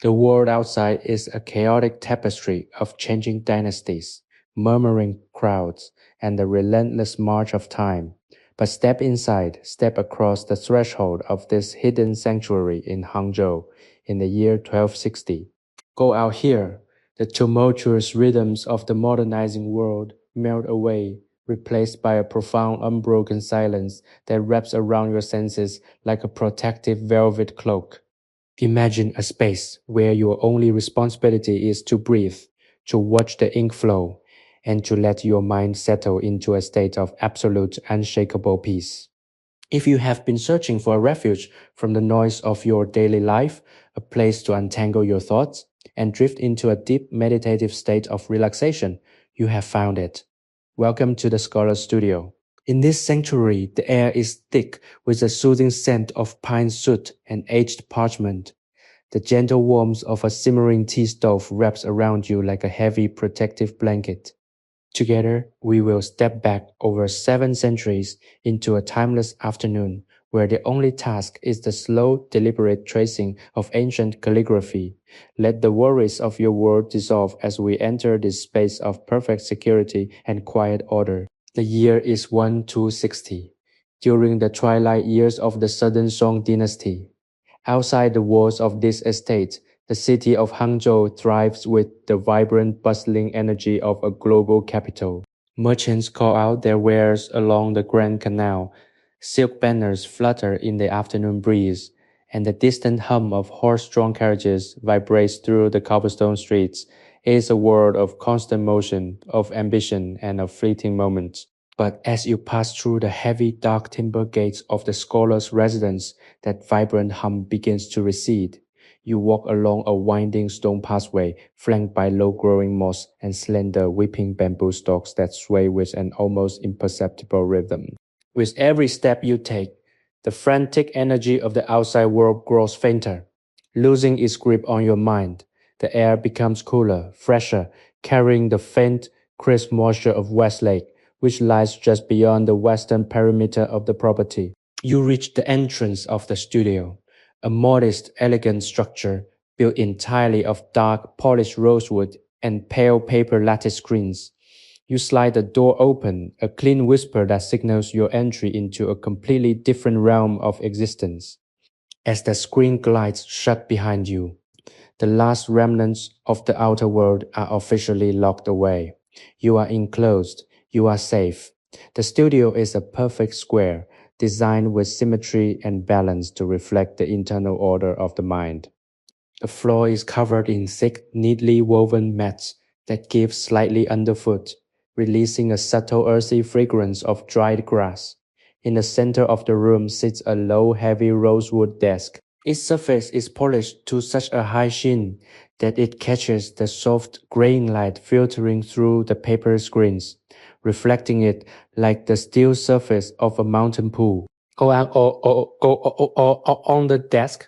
The world outside is a chaotic tapestry of changing dynasties, murmuring crowds, and the relentless march of time. But step inside, step across the threshold of this hidden sanctuary in Hangzhou in the year 1260. Go out here, the tumultuous rhythms of the modernizing world melt away, replaced by a profound unbroken silence that wraps around your senses like a protective velvet cloak. Imagine a space where your only responsibility is to breathe, to watch the ink flow, and to let your mind settle into a state of absolute unshakable peace. If you have been searching for a refuge from the noise of your daily life, a place to untangle your thoughts, and drift into a deep meditative state of relaxation, you have found it. Welcome to the Scholar Studio. In this sanctuary, the air is thick with a soothing scent of pine-soot and aged parchment. The gentle warmth of a simmering tea stove wraps around you like a heavy protective blanket. Together, we will step back over 7 centuries into a timeless afternoon where the only task is the slow, deliberate tracing of ancient calligraphy. Let the worries of your world dissolve as we enter this space of perfect security and quiet order. The year is 1260, during the twilight years of the Southern Song dynasty. Outside the walls of this estate, the city of Hangzhou thrives with the vibrant, bustling energy of a global capital. Merchants call out their wares along the Grand Canal, silk banners flutter in the afternoon breeze, and the distant hum of horse-drawn carriages vibrates through the cobblestone streets. It is a world of constant motion, of ambition, and of fleeting moments. But as you pass through the heavy dark timber gates of the scholar's residence, that vibrant hum begins to recede. You walk along a winding stone pathway flanked by low-growing moss and slender weeping bamboo stalks that sway with an almost imperceptible rhythm. With every step you take, the frantic energy of the outside world grows fainter, losing its grip on your mind. The air becomes cooler, fresher, carrying the faint, crisp moisture of Westlake, which lies just beyond the western perimeter of the property. You reach the entrance of the studio, a modest, elegant structure built entirely of dark, polished rosewood and pale paper lattice screens. You slide the door open, a clean whisper that signals your entry into a completely different realm of existence. As the screen glides shut behind you, the last remnants of the outer world are officially locked away. You are enclosed. You are safe. The studio is a perfect square, designed with symmetry and balance to reflect the internal order of the mind. The floor is covered in thick, neatly woven mats that give slightly underfoot, releasing a subtle earthy fragrance of dried grass. In the center of the room sits a low, heavy rosewood desk. Its surface is polished to such a high sheen that it catches the soft graying light filtering through the paper screens, reflecting it like the still surface of a mountain pool. On the desk,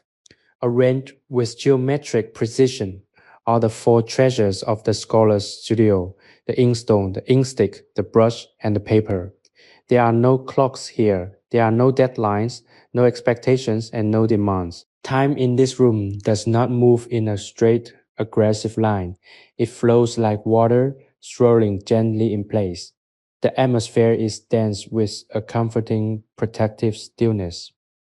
arranged with geometric precision, are the 4 treasures of the scholar's studio: the inkstone, the inkstick, the brush, and the paper. There are no clocks here. There are no deadlines, no expectations, and no demands. Time in this room does not move in a straight, aggressive line. It flows like water, swirling gently in place. The atmosphere is dense with a comforting, protective stillness.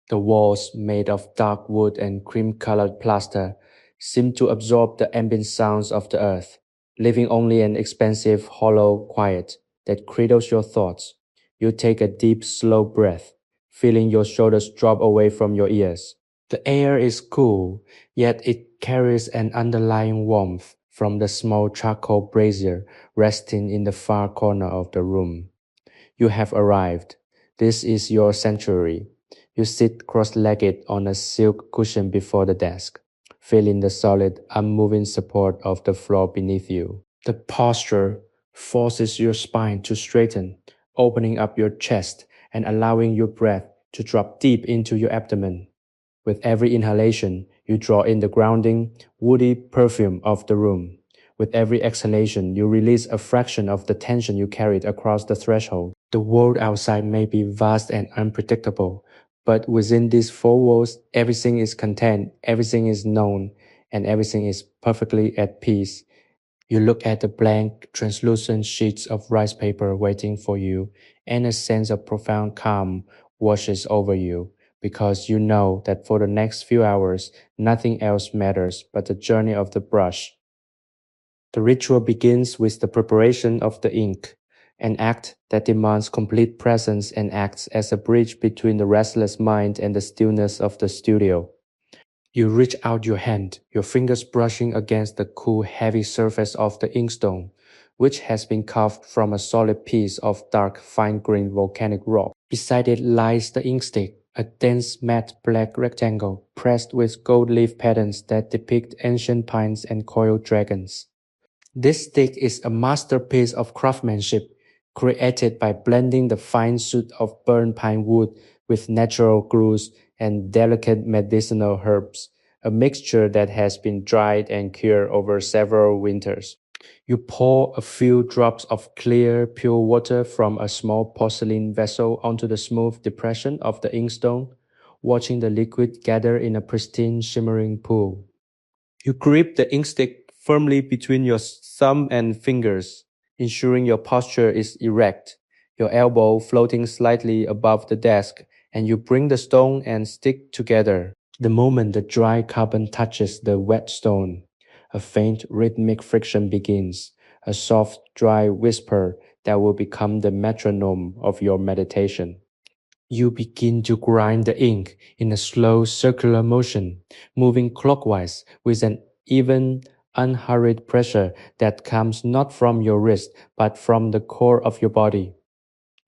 The walls, made of dark wood and cream-colored plaster, seem to absorb the ambient sounds of the earth, leaving only an expansive, hollow quiet that cradles your thoughts. You take a deep, slow breath, feeling your shoulders drop away from your ears. The air is cool, yet it carries an underlying warmth from the small charcoal brazier resting in the far corner of the room. You have arrived. This is your sanctuary. You sit cross-legged on a silk cushion before the desk, feeling the solid, unmoving support of the floor beneath you. The posture forces your spine to straighten, opening up your chest and allowing your breath to drop deep into your abdomen. With every inhalation, you draw in the grounding, woody perfume of the room. With every exhalation, you release a fraction of the tension you carried across the threshold. The world outside may be vast and unpredictable, but within these 4 walls, everything is contained, everything is known, and everything is perfectly at peace. You look at the blank, translucent sheets of rice paper waiting for you, and a sense of profound calm washes over you because you know that for the next few hours, nothing else matters but the journey of the brush. The ritual begins with the preparation of the ink, an act that demands complete presence and acts as a bridge between the restless mind and the stillness of the studio. You reach out your hand, your fingers brushing against the cool, heavy surface of the inkstone, which has been carved from a solid piece of dark, fine-grained volcanic rock. Beside it lies the inkstick, a dense matte black rectangle pressed with gold leaf patterns that depict ancient pines and coiled dragons. This stick is a masterpiece of craftsmanship, created by blending the fine soot of burnt pine wood with natural glues and delicate medicinal herbs, a mixture that has been dried and cured over several winters. You pour a few drops of clear, pure water from a small porcelain vessel onto the smooth depression of the inkstone, watching the liquid gather in a pristine, shimmering pool. You grip the inkstick firmly between your thumb and fingers, ensuring your posture is erect, your elbow floating slightly above the desk, and you bring the stone and stick together. The moment the dry carbon touches the wet stone, a faint rhythmic friction begins, a soft, dry whisper that will become the metronome of your meditation. You begin to grind the ink in a slow circular motion, moving clockwise with an even, unhurried pressure that comes not from your wrist but from the core of your body.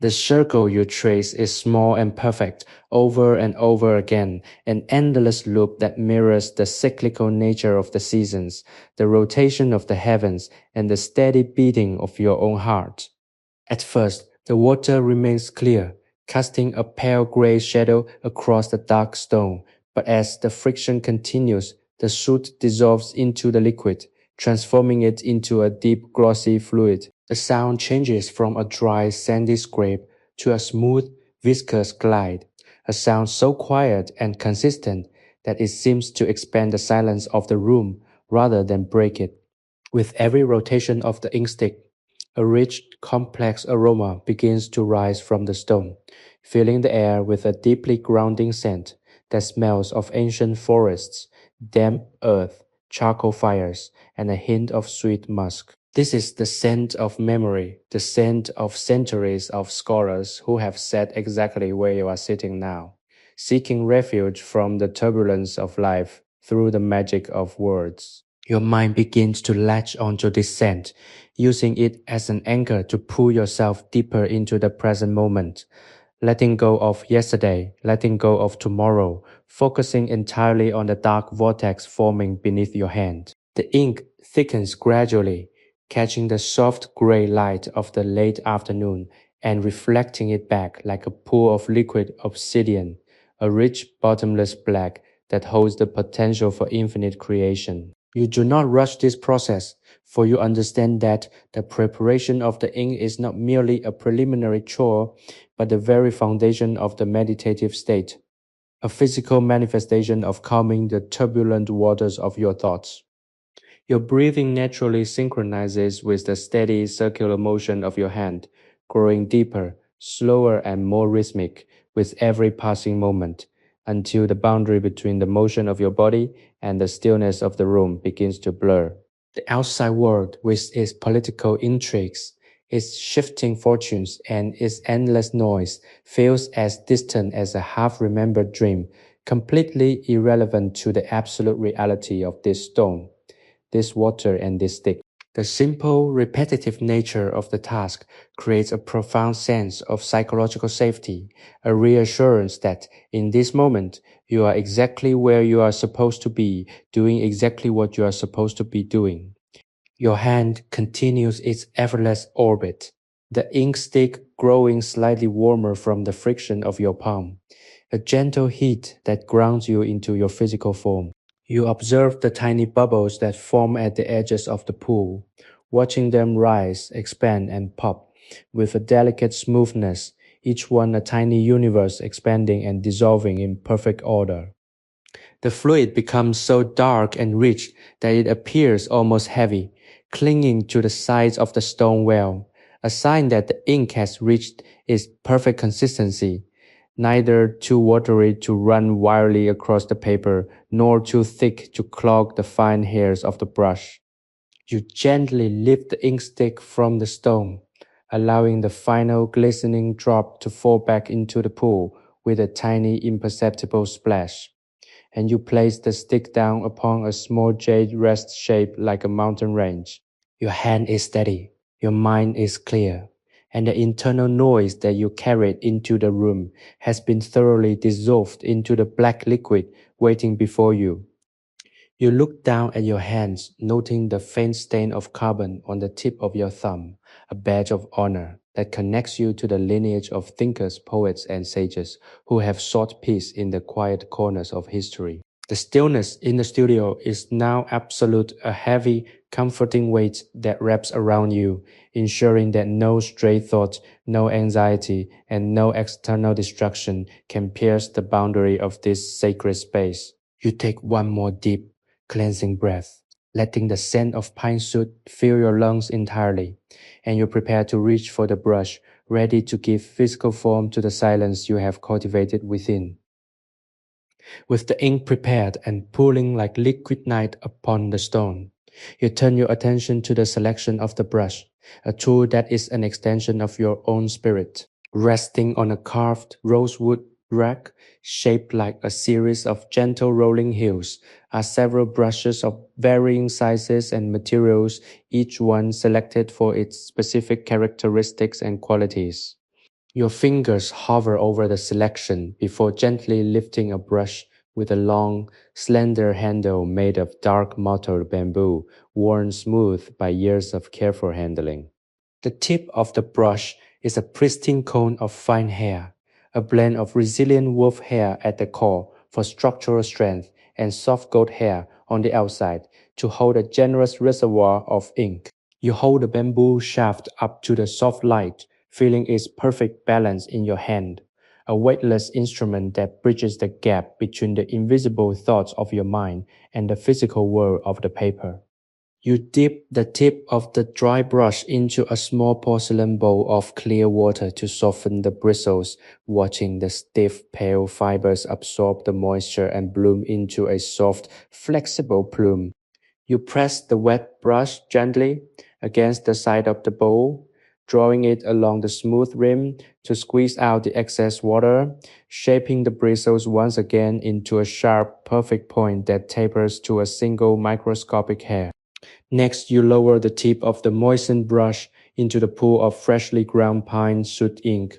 The circle you trace is small and perfect, over and over again, an endless loop that mirrors the cyclical nature of the seasons, the rotation of the heavens, and the steady beating of your own heart. At first, the water remains clear, casting a pale gray shadow across the dark stone, but as the friction continues, the soot dissolves into the liquid, transforming it into a deep glossy fluid. The sound changes from a dry sandy scrape to a smooth, viscous glide, a sound so quiet and consistent that it seems to expand the silence of the room rather than break it. With every rotation of the inkstick, a rich, complex aroma begins to rise from the stone, filling the air with a deeply grounding scent that smells of ancient forests, damp earth, charcoal fires, and a hint of sweet musk. This is the scent of memory, the scent of centuries of scholars who have sat exactly where you are sitting now, seeking refuge from the turbulence of life through the magic of words. Your mind begins to latch onto this scent, using it as an anchor to pull yourself deeper into the present moment, letting go of yesterday, letting go of tomorrow, focusing entirely on the dark vortex forming beneath your hand. The ink thickens gradually, catching the soft gray light of the late afternoon and reflecting it back like a pool of liquid obsidian, a rich, bottomless black that holds the potential for infinite creation. You do not rush this process, for you understand that the preparation of the ink is not merely a preliminary chore, but the very foundation of the meditative state, a physical manifestation of calming the turbulent waters of your thoughts. Your breathing naturally synchronizes with the steady circular motion of your hand, growing deeper, slower, and more rhythmic with every passing moment, until the boundary between the motion of your body and the stillness of the room begins to blur. The outside world, with its political intrigues, its shifting fortunes, and its endless noise, feels as distant as a half-remembered dream, completely irrelevant to the absolute reality of this stone, this water, and this stick. The simple, repetitive nature of the task creates a profound sense of psychological safety, a reassurance that in this moment you are exactly where you are supposed to be, doing exactly what you are supposed to be doing. Your hand continues its effortless orbit, the ink stick growing slightly warmer from the friction of your palm, a gentle heat that grounds you into your physical form. You observe the tiny bubbles that form at the edges of the pool, watching them rise, expand, and pop with a delicate smoothness, each one a tiny universe expanding and dissolving in perfect order. The fluid becomes so dark and rich that it appears almost heavy, clinging to the sides of the stone well, a sign that the ink has reached its perfect consistency, neither too watery to run wildly across the paper, nor too thick to clog the fine hairs of the brush. You gently lift the inkstick from the stone, allowing the final glistening drop to fall back into the pool with a tiny imperceptible splash, and you place the stick down upon a small jade rest shaped like a mountain range. Your hand is steady, your mind is clear, and the internal noise that you carried into the room has been thoroughly dissolved into the black liquid waiting before you. You look down at your hands, noting the faint stain of carbon on the tip of your thumb, a badge of honor that connects you to the lineage of thinkers, poets, and sages who have sought peace in the quiet corners of history. The stillness in the studio is now absolute, a heavy, comforting weight that wraps around you, ensuring that no stray thought, no anxiety, and no external distraction can pierce the boundary of this sacred space. You take one more deep, cleansing breath, letting the scent of pine-soot fill your lungs entirely, and you prepare to reach for the brush, ready to give physical form to the silence you have cultivated within. With the ink prepared and pooling like liquid night upon the stone, you turn your attention to the selection of the brush, a tool that is an extension of your own spirit. Resting on a carved rosewood rack shaped like a series of gentle rolling hills are several brushes of varying sizes and materials, each one selected for its specific characteristics and qualities. Your fingers hover over the selection before gently lifting a brush with a long, slender handle made of dark mottled bamboo, worn smooth by years of careful handling. The tip of the brush is a pristine cone of fine hair, a blend of resilient wolf hair at the core for structural strength and soft goat hair on the outside to hold a generous reservoir of ink. You hold the bamboo shaft up to the soft light, feeling its perfect balance in your hand, a weightless instrument that bridges the gap between the invisible thoughts of your mind and the physical world of the paper. You dip the tip of the dry brush into a small porcelain bowl of clear water to soften the bristles, watching the stiff, pale fibers absorb the moisture and bloom into a soft, flexible plume. You press the wet brush gently against the side of the bowl, drawing it along the smooth rim to squeeze out the excess water, shaping the bristles once again into a sharp, perfect point that tapers to a single microscopic hair. Next, you lower the tip of the moistened brush into the pool of freshly ground pine-soot ink,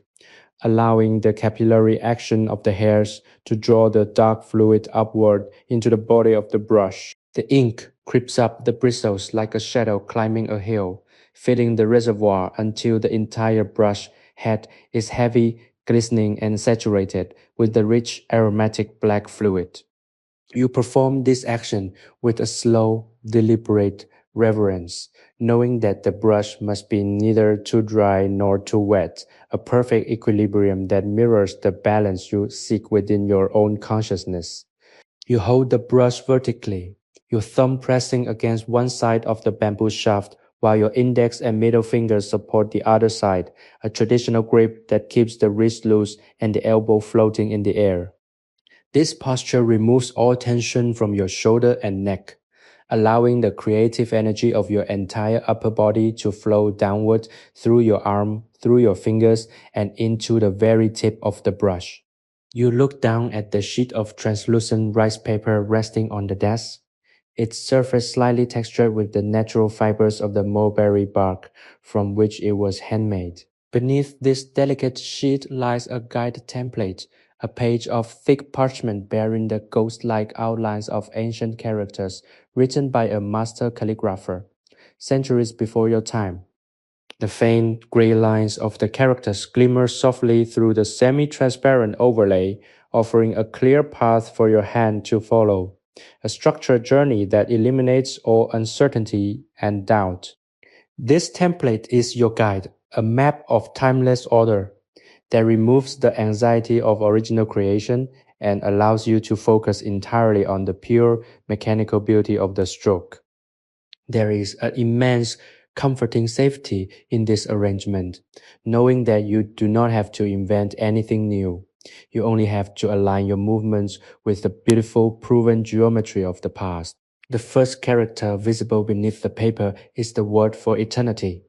allowing the capillary action of the hairs to draw the dark fluid upward into the body of the brush. The ink creeps up the bristles like a shadow climbing a hill, filling the reservoir until the entire brush head is heavy, glistening, and saturated with the rich aromatic black fluid. You perform this action with a slow, deliberate reverence, knowing that the brush must be neither too dry nor too wet, a perfect equilibrium that mirrors the balance you seek within your own consciousness. You hold the brush vertically, your thumb pressing against one side of the bamboo shaft while your index and middle fingers support the other side, a traditional grip that keeps the wrist loose and the elbow floating in the air. This posture removes all tension from your shoulder and neck, allowing the creative energy of your entire upper body to flow downward through your arm, through your fingers, and into the very tip of the brush. You look down at the sheet of translucent rice paper resting on the desk, its surface slightly textured with the natural fibers of the mulberry bark from which it was handmade. Beneath this delicate sheet lies a guide template, a page of thick parchment bearing the ghost-like outlines of ancient characters written by a master calligrapher, centuries before your time. The faint gray lines of the characters glimmer softly through the semi-transparent overlay, offering a clear path for your hand to follow, a structured journey that eliminates all uncertainty and doubt. This template is your guide, a map of timeless order that removes the anxiety of original creation and allows you to focus entirely on the pure mechanical beauty of the stroke. There is an immense comforting safety in this arrangement, knowing that you do not have to invent anything new. You only have to align your movements with the beautiful proven geometry of the past. The first character visible beneath the paper is the word for eternity,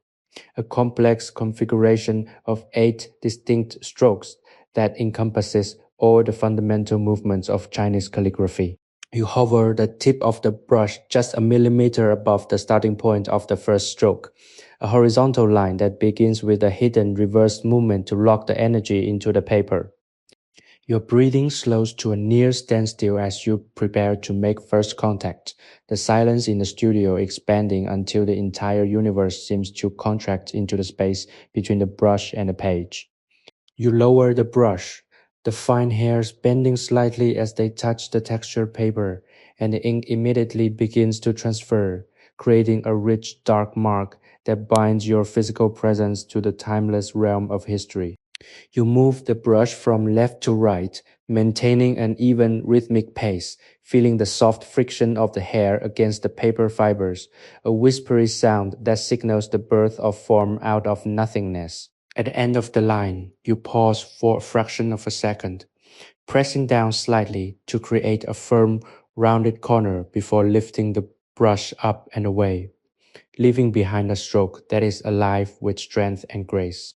a complex configuration of 8 distinct strokes that encompasses all the fundamental movements of Chinese calligraphy. You hover the tip of the brush just a millimeter above the starting point of the first stroke, a horizontal line that begins with a hidden reverse movement to lock the energy into the paper. Your breathing slows to a near standstill as you prepare to make first contact, the silence in the studio expanding until the entire universe seems to contract into the space between the brush and the page. You lower the brush, the fine hairs bending slightly as they touch the textured paper, and the ink immediately begins to transfer, creating a rich dark mark that binds your physical presence to the timeless realm of history. You move the brush from left to right, maintaining an even rhythmic pace, feeling the soft friction of the hair against the paper fibers, a whispery sound that signals the birth of form out of nothingness. At the end of the line, you pause for a fraction of a second, pressing down slightly to create a firm, rounded corner before lifting the brush up and away, leaving behind a stroke that is alive with strength and grace.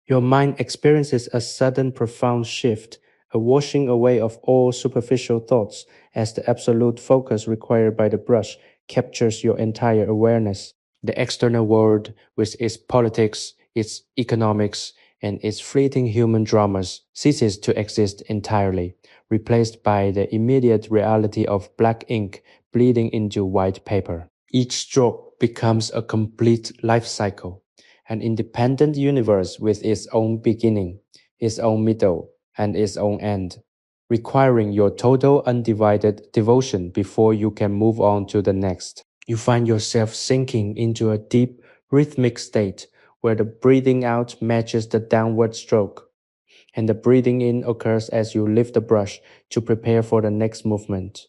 Your mind experiences a sudden profound shift, a washing away of all superficial thoughts as the absolute focus required by the brush captures your entire awareness. The external world, with its politics, its economics, and its fleeting human dramas, ceases to exist entirely, replaced by the immediate reality of black ink bleeding into white paper. Each stroke becomes a complete life cycle, an independent universe with its own beginning, its own middle, and its own end, requiring your total undivided devotion before you can move on to the next. You find yourself sinking into a deep, rhythmic state where the breathing out matches the downward stroke, and the breathing in occurs as you lift the brush to prepare for the next movement.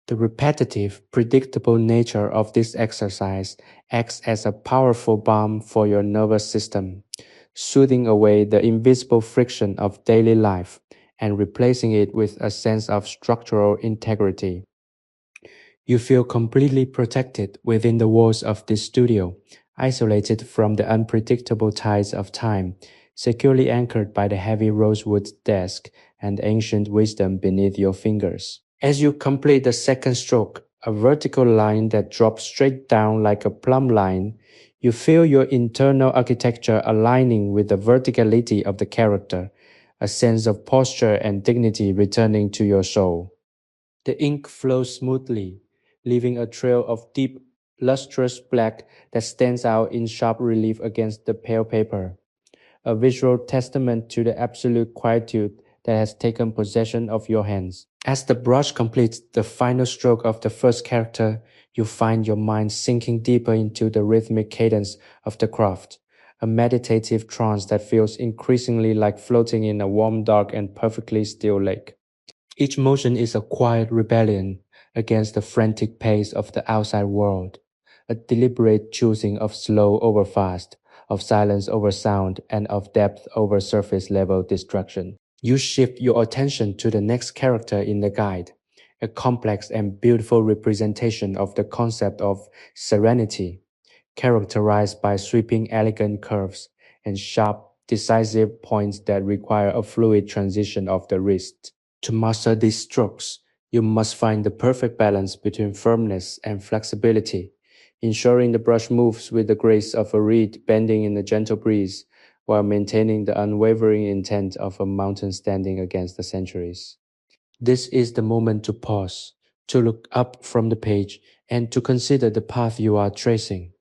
The repetitive, predictable nature of this exercise acts as a powerful balm for your nervous system, soothing away the invisible friction of daily life and replacing it with a sense of structural integrity. You feel completely protected within the walls of this studio, isolated from the unpredictable tides of time, securely anchored by the heavy rosewood desk and ancient wisdom beneath your fingers. As you complete the second stroke, a vertical line that drops straight down like a plumb line, you feel your internal architecture aligning with the verticality of the character, a sense of posture and dignity returning to your soul. The ink flows smoothly, leaving a trail of deep, lustrous black that stands out in sharp relief against the pale paper, a visual testament to the absolute quietude that has taken possession of your hands. As the brush completes the final stroke of the first character, you find your mind sinking deeper into the rhythmic cadence of the craft, a meditative trance that feels increasingly like floating in a warm, dark, and perfectly still lake. Each motion is a quiet rebellion against the frantic pace of the outside world, a deliberate choosing of slow over fast, of silence over sound, and of depth over surface level distraction. You shift your attention to the next character in the guide, a complex and beautiful representation of the concept of serenity, characterized by sweeping elegant curves and sharp, decisive points that require a fluid transition of the wrist. To master these strokes, you must find the perfect balance between firmness and flexibility, ensuring the brush moves with the grace of a reed bending in a gentle breeze, while maintaining the unwavering intent of a mountain standing against the centuries. This is the moment to pause, to look up from the page, and to consider the path you are tracing.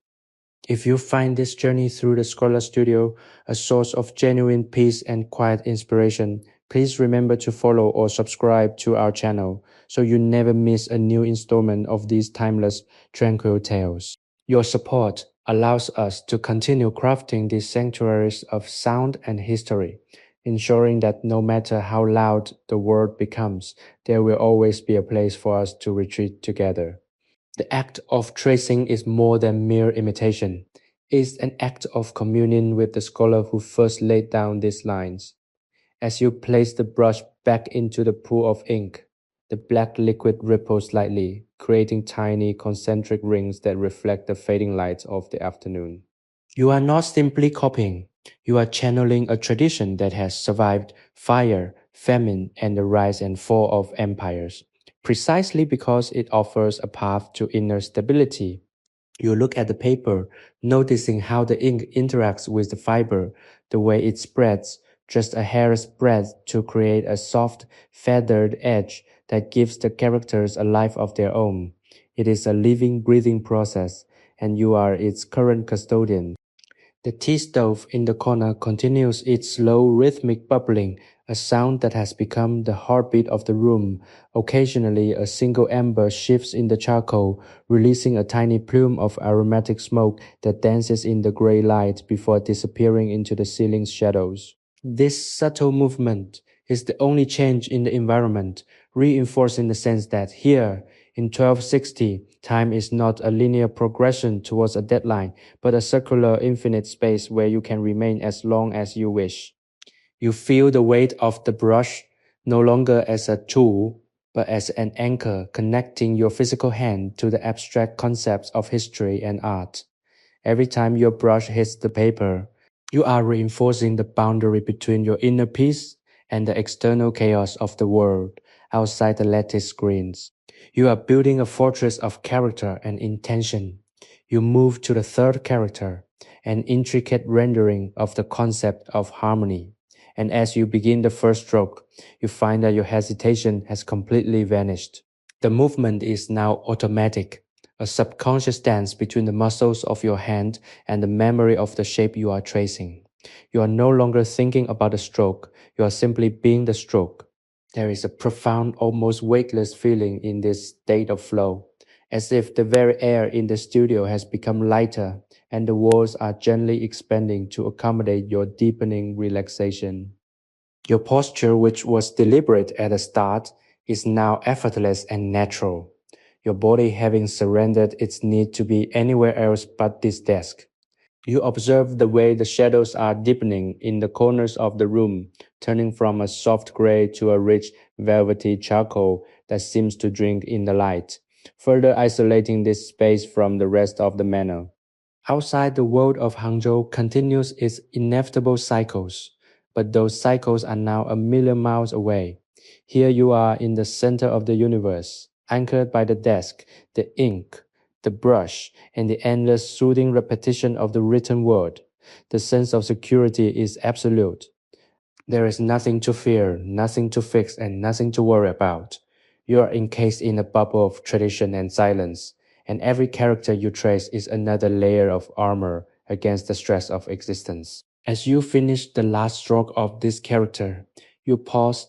If you find this journey through the Scholar Studio a source of genuine peace and quiet inspiration, please remember to follow or subscribe to our channel so you never miss a new installment of these timeless, tranquil tales. Your support allows us to continue crafting these sanctuaries of sound and history, ensuring that no matter how loud the world becomes, there will always be a place for us to retreat together. The act of tracing is more than mere imitation. It's an act of communion with the scholar who first laid down these lines. As you place the brush back into the pool of ink, the black liquid ripples slightly, creating tiny concentric rings that reflect the fading light of the afternoon. You are not simply copying, you are channeling a tradition that has survived fire, famine, and the rise and fall of empires, precisely because it offers a path to inner stability. You look at the paper, noticing how the ink interacts with the fiber, the way it spreads, just a hair's breadth to create a soft, feathered edge that gives the characters a life of their own. It is a living, breathing process, and you are its current custodian. The tea stove in the corner continues its slow rhythmic bubbling, a sound that has become the heartbeat of the room. Occasionally, a single ember shifts in the charcoal, releasing a tiny plume of aromatic smoke that dances in the gray light before disappearing into the ceiling's shadows. This subtle movement is the only change in the environment, reinforcing the sense that here, in 1260, time is not a linear progression towards a deadline, but a circular infinite space where you can remain as long as you wish. You feel the weight of the brush, no longer as a tool, but as an anchor connecting your physical hand to the abstract concepts of history and art. Every time your brush hits the paper, you are reinforcing the boundary between your inner peace and the external chaos of the world outside the lattice screens. You are building a fortress of character and intention. You move to the third character, an intricate rendering of the concept of harmony. And as you begin the first stroke, you find that your hesitation has completely vanished. The movement is now automatic, a subconscious dance between the muscles of your hand and the memory of the shape you are tracing. You are no longer thinking about the stroke, you are simply being the stroke. There is a profound, almost weightless feeling in this state of flow, as if the very air in the studio has become lighter and the walls are gently expanding to accommodate your deepening relaxation. Your posture, which was deliberate at the start, is now effortless and natural, your body having surrendered its need to be anywhere else but this desk. You observe the way the shadows are deepening in the corners of the room, turning from a soft gray to a rich, velvety charcoal that seems to drink in the light, further isolating this space from the rest of the manor. Outside, the world of Hangzhou continues its inevitable cycles, but those cycles are now a million miles away. Here you are in the center of the universe, anchored by the desk, the ink, the brush, and the endless soothing repetition of the written word. The sense of security is absolute. There is nothing to fear, nothing to fix, and nothing to worry about. You are encased in a bubble of tradition and silence, and every character you trace is another layer of armor against the stress of existence. As you finish the last stroke of this character, you pause,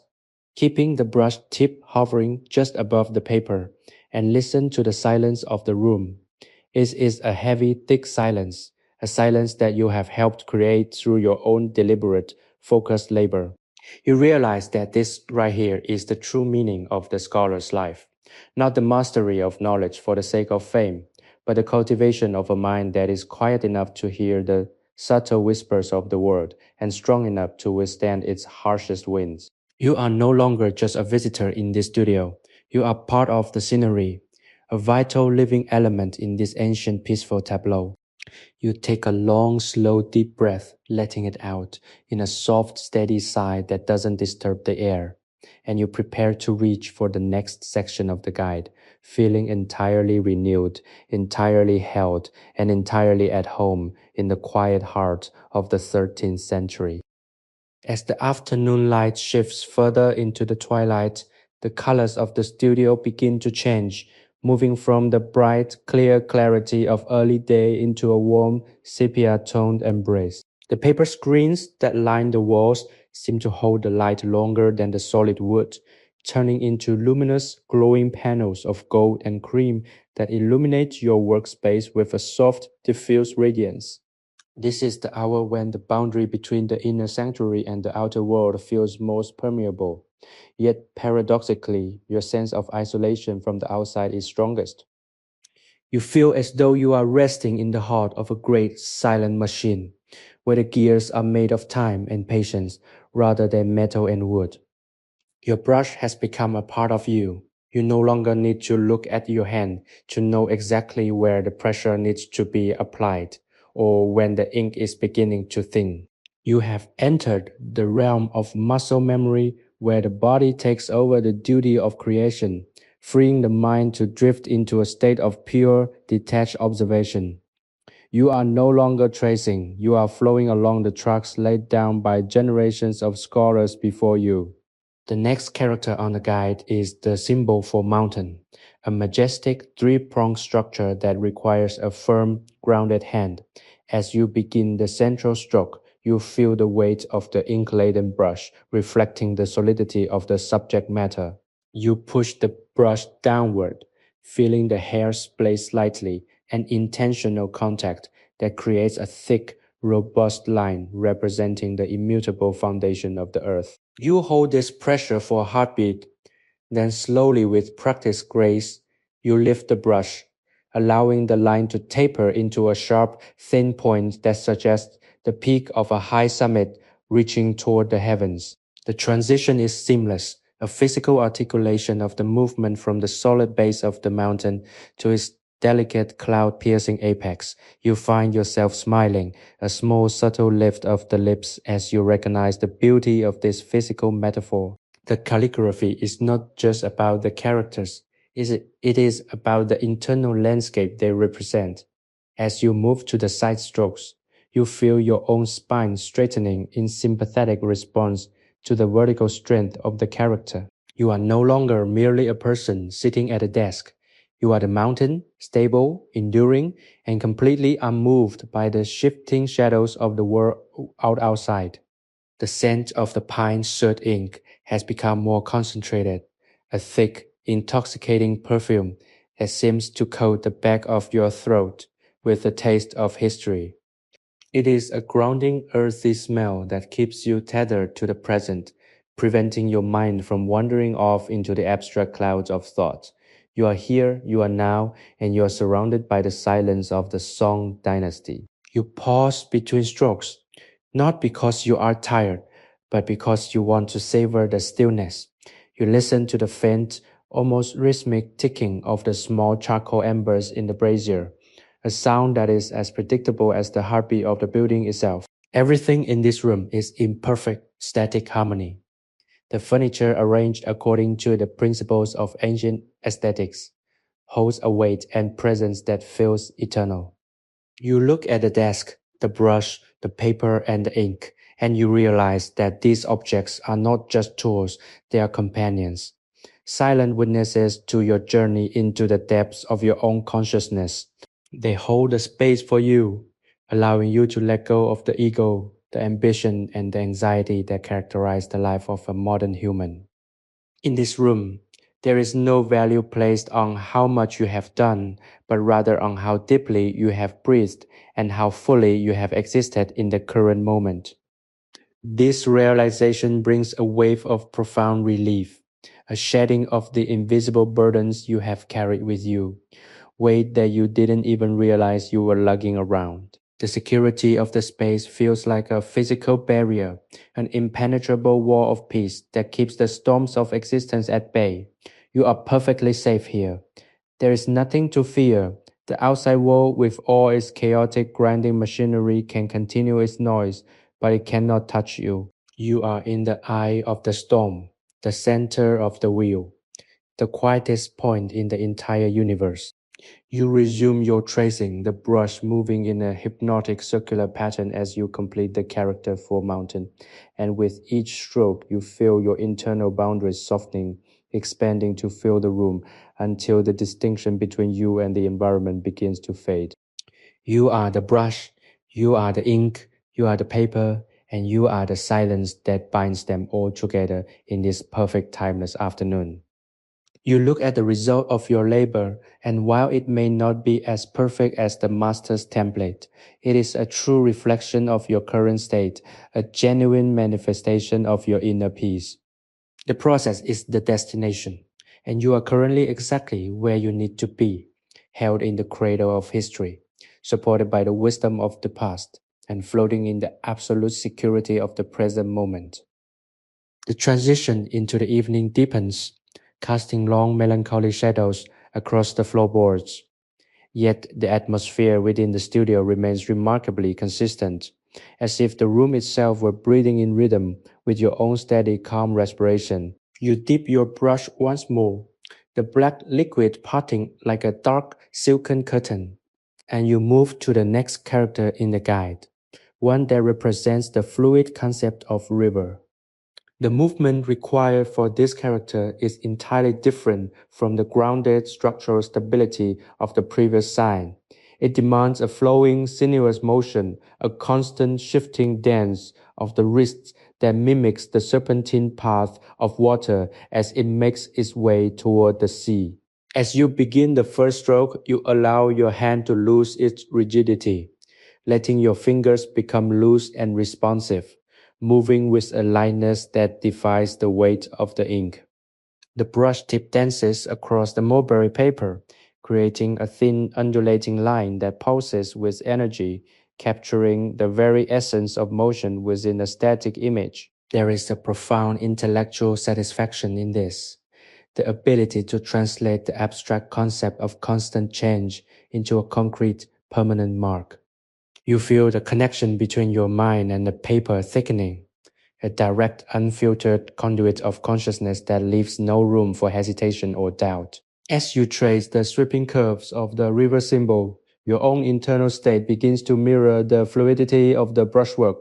keeping the brush tip hovering just above the paper, and listen to the silence of the room. It is a heavy, thick silence, a silence that you have helped create through your own deliberate, focused labor. You realize that this right here is the true meaning of the scholar's life, not the mastery of knowledge for the sake of fame, but the cultivation of a mind that is quiet enough to hear the subtle whispers of the world and strong enough to withstand its harshest winds. You are no longer just a visitor in this studio. You are part of the scenery, a vital living element in this ancient peaceful tableau. You take a long, slow, deep breath, letting it out in a soft, steady sigh that doesn't disturb the air. And you prepare to reach for the next section of the guide, feeling entirely renewed, entirely held, and entirely at home in the quiet heart of the 13th century. As the afternoon light shifts further into the twilight, the colors of the studio begin to change, moving from the bright, clear clarity of early day into a warm, sepia-toned embrace. The paper screens that line the walls seem to hold the light longer than the solid wood, turning into luminous, glowing panels of gold and cream that illuminate your workspace with a soft, diffuse radiance. This is the hour when the boundary between the inner sanctuary and the outer world feels most permeable. Yet paradoxically, your sense of isolation from the outside is strongest. You feel as though you are resting in the heart of a great silent machine, where the gears are made of time and patience rather than metal and wood. Your brush has become a part of you. You no longer need to look at your hand to know exactly where the pressure needs to be applied or when the ink is beginning to thin. You have entered the realm of muscle memory where the body takes over the duty of creation, freeing the mind to drift into a state of pure, detached observation. You are no longer tracing, you are flowing along the tracks laid down by generations of scholars before you. The next character on the guide is the symbol for mountain, a majestic three-pronged structure that requires a firm, grounded hand. As you begin the central stroke, you feel the weight of the ink-laden brush, reflecting the solidity of the subject matter. You push the brush downward, feeling the hair splay slightly, an intentional contact that creates a thick, robust line representing the immutable foundation of the earth. You hold this pressure for a heartbeat, then slowly with practiced grace, you lift the brush, allowing the line to taper into a sharp, thin point that suggests the peak of a high summit reaching toward the heavens. The transition is seamless, a physical articulation of the movement from the solid base of the mountain to its delicate cloud-piercing apex. You find yourself smiling, a small subtle lift of the lips as you recognize the beauty of this physical metaphor. The calligraphy is not just about the characters, it is about the internal landscape they represent. As you move to the side strokes, you feel your own spine straightening in sympathetic response to the vertical strength of the character. You are no longer merely a person sitting at a desk. You are the mountain, stable, enduring, and completely unmoved by the shifting shadows of the world outside. The scent of the pine-soot ink has become more concentrated, a thick, intoxicating perfume that seems to coat the back of your throat with the taste of history. It is a grounding, earthy smell that keeps you tethered to the present, preventing your mind from wandering off into the abstract clouds of thought. You are here, you are now, and you are surrounded by the silence of the Song dynasty. You pause between strokes, not because you are tired, but because you want to savor the stillness. You listen to the faint, almost rhythmic ticking of the small charcoal embers in the brazier, a sound that is as predictable as the heartbeat of the building itself. Everything in this room is in perfect static harmony. The furniture arranged according to the principles of ancient aesthetics holds a weight and presence that feels eternal. You look at the desk, the brush, the paper, and the ink, and you realize that these objects are not just tools, they are companions, silent witnesses to your journey into the depths of your own consciousness. They hold the space for you, allowing you to let go of the ego, the ambition, and the anxiety that characterize the life of a modern human. In this room, there is no value placed on how much you have done, but rather on how deeply you have breathed and how fully you have existed in the current moment. This realization brings a wave of profound relief, a shedding of the invisible burdens you have carried with you, weight that you didn't even realize you were lugging around. The security of the space feels like a physical barrier, an impenetrable wall of peace that keeps the storms of existence at bay. You are perfectly safe here. There is nothing to fear. The outside world, with all its chaotic grinding machinery, can continue its noise, but it cannot touch you. You are in the eye of the storm, the center of the wheel, the quietest point in the entire universe. You resume your tracing, the brush moving in a hypnotic circular pattern as you complete the character for mountain. And with each stroke, you feel your internal boundaries softening, expanding to fill the room until the distinction between you and the environment begins to fade. You are the brush, you are the ink, you are the paper, and you are the silence that binds them all together in this perfect timeless afternoon. You look at the result of your labor, and while it may not be as perfect as the master's template, it is a true reflection of your current state, a genuine manifestation of your inner peace. The process is the destination, and you are currently exactly where you need to be, held in the cradle of history, supported by the wisdom of the past, and floating in the absolute security of the present moment. The transition into the evening deepens, casting long melancholy shadows across the floorboards. Yet the atmosphere within the studio remains remarkably consistent, as if the room itself were breathing in rhythm with your own steady, calm respiration. You dip your brush once more, the black liquid parting like a dark silken curtain, and you move to the next character in the guide, one that represents the fluid concept of river. The movement required for this character is entirely different from the grounded structural stability of the previous sign. It demands a flowing, sinuous motion, a constant shifting dance of the wrists that mimics the serpentine path of water as it makes its way toward the sea. As you begin the first stroke, you allow your hand to lose its rigidity, letting your fingers become loose and responsive, moving with a lightness that defies the weight of the ink. The brush tip dances across the mulberry paper, creating a thin, undulating line that pulses with energy, capturing the very essence of motion within a static image. There is a profound intellectual satisfaction in this, the ability to translate the abstract concept of constant change into a concrete, permanent mark. You feel the connection between your mind and the paper thickening, a direct, unfiltered conduit of consciousness that leaves no room for hesitation or doubt. As you trace the sweeping curves of the river symbol, your own internal state begins to mirror the fluidity of the brushwork.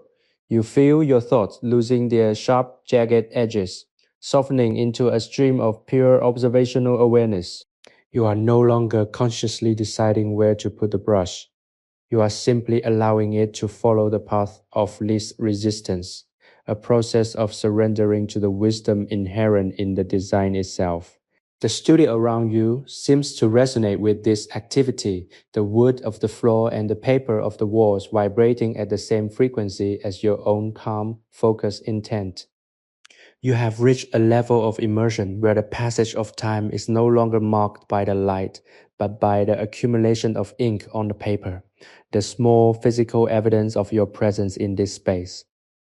You feel your thoughts losing their sharp, jagged edges, softening into a stream of pure observational awareness. You are no longer consciously deciding where to put the brush. You are simply allowing it to follow the path of least resistance, a process of surrendering to the wisdom inherent in the design itself. The studio around you seems to resonate with this activity, the wood of the floor and the paper of the walls vibrating at the same frequency as your own calm, focused intent. You have reached a level of immersion where the passage of time is no longer marked by the light, but by the accumulation of ink on the paper, the small physical evidence of your presence in this space.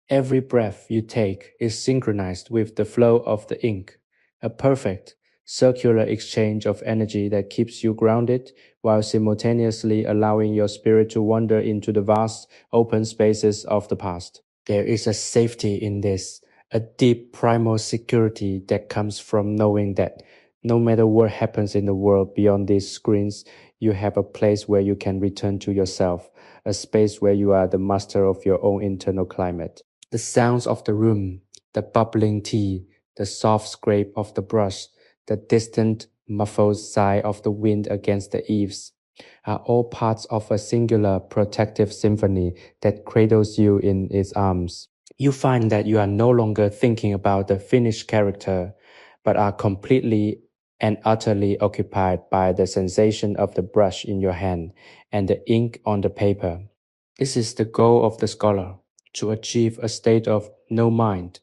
Every breath you take is synchronized with the flow of the ink, a perfect, circular exchange of energy that keeps you grounded while simultaneously allowing your spirit to wander into the vast, open spaces of the past. There is a safety in this, a deep primal security that comes from knowing that no matter what happens in the world beyond these screens, you have a place where you can return to yourself, a space where you are the master of your own internal climate. The sounds of the room, the bubbling tea, the soft scrape of the brush, the distant, muffled sigh of the wind against the eaves, are all parts of a singular protective symphony that cradles you in its arms. You find that you are no longer thinking about the finished character, but are completely and utterly occupied by the sensation of the brush in your hand and the ink on the paper. This is the goal of the scholar, to achieve a state of no mind,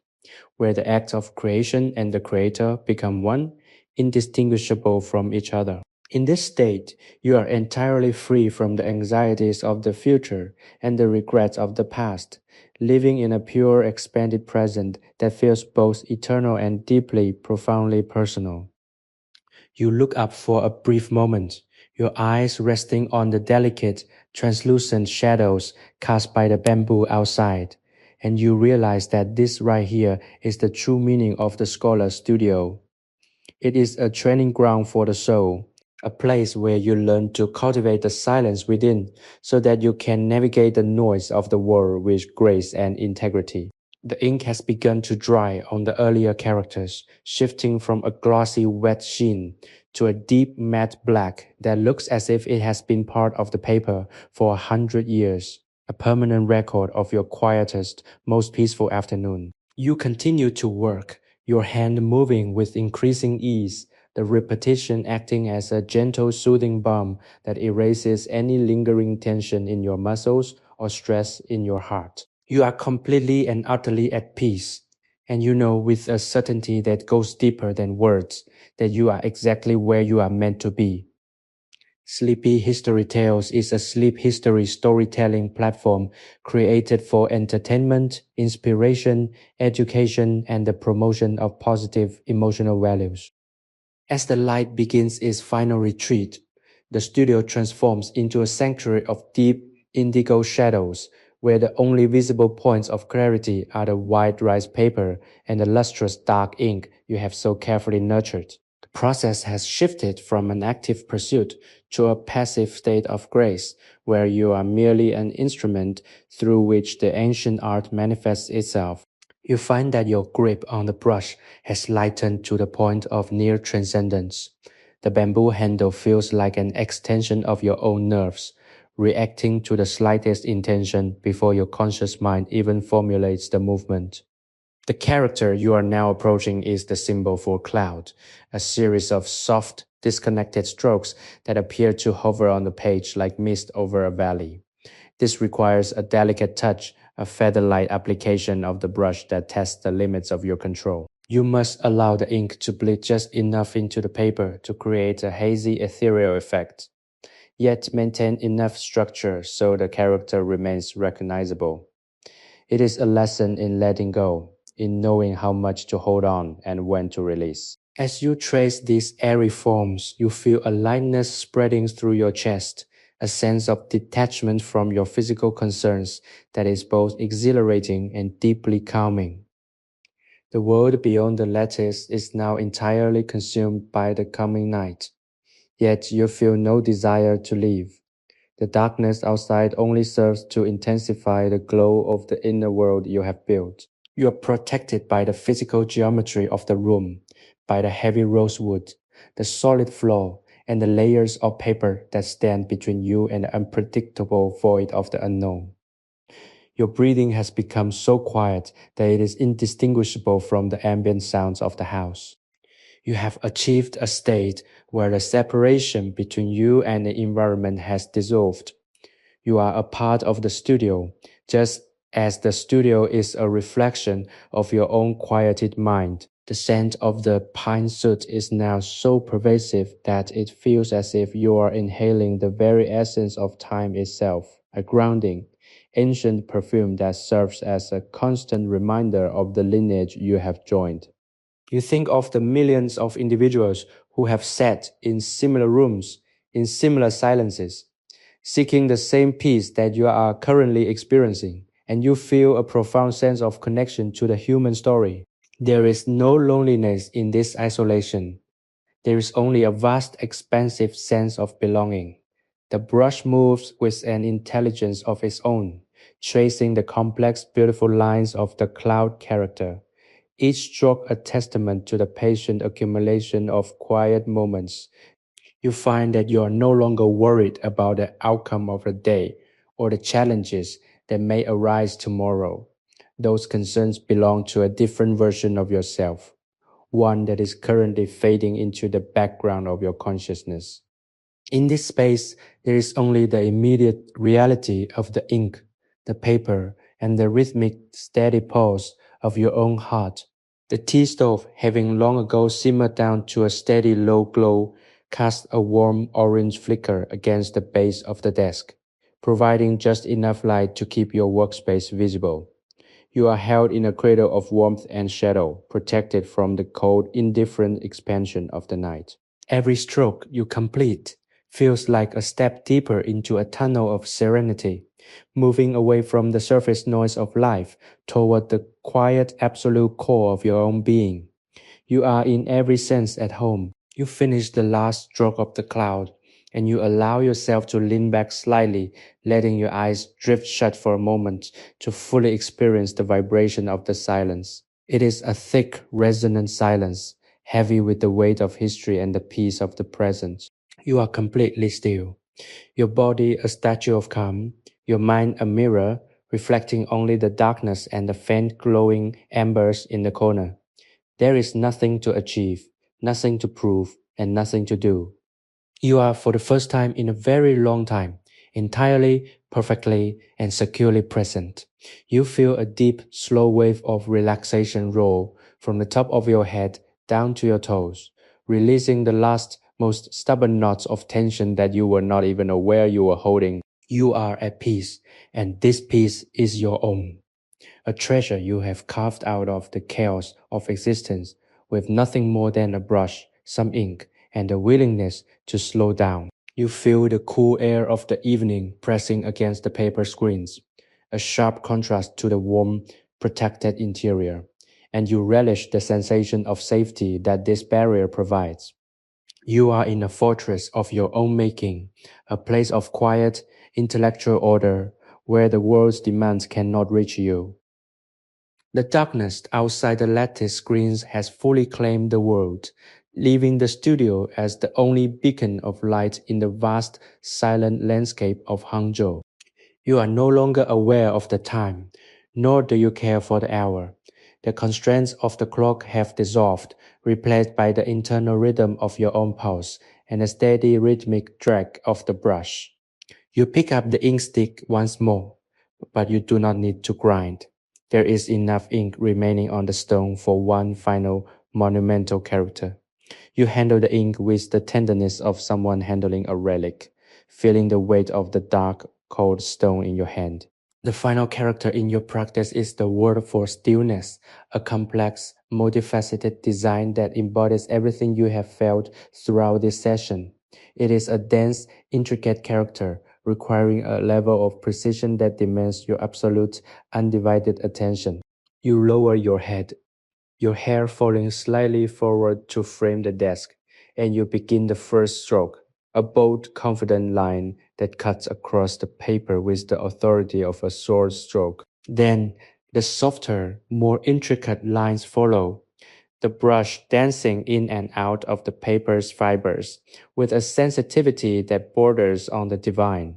where the act of creation and the creator become one, indistinguishable from each other. In this state, you are entirely free from the anxieties of the future and the regrets of the past, living in a pure, expanded present that feels both eternal and deeply, profoundly personal. You look up for a brief moment, your eyes resting on the delicate, translucent shadows cast by the bamboo outside, and you realize that this right here is the true meaning of the scholar's studio. It is a training ground for the soul, a place where you learn to cultivate the silence within so that you can navigate the noise of the world with grace and integrity. The ink has begun to dry on the earlier characters, shifting from a glossy wet sheen to a deep matte black that looks as if it has been part of the paper for 100 years, a permanent record of your quietest, most peaceful afternoon. You continue to work, your hand moving with increasing ease, the repetition acting as a gentle soothing balm that erases any lingering tension in your muscles or stress in your heart. You are completely and utterly at peace, and you know with a certainty that goes deeper than words that you are exactly where you are meant to be. Sleepy History Tales is a sleep history storytelling platform created for entertainment, inspiration, education, and the promotion of positive emotional values. As the light begins its final retreat, the studio transforms into a sanctuary of deep indigo shadows, where the only visible points of clarity are the white rice paper and the lustrous dark ink you have so carefully nurtured. The process has shifted from an active pursuit to a passive state of grace, where you are merely an instrument through which the ancient art manifests itself. You find that your grip on the brush has lightened to the point of near transcendence. The bamboo handle feels like an extension of your own nerves, reacting to the slightest intention before your conscious mind even formulates the movement. The character you are now approaching is the symbol for cloud, a series of soft, disconnected strokes that appear to hover on the page like mist over a valley. This requires a delicate touch, a feather-light application of the brush that tests the limits of your control. You must allow the ink to bleed just enough into the paper to create a hazy, ethereal effect, yet maintain enough structure so the character remains recognizable. It is a lesson in letting go, in knowing how much to hold on and when to release. As you trace these airy forms, you feel a lightness spreading through your chest, a sense of detachment from your physical concerns that is both exhilarating and deeply calming. The world beyond the lattice is now entirely consumed by the coming night, yet you feel no desire to leave. The darkness outside only serves to intensify the glow of the inner world you have built. You are protected by the physical geometry of the room, by the heavy rosewood, the solid floor, and the layers of paper that stand between you and the unpredictable void of the unknown. Your breathing has become so quiet that it is indistinguishable from the ambient sounds of the house. You have achieved a state where the separation between you and the environment has dissolved. You are a part of the studio, just as the studio is a reflection of your own quieted mind. The scent of the pine-soot is now so pervasive that it feels as if you are inhaling the very essence of time itself, a grounding, ancient perfume that serves as a constant reminder of the lineage you have joined. You think of the millions of individuals who have sat in similar rooms, in similar silences, seeking the same peace that you are currently experiencing, and you feel a profound sense of connection to the human story. There is no loneliness in this isolation. There is only a vast, expansive sense of belonging. The brush moves with an intelligence of its own, tracing the complex, beautiful lines of the cloud character, each stroke a testament to the patient accumulation of quiet moments. You find that you are no longer worried about the outcome of the day or the challenges that may arise tomorrow. Those concerns belong to a different version of yourself, one that is currently fading into the background of your consciousness. In this space, there is only the immediate reality of the ink, the paper, and the rhythmic, steady pulse of your own heart. The tea stove, having long ago simmered down to a steady low glow, cast a warm orange flicker against the base of the desk, providing just enough light to keep your workspace visible. You are held in a cradle of warmth and shadow, protected from the cold, indifferent expansion of the night. Every stroke you complete feels like a step deeper into a tunnel of serenity, moving away from the surface noise of life toward the quiet, absolute core of your own being. You are in every sense at home. You finish the last stroke of the cloud, and you allow yourself to lean back slightly, letting your eyes drift shut for a moment to fully experience the vibration of the silence. It is a thick, resonant silence, heavy with the weight of history and the peace of the present. You are completely still, your body a statue of calm, your mind a mirror, reflecting only the darkness and the faint glowing embers in the corner. There is nothing to achieve, nothing to prove, and nothing to do. You are, for the first time in a very long time, entirely, perfectly, and securely present. You feel a deep, slow wave of relaxation roll from the top of your head down to your toes, releasing the last, most stubborn knots of tension that you were not even aware you were holding. You are at peace, and this peace is your own. A treasure you have carved out of the chaos of existence with nothing more than a brush, some ink, and the willingness to slow down. You feel the cool air of the evening pressing against the paper screens, a sharp contrast to the warm, protected interior, and you relish the sensation of safety that this barrier provides. You are in a fortress of your own making, a place of quiet, intellectual order where the world's demands cannot reach you. The darkness outside the lattice screens has fully claimed the world, leaving the studio as the only beacon of light in the vast, silent landscape of Hangzhou. You are no longer aware of the time, nor do you care for the hour. The constraints of the clock have dissolved, replaced by the internal rhythm of your own pulse and the steady rhythmic drag of the brush. You pick up the ink stick once more, but you do not need to grind. There is enough ink remaining on the stone for one final monumental character. You handle the ink with the tenderness of someone handling a relic, feeling the weight of the dark, cold stone in your hand. The final character in your practice is the word for stillness, a complex, multifaceted design that embodies everything you have felt throughout this session. It is a dense, intricate character, requiring a level of precision that demands your absolute, undivided attention. You lower your head, your hair falling slightly forward to frame the desk, and you begin the first stroke, a bold, confident line that cuts across the paper with the authority of a sword stroke. Then, the softer, more intricate lines follow, the brush dancing in and out of the paper's fibers with a sensitivity that borders on the divine.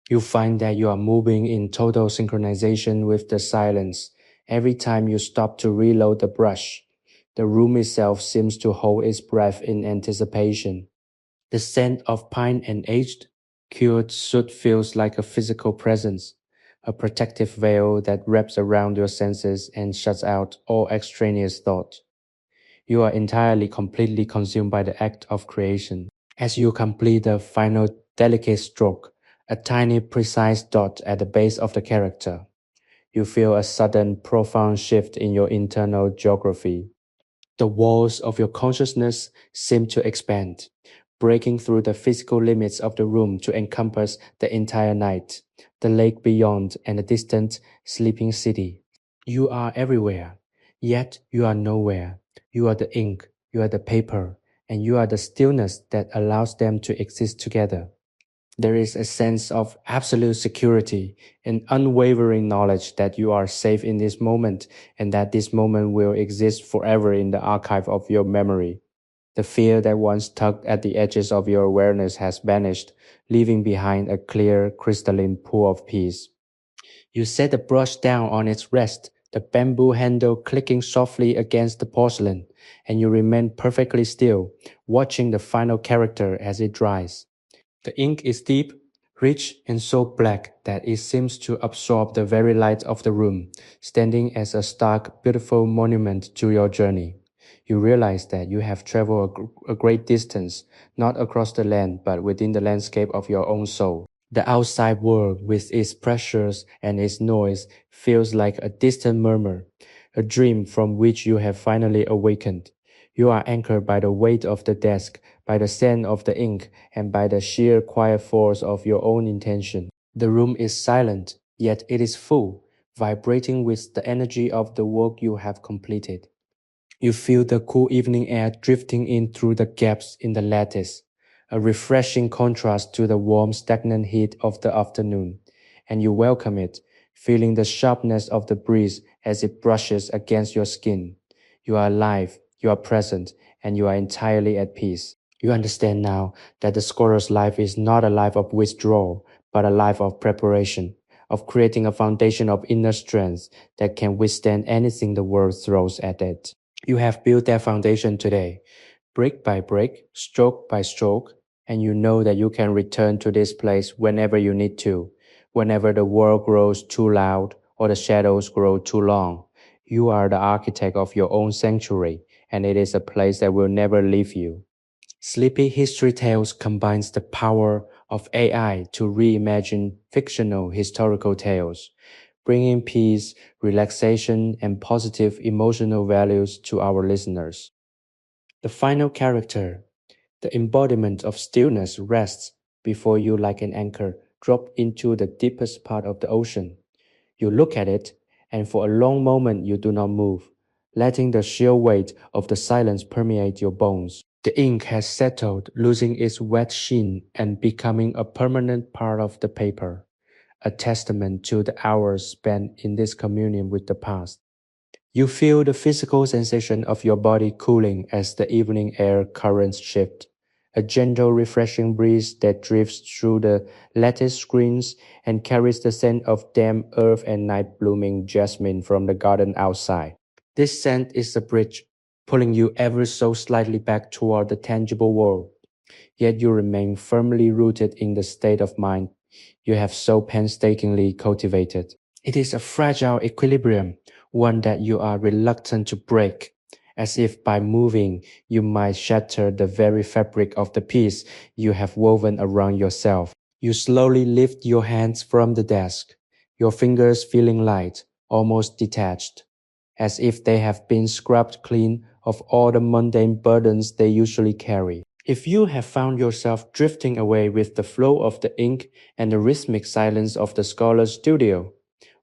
You find that you are moving in total synchronization with the silence. Every time you stop to reload the brush, the room itself seems to hold its breath in anticipation. The scent of pine and aged, cured soot feels like a physical presence, a protective veil that wraps around your senses and shuts out all extraneous thought. You are entirely, completely consumed by the act of creation. As you complete the final delicate stroke, a tiny, precise dot at the base of the character, you feel a sudden, profound shift in your internal geography. The walls of your consciousness seem to expand, breaking through the physical limits of the room to encompass the entire night, the lake beyond, and the distant, sleeping city. You are everywhere, yet you are nowhere. You are the ink, you are the paper, and you are the stillness that allows them to exist together. There is a sense of absolute security, an unwavering knowledge that you are safe in this moment and that this moment will exist forever in the archive of your memory. The fear that once tugged at the edges of your awareness has vanished, leaving behind a clear, crystalline pool of peace. You set the brush down on its rest, the bamboo handle clicking softly against the porcelain, and you remain perfectly still, watching the final character as it dries. The ink is deep, rich, and so black that it seems to absorb the very light of the room, standing as a stark, beautiful monument to your journey. You realize that you have traveled a great distance, not across the land, but within the landscape of your own soul. The outside world, with its pressures and its noise, feels like a distant murmur, a dream from which you have finally awakened. You are anchored by the weight of the desk, by the scent of the ink, and by the sheer quiet force of your own intention. The room is silent, yet it is full, vibrating with the energy of the work you have completed. You feel the cool evening air drifting in through the gaps in the lattice, a refreshing contrast to the warm, stagnant heat of the afternoon, and you welcome it, feeling the sharpness of the breeze as it brushes against your skin. You are alive, you are present, and you are entirely at peace. You understand now that the scholar's life is not a life of withdrawal, but a life of preparation, of creating a foundation of inner strength that can withstand anything the world throws at it. You have built that foundation today. brick by brick, stroke by stroke, and you know that you can return to this place whenever you need to, whenever the world grows too loud or the shadows grow too long. You are the architect of your own sanctuary, and it is a place that will never leave you. Sleepy History Tales combines the power of AI to reimagine fictional historical tales, bringing peace, relaxation, and positive emotional values to our listeners. The final character, the embodiment of stillness, rests before you like an anchor dropped into the deepest part of the ocean. You look at it, and for a long moment you do not move, letting the sheer weight of the silence permeate your bones. The ink has settled, losing its wet sheen and becoming a permanent part of the paper, a testament to the hours spent in this communion with the past. You feel the physical sensation of your body cooling as the evening air currents shift, a gentle, refreshing breeze that drifts through the lattice screens and carries the scent of damp earth and night blooming jasmine from the garden outside. This scent is a bridge, pulling you ever so slightly back toward the tangible world, yet you remain firmly rooted in the state of mind you have so painstakingly cultivated. It is a fragile equilibrium, one that you are reluctant to break, as if by moving you might shatter the very fabric of the piece you have woven around yourself. You slowly lift your hands from the desk, your fingers feeling light, almost detached, as if they have been scrubbed clean of all the mundane burdens they usually carry. If you have found yourself drifting away with the flow of the ink and the rhythmic silence of the scholar's studio,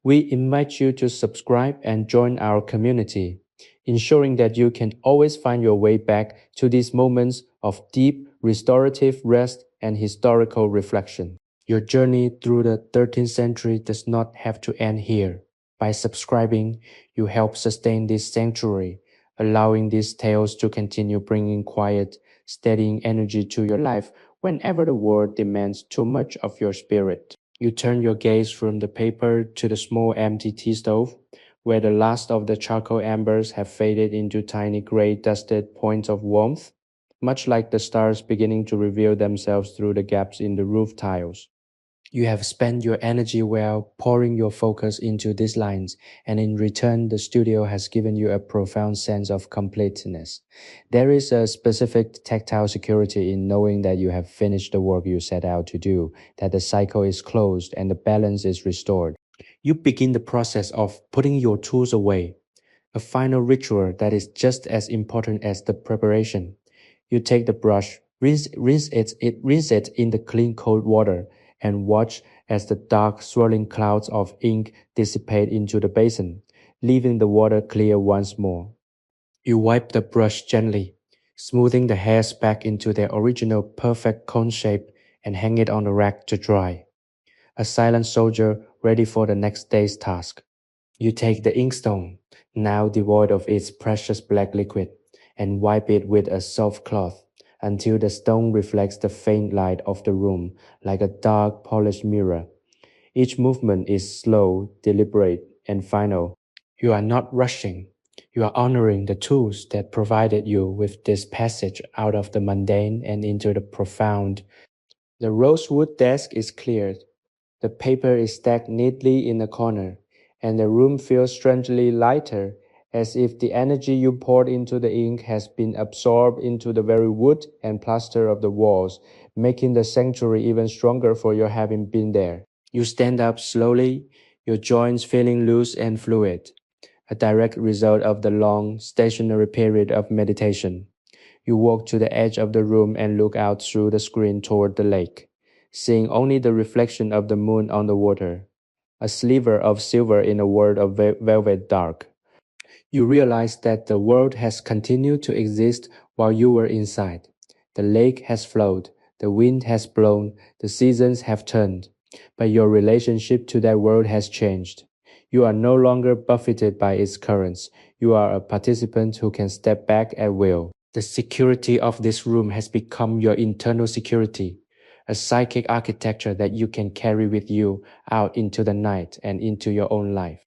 we invite you to subscribe and join our community, ensuring that you can always find your way back to these moments of deep, restorative rest and historical reflection. Your journey through the 13th century does not have to end here. By subscribing, you help sustain this sanctuary, allowing these tales to continue bringing quiet, steadying energy to your life whenever the world demands too much of your spirit. You turn your gaze from the paper to the small empty tea stove, where the last of the charcoal embers have faded into tiny gray dusted points of warmth, much like the stars beginning to reveal themselves through the gaps in the roof tiles. You have spent your energy well, pouring your focus into these lines, and in return, the studio has given you a profound sense of completeness. There is a specific tactile security in knowing that you have finished the work you set out to do, that the cycle is closed and the balance is restored. You begin the process of putting your tools away, a final ritual that is just as important as the preparation. You take the brush, rinse it in the clean cold water, and watch as the dark swirling clouds of ink dissipate into the basin, leaving the water clear once more. You wipe the brush gently, smoothing the hairs back into their original perfect cone shape, and hang it on the rack to dry, a silent soldier ready for the next day's task. You take the inkstone, now devoid of its precious black liquid, and wipe it with a soft cloth until the stone reflects the faint light of the room like a dark, polished mirror. Each movement is slow, deliberate, and final. You are not rushing. You are honoring the tools that provided you with this passage out of the mundane and into the profound. The rosewood desk is cleared, the paper is stacked neatly in a corner, and the room feels strangely lighter, as if the energy you poured into the ink has been absorbed into the very wood and plaster of the walls, making the sanctuary even stronger for your having been there. You stand up slowly, your joints feeling loose and fluid, a direct result of the long, stationary period of meditation. You walk to the edge of the room and look out through the screen toward the lake, seeing only the reflection of the moon on the water, a sliver of silver in a world of velvet dark. You realize that the world has continued to exist while you were inside. The lake has flowed, the wind has blown, the seasons have turned, but your relationship to that world has changed. You are no longer buffeted by its currents. You are a participant who can step back at will. The security of this room has become your internal security, a psychic architecture that you can carry with you out into the night and into your own life.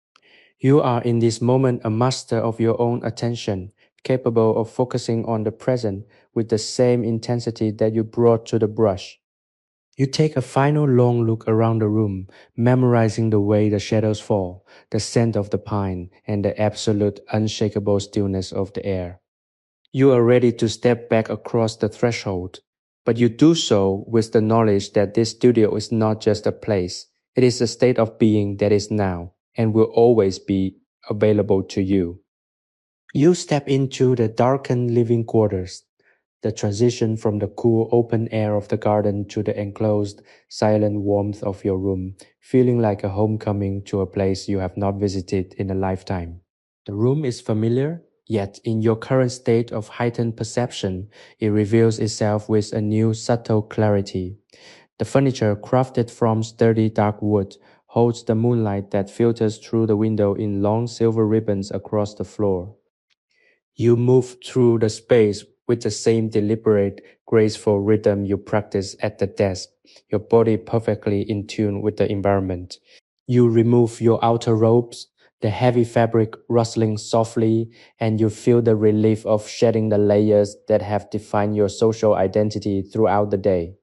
You are in this moment a master of your own attention, capable of focusing on the present with the same intensity that you brought to the brush. You take a final long look around the room, memorizing the way the shadows fall, the scent of the pine, and the absolute unshakable stillness of the air. You are ready to step back across the threshold, but you do so with the knowledge that this studio is not just a place, it is a state of being that is now and will always be available to you. You step into the darkened living quarters, the transition from the cool open air of the garden to the enclosed, silent warmth of your room, feeling like a homecoming to a place you have not visited in a lifetime. The room is familiar, yet in your current state of heightened perception, it reveals itself with a new subtle clarity. The furniture, crafted from sturdy dark wood, holds the moonlight that filters through the window in long silver ribbons across the floor. You move through the space with the same deliberate, graceful rhythm you practice at the desk, your body perfectly in tune with the environment. You remove your outer robes, the heavy fabric rustling softly, and you feel the relief of shedding the layers that have defined your social identity throughout the day.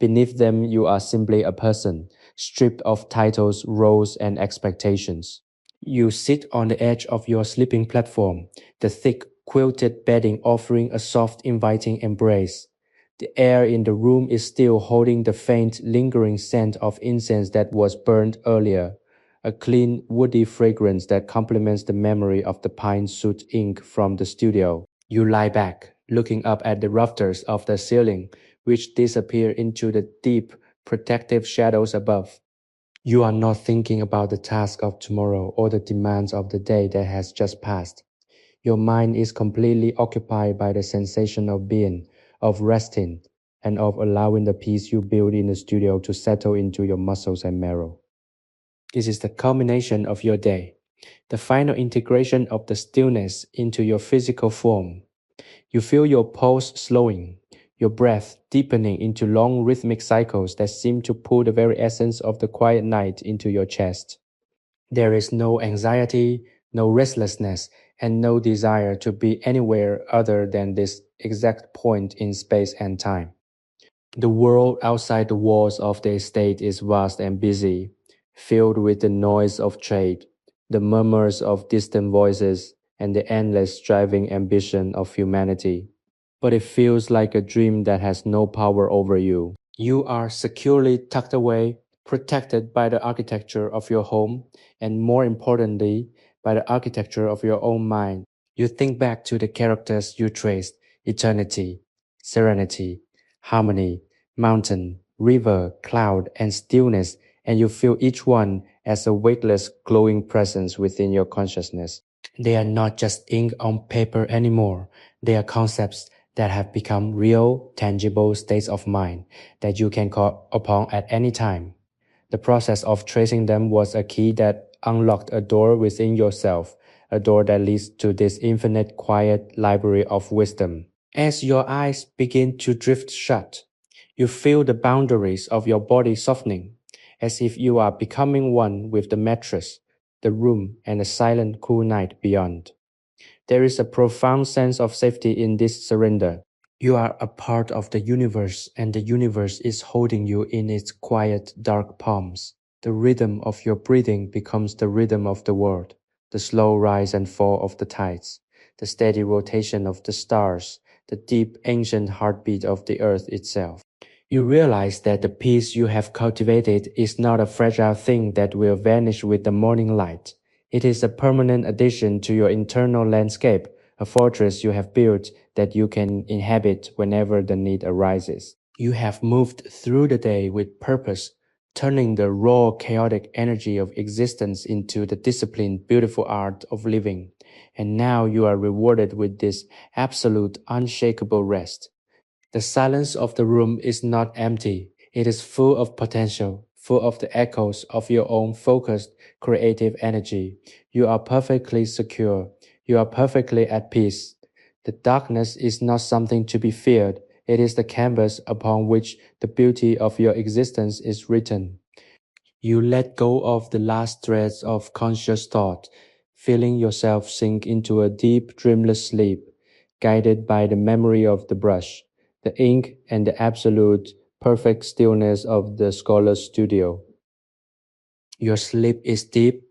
Beneath them, you are simply a person, stripped of titles, roles, and expectations. You sit on the edge of your sleeping platform, the thick quilted bedding offering a soft, inviting embrace. The air in the room is still holding the faint, lingering scent of incense that was burned earlier, a clean, woody fragrance that complements the memory of the pine-soot ink from the studio. You lie back, looking up at the rafters of the ceiling, which disappear into the deep, protective shadows above. You are not thinking about the task of tomorrow or the demands of the day that has just passed. Your mind is completely occupied by the sensation of being, of resting, and of allowing the peace you build in the studio to settle into your muscles and marrow. This is the culmination of your day, the final integration of the stillness into your physical form. You feel your pulse slowing, your breath deepening into long rhythmic cycles that seem to pull the very essence of the quiet night into your chest. There is no anxiety, no restlessness, and no desire to be anywhere other than this exact point in space and time. The world outside the walls of the estate is vast and busy, filled with the noise of trade, the murmurs of distant voices, and the endless striving ambition of humanity. But it feels like a dream that has no power over you. You are securely tucked away, protected by the architecture of your home, and more importantly, by the architecture of your own mind. You think back to the characters you traced: eternity, serenity, harmony, mountain, river, cloud, and stillness, and you feel each one as a weightless, glowing presence within your consciousness. They are not just ink on paper anymore. They are concepts that have become real, tangible states of mind that you can call upon at any time. The process of tracing them was a key that unlocked a door within yourself, a door that leads to this infinite quiet library of wisdom. As your eyes begin to drift shut, you feel the boundaries of your body softening, as if you are becoming one with the mattress, the room, and the silent, cool night beyond. There is a profound sense of safety in this surrender. You are a part of the universe, and the universe is holding you in its quiet, dark palms. The rhythm of your breathing becomes the rhythm of the world, the slow rise and fall of the tides, the steady rotation of the stars, the deep, ancient heartbeat of the earth itself. You realize that the peace you have cultivated is not a fragile thing that will vanish with the morning light. It is a permanent addition to your internal landscape, a fortress you have built that you can inhabit whenever the need arises. You have moved through the day with purpose, turning the raw, chaotic energy of existence into the disciplined, beautiful art of living. And now you are rewarded with this absolute, unshakable rest. The silence of the room is not empty. It is full of potential, full of the echoes of your own focused, creative energy. You are perfectly secure. You are perfectly at peace. The darkness is not something to be feared. It is the canvas upon which the beauty of your existence is written. You let go of the last threads of conscious thought, feeling yourself sink into a deep, dreamless sleep. guided by the memory of the brush, the ink, and the absolute perfect stillness of the scholar's studio. Your sleep is deep,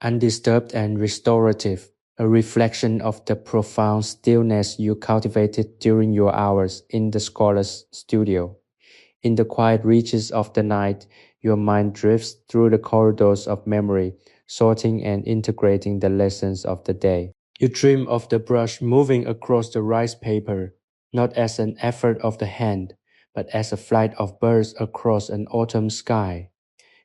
undisturbed, and restorative, a reflection of the profound stillness you cultivated during your hours in the scholar's studio. In the quiet reaches of the night, your mind drifts through the corridors of memory, sorting and integrating the lessons of the day. You dream of the brush moving across the rice paper, not as an effort of the hand, but as a flight of birds across an autumn sky,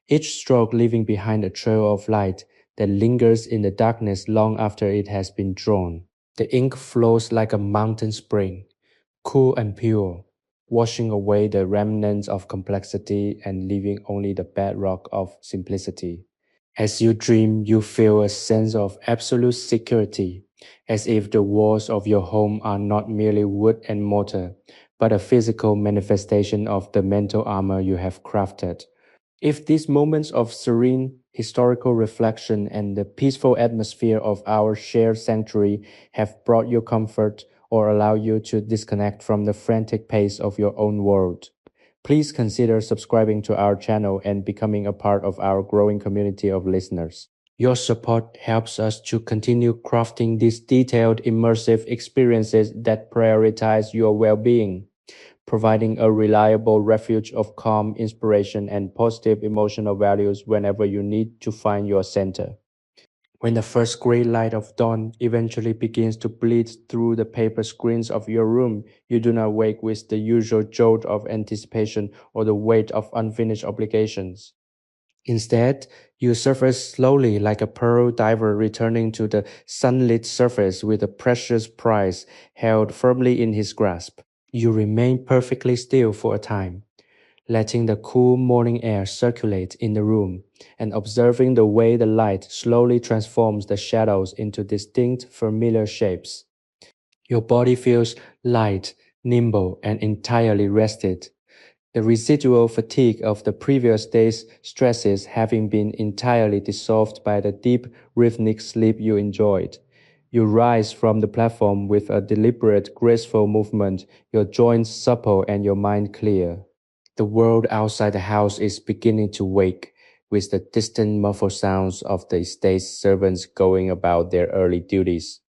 each stroke leaving behind a trail of light that lingers in the darkness long after it has been drawn. The ink flows like a mountain spring, cool and pure, washing away the remnants of complexity and leaving only the bedrock of simplicity. As you dream, you feel a sense of absolute security, as if the walls of your home are not merely wood and mortar, but a physical manifestation of the mental armor you have crafted. If these moments of serene historical reflection and the peaceful atmosphere of our shared sanctuary have brought you comfort or allow you to disconnect from the frantic pace of your own world, please consider subscribing to our channel and becoming a part of our growing community of listeners. Your support helps us to continue crafting these detailed, immersive experiences that prioritize your well being, providing a reliable refuge of calm, inspiration, and positive emotional values whenever you need to find your center. When the first gray light of dawn eventually begins to bleed through the paper screens of your room, you do not wake with the usual jolt of anticipation or the weight of unfinished obligations. Instead, you surface slowly like a pearl diver returning to the sunlit surface with a precious prize held firmly in his grasp. You remain perfectly still for a time, letting the cool morning air circulate in the room and observing the way the light slowly transforms the shadows into distinct, familiar shapes. Your body feels light, nimble, and entirely rested, the residual fatigue of the previous day's stresses having been entirely dissolved by the deep, rhythmic sleep you enjoyed. You rise from the platform with a deliberate, graceful movement, your joints supple and your mind clear. The world outside the house is beginning to wake, with the distant muffled sounds of the estate's servants going about their early duties,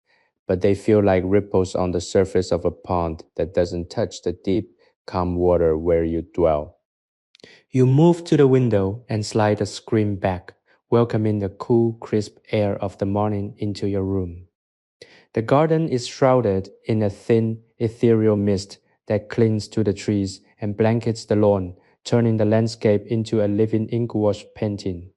but they feel like ripples on the surface of a pond that doesn't touch the deep, calm water where you dwell. You move to the window and slide the screen back, welcoming the cool, crisp air of the morning into your room. The garden is shrouded in a thin, ethereal mist that clings to the trees and blankets the lawn, turning the landscape into a living inkwash painting.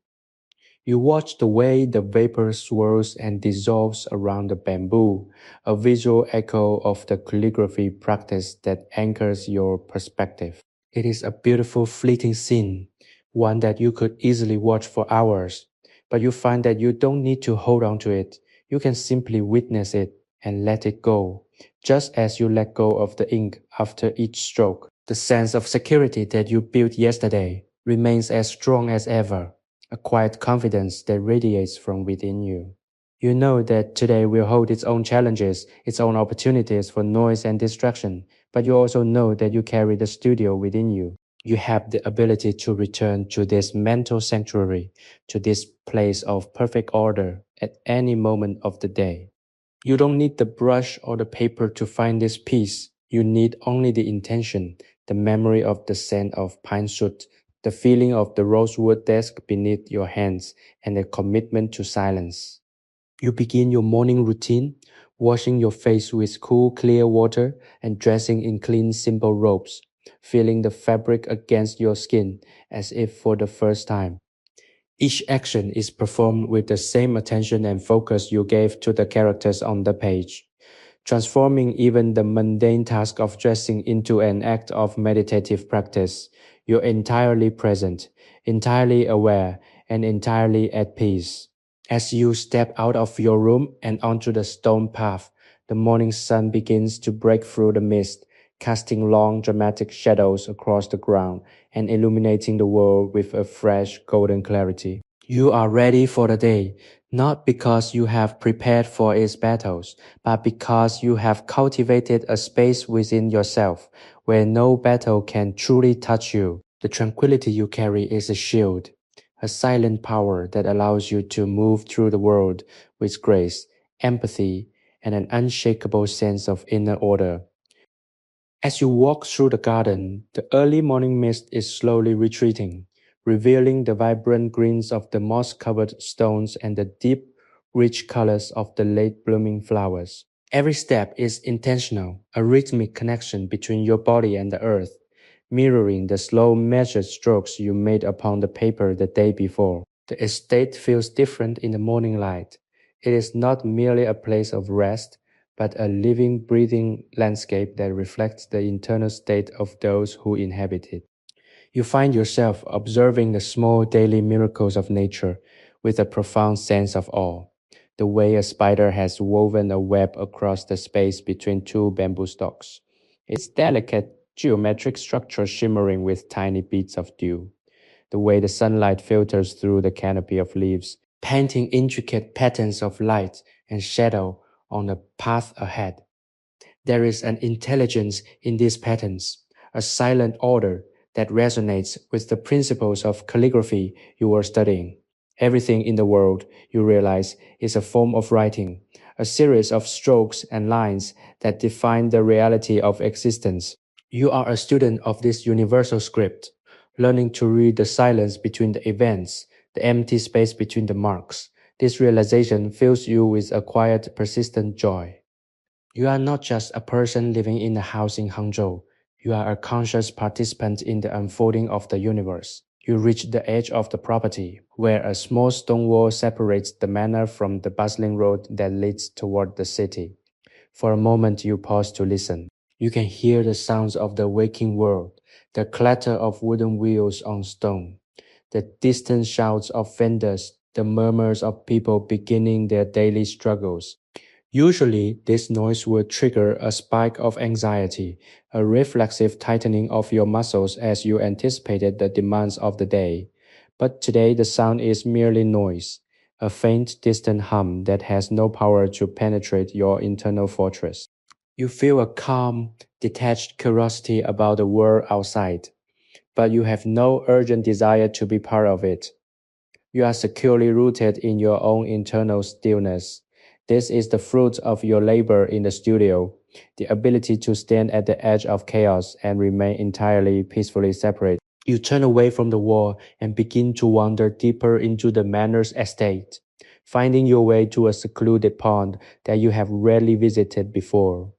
You watch the way the vapor swirls and dissolves around the bamboo, a visual echo of the calligraphy practice that anchors your perspective. It is a beautiful, fleeting scene, one that you could easily watch for hours, but you find that you don't need to hold on to it. You can simply witness it and let it go, just as you let go of the ink after each stroke. The sense of security that you built yesterday remains as strong as ever, a quiet confidence that radiates from within you. You know that today will hold its own challenges, its own opportunities for noise and distraction, but you also know that you carry the studio within you. You have the ability to return to this mental sanctuary, to this place of perfect order at any moment of the day. You don't need the brush or the paper to find this peace. You need only the intention, the memory of the scent of pine-soot, the feeling of the rosewood desk beneath your hands, and a commitment to silence. You begin your morning routine, washing your face with cool, clear water and dressing in clean, simple robes, feeling the fabric against your skin as if for the first time. Each action is performed with the same attention and focus you gave to the characters on the page, transforming even the mundane task of dressing into an act of meditative practice. You're entirely present, entirely aware, and entirely at peace. As you step out of your room and onto the stone path, the morning sun begins to break through the mist, casting long, dramatic shadows across the ground and illuminating the world with a fresh, golden clarity. You are ready for the day, not because you have prepared for its battles, but because you have cultivated a space within yourself where no battle can truly touch you. The tranquility you carry is a shield, a silent power that allows you to move through the world with grace, empathy, and an unshakable sense of inner order. As you walk through the garden, the early morning mist is slowly retreating, revealing the vibrant greens of the moss-covered stones and the deep, rich colors of the late-blooming flowers. Every step is intentional, a rhythmic connection between your body and the earth, mirroring the slow, measured strokes you made upon the paper the day before. The estate feels different in the morning light. It is not merely a place of rest, but a living, breathing landscape that reflects the internal state of those who inhabit it. You find yourself observing the small daily miracles of nature with a profound sense of awe. The way a spider has woven a web across the space between two bamboo stalks, its delicate geometric structure shimmering with tiny beads of dew. The way the sunlight filters through the canopy of leaves, painting intricate patterns of light and shadow on the path ahead. There is an intelligence in these patterns, a silent order that resonates with the principles of calligraphy you are studying. Everything in the world, you realize, is a form of writing, a series of strokes and lines that define the reality of existence. You are a student of this universal script, learning to read the silence between the events, the empty space between the marks. This realization fills you with a quiet, persistent joy. You are not just a person living in a house in Hangzhou. You are a conscious participant in the unfolding of the universe. You reach the edge of the property, where a small stone wall separates the manor from the bustling road that leads toward the city. For a moment, you pause to listen. You can hear the sounds of the waking world, the clatter of wooden wheels on stone, the distant shouts of vendors, the murmurs of people beginning their daily struggles. Usually, this noise will trigger a spike of anxiety, a reflexive tightening of your muscles as you anticipated the demands of the day. But today, the sound is merely noise, a faint, distant hum that has no power to penetrate your internal fortress. You feel a calm, detached curiosity about the world outside, but you have no urgent desire to be part of it. You are securely rooted in your own internal stillness. This is the fruit of your labor in the studio, the ability to stand at the edge of chaos and remain entirely peacefully separate. You turn away from the wall and begin to wander deeper into the manor's estate, finding your way to a secluded pond that you have rarely visited before.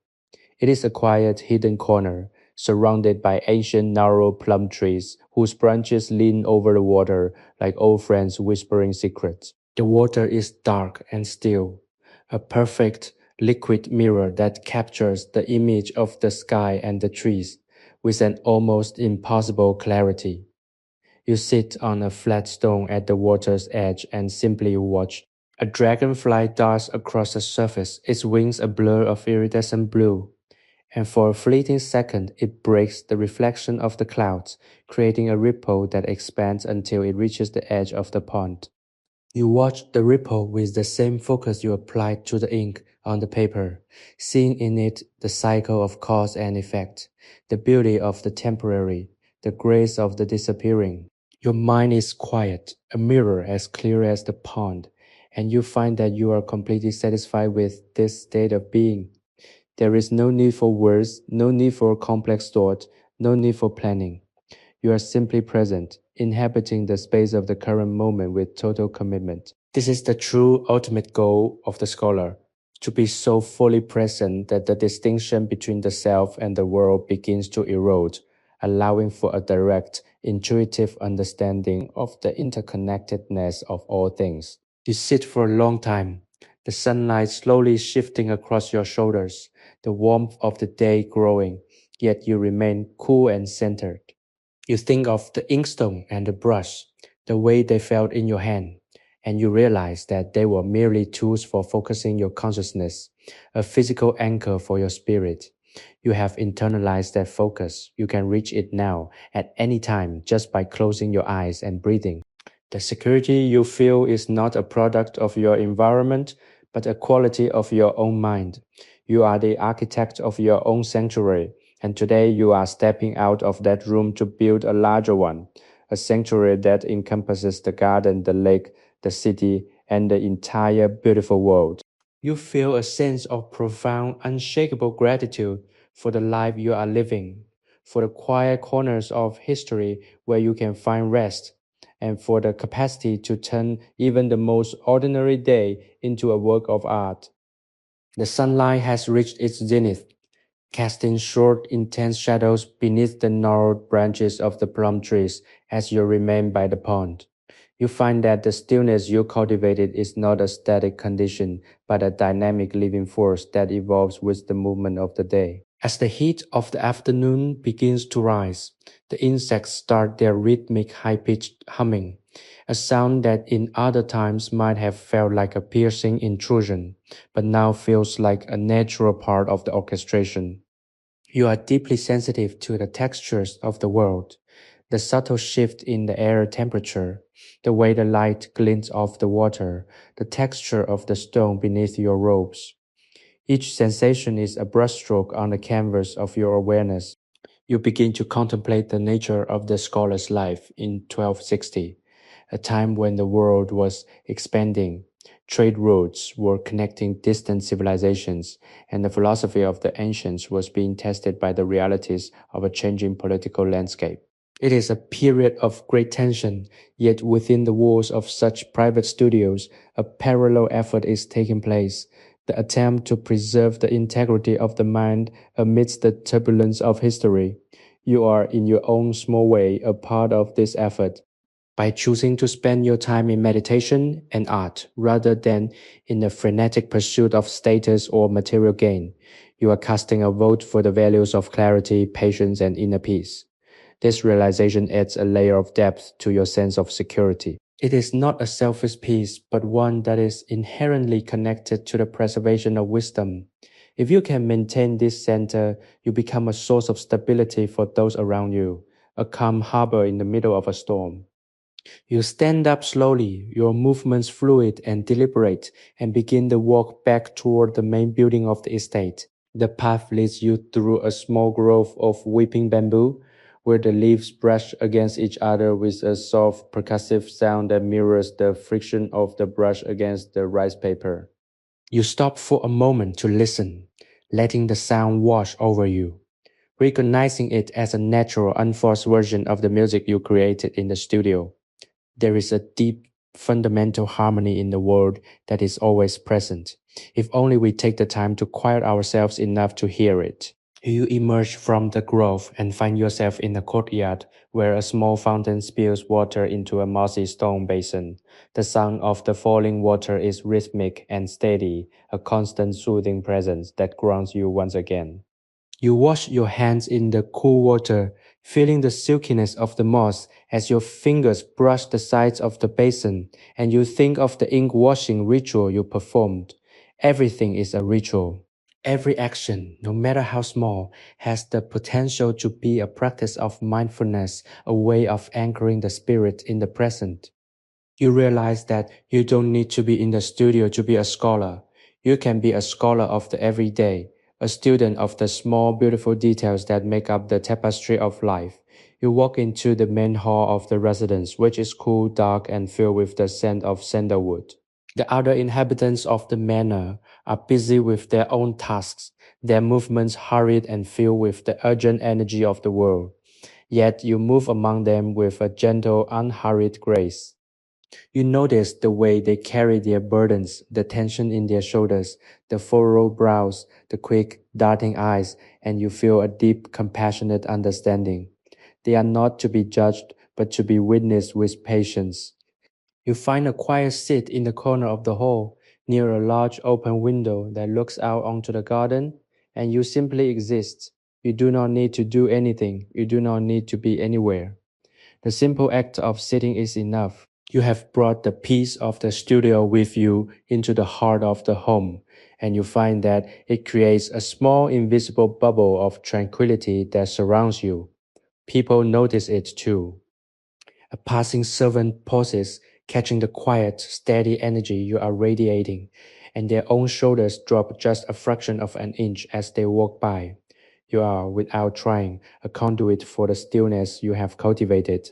It is a quiet, hidden corner, surrounded by ancient, narrow plum trees whose branches lean over the water like old friends whispering secrets. The water is dark and still, a perfect, liquid mirror that captures the image of the sky and the trees with an almost impossible clarity. You sit on a flat stone at the water's edge and simply watch. A dragonfly darts across the surface, its wings a blur of iridescent blue, and for a fleeting second it breaks the reflection of the clouds, creating a ripple that expands until it reaches the edge of the pond. You watch the ripple with the same focus you applied to the ink on the paper, seeing in it the cycle of cause and effect, the beauty of the temporary, the grace of the disappearing. Your mind is quiet, a mirror as clear as the pond, and you find that you are completely satisfied with this state of being. There is no need for words, no need for complex thought, no need for planning. You are simply present, inhabiting the space of the current moment with total commitment. This is the true ultimate goal of the scholar, to be so fully present that the distinction between the self and the world begins to erode, allowing for a direct, intuitive understanding of the interconnectedness of all things. You sit for a long time, the sunlight slowly shifting across your shoulders, the warmth of the day growing, yet you remain cool and centered. You think of the inkstone and the brush, the way they felt in your hand, and you realize that they were merely tools for focusing your consciousness, a physical anchor for your spirit. You have internalized that focus. You can reach it now, at any time, just by closing your eyes and breathing. The security you feel is not a product of your environment, but a quality of your own mind. You are the architect of your own sanctuary, and today you are stepping out of that room to build a larger one, a sanctuary that encompasses the garden, the lake, the city, and the entire beautiful world. You feel a sense of profound, unshakable gratitude for the life you are living, for the quiet corners of history where you can find rest, and for the capacity to turn even the most ordinary day into a work of art. The sunlight has reached its zenith, casting short, intense shadows beneath the gnarled branches of the plum trees as you remain by the pond. You find that the stillness you cultivated is not a static condition, but a dynamic living force that evolves with the movement of the day. As the heat of the afternoon begins to rise, the insects start their rhythmic high-pitched humming, a sound that in other times might have felt like a piercing intrusion, but now feels like a natural part of the orchestration. You are deeply sensitive to the textures of the world, the subtle shift in the air temperature, the way the light glints off the water, the texture of the stone beneath your robes. Each sensation is a brushstroke on the canvas of your awareness. You begin to contemplate the nature of the scholar's life in 1260, a time when the world was expanding, trade routes were connecting distant civilizations, and the philosophy of the ancients was being tested by the realities of a changing political landscape. It is a period of great tension, yet within the walls of such private studios, a parallel effort is taking place, the attempt to preserve the integrity of the mind amidst the turbulence of history. You are, in your own small way, a part of this effort. By choosing to spend your time in meditation and art rather than in a frenetic pursuit of status or material gain, you are casting a vote for the values of clarity, patience, and inner peace. This realization adds a layer of depth to your sense of security. It is not a selfish peace, but one that is inherently connected to the preservation of wisdom. If you can maintain this center, you become a source of stability for those around you, a calm harbor in the middle of a storm. You stand up slowly, your movements fluid and deliberate, and begin the walk back toward the main building of the estate. The path leads you through a small grove of weeping bamboo, where the leaves brush against each other with a soft percussive sound that mirrors the friction of the brush against the rice paper. You stop for a moment to listen, letting the sound wash over you, recognizing it as a natural, unforced version of the music you created in the studio. There is a deep, fundamental harmony in the world that is always present, if only we take the time to quiet ourselves enough to hear it. You emerge from the grove and find yourself in a courtyard where a small fountain spills water into a mossy stone basin. The sound of the falling water is rhythmic and steady, a constant soothing presence that grounds you once again. You wash your hands in the cool water, feeling the silkiness of the moss as your fingers brush the sides of the basin, and you think of the ink washing ritual you performed. Everything is a ritual. Every action, no matter how small, has the potential to be a practice of mindfulness, a way of anchoring the spirit in the present. You realize that you don't need to be in the studio to be a scholar. You can be a scholar of the everyday, a student of the small, beautiful details that make up the tapestry of life. You walk into the main hall of the residence, which is cool, dark, and filled with the scent of sandalwood. The other inhabitants of the manor are busy with their own tasks, their movements hurried and filled with the urgent energy of the world. Yet you move among them with a gentle, unhurried grace. You notice the way they carry their burdens, the tension in their shoulders, the furrowed brows, the quick, darting eyes, and you feel a deep, compassionate understanding. They are not to be judged, but to be witnessed with patience. You find a quiet seat in the corner of the hall, near a large open window that looks out onto the garden, and you simply exist. You do not need to do anything. You do not need to be anywhere. The simple act of sitting is enough. You have brought the peace of the studio with you into the heart of the home, and you find that it creates a small invisible bubble of tranquility that surrounds you. People notice it too. A passing servant pauses, catching the quiet, steady energy you are radiating, and their own shoulders drop just a fraction of an inch as they walk by. You are, without trying, a conduit for the stillness you have cultivated.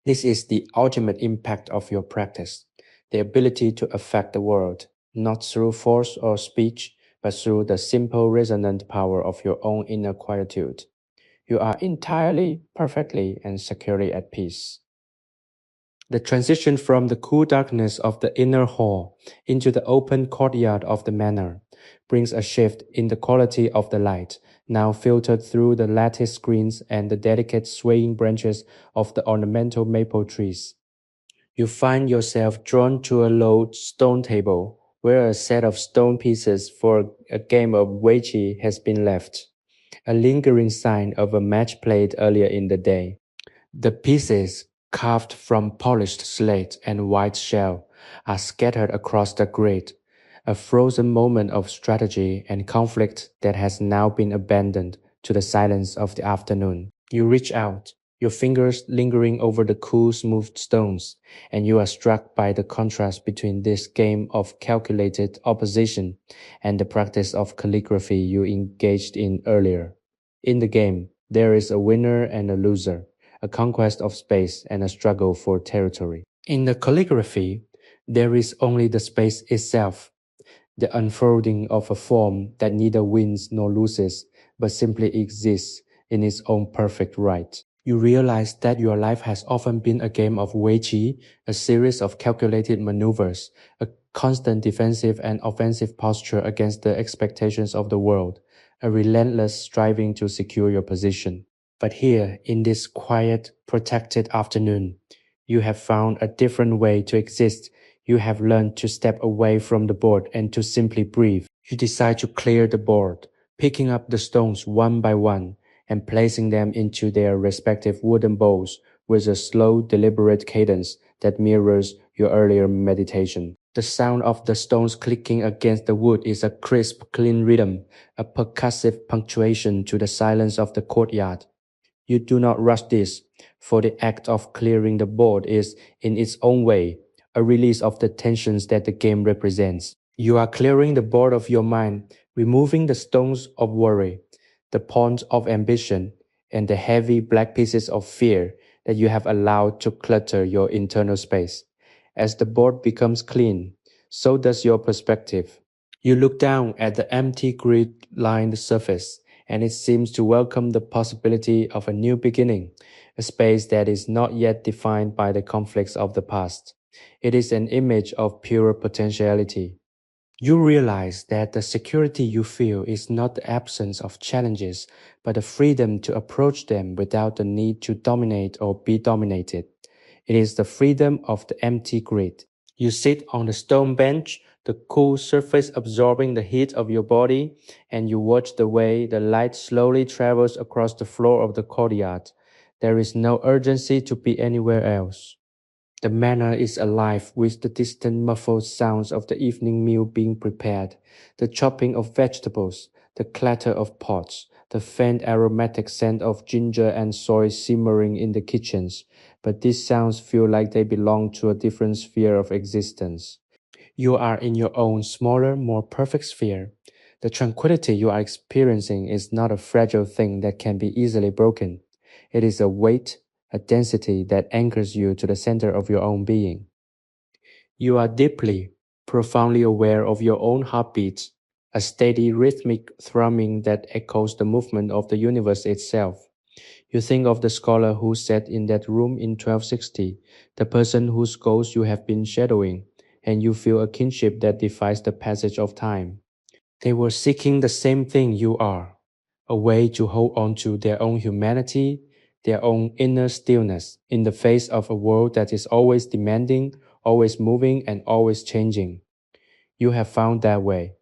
This is the ultimate impact of your practice, the ability to affect the world, not through force or speech, but through the simple resonant power of your own inner quietude. You are entirely, perfectly, and securely at peace. The transition from the cool darkness of the inner hall into the open courtyard of the manor brings a shift in the quality of the light, now filtered through the lattice screens and the delicate swaying branches of the ornamental maple trees. You find yourself drawn to a low stone table where a set of stone pieces for a game of weiqi has been left, a lingering sign of a match played earlier in the day. The pieces, carved from polished slate and white shell, are scattered across the grid, a frozen moment of strategy and conflict that has now been abandoned to the silence of the afternoon. You reach out, your fingers lingering over the cool, smooth stones, and you are struck by the contrast between this game of calculated opposition and the practice of calligraphy you engaged in earlier. In the game, there is a winner and a loser, a conquest of space and a struggle for territory. In the calligraphy, there is only the space itself, the unfolding of a form that neither wins nor loses, but simply exists in its own perfect right. You realize that your life has often been a game of weiqi, a series of calculated maneuvers, a constant defensive and offensive posture against the expectations of the world, a relentless striving to secure your position. But here, in this quiet, protected afternoon, you have found a different way to exist. You have learned to step away from the board and to simply breathe. You decide to clear the board, picking up the stones one by one and placing them into their respective wooden bowls with a slow, deliberate cadence that mirrors your earlier meditation. The sound of the stones clicking against the wood is a crisp, clean rhythm, a percussive punctuation to the silence of the courtyard. You do not rush this, for the act of clearing the board is, in its own way, a release of the tensions that the game represents. You are clearing the board of your mind, removing the stones of worry, the pawns of ambition, and the heavy black pieces of fear that you have allowed to clutter your internal space. As the board becomes clean, so does your perspective. You look down at the empty grid-lined surface, and it seems to welcome the possibility of a new beginning, a space that is not yet defined by the conflicts of the past. It is an image of pure potentiality. You realize that the security you feel is not the absence of challenges, but the freedom to approach them without the need to dominate or be dominated. It is the freedom of the empty grid. You sit on the stone bench, the cool surface absorbing the heat of your body, and you watch the way the light slowly travels across the floor of the courtyard. There is no urgency to be anywhere else. The manor is alive with the distant muffled sounds of the evening meal being prepared, the chopping of vegetables, the clatter of pots, the faint aromatic scent of ginger and soy simmering in the kitchens. But these sounds feel like they belong to a different sphere of existence. You are in your own smaller, more perfect sphere. The tranquility you are experiencing is not a fragile thing that can be easily broken. It is a weight, a density that anchors you to the center of your own being. You are deeply, profoundly aware of your own heartbeats, a steady rhythmic thrumming that echoes the movement of the universe itself. You think of the scholar who sat in that room in 1260, the person whose goals you have been shadowing, and you feel a kinship that defies the passage of time. They were seeking the same thing you are, a way to hold on to their own humanity, their own inner stillness, in the face of a world that is always demanding, always moving, and always changing. You have found that way.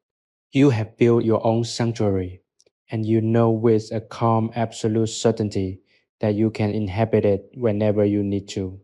You have built your own sanctuary, and you know with a calm, absolute certainty that you can inhabit it whenever you need to.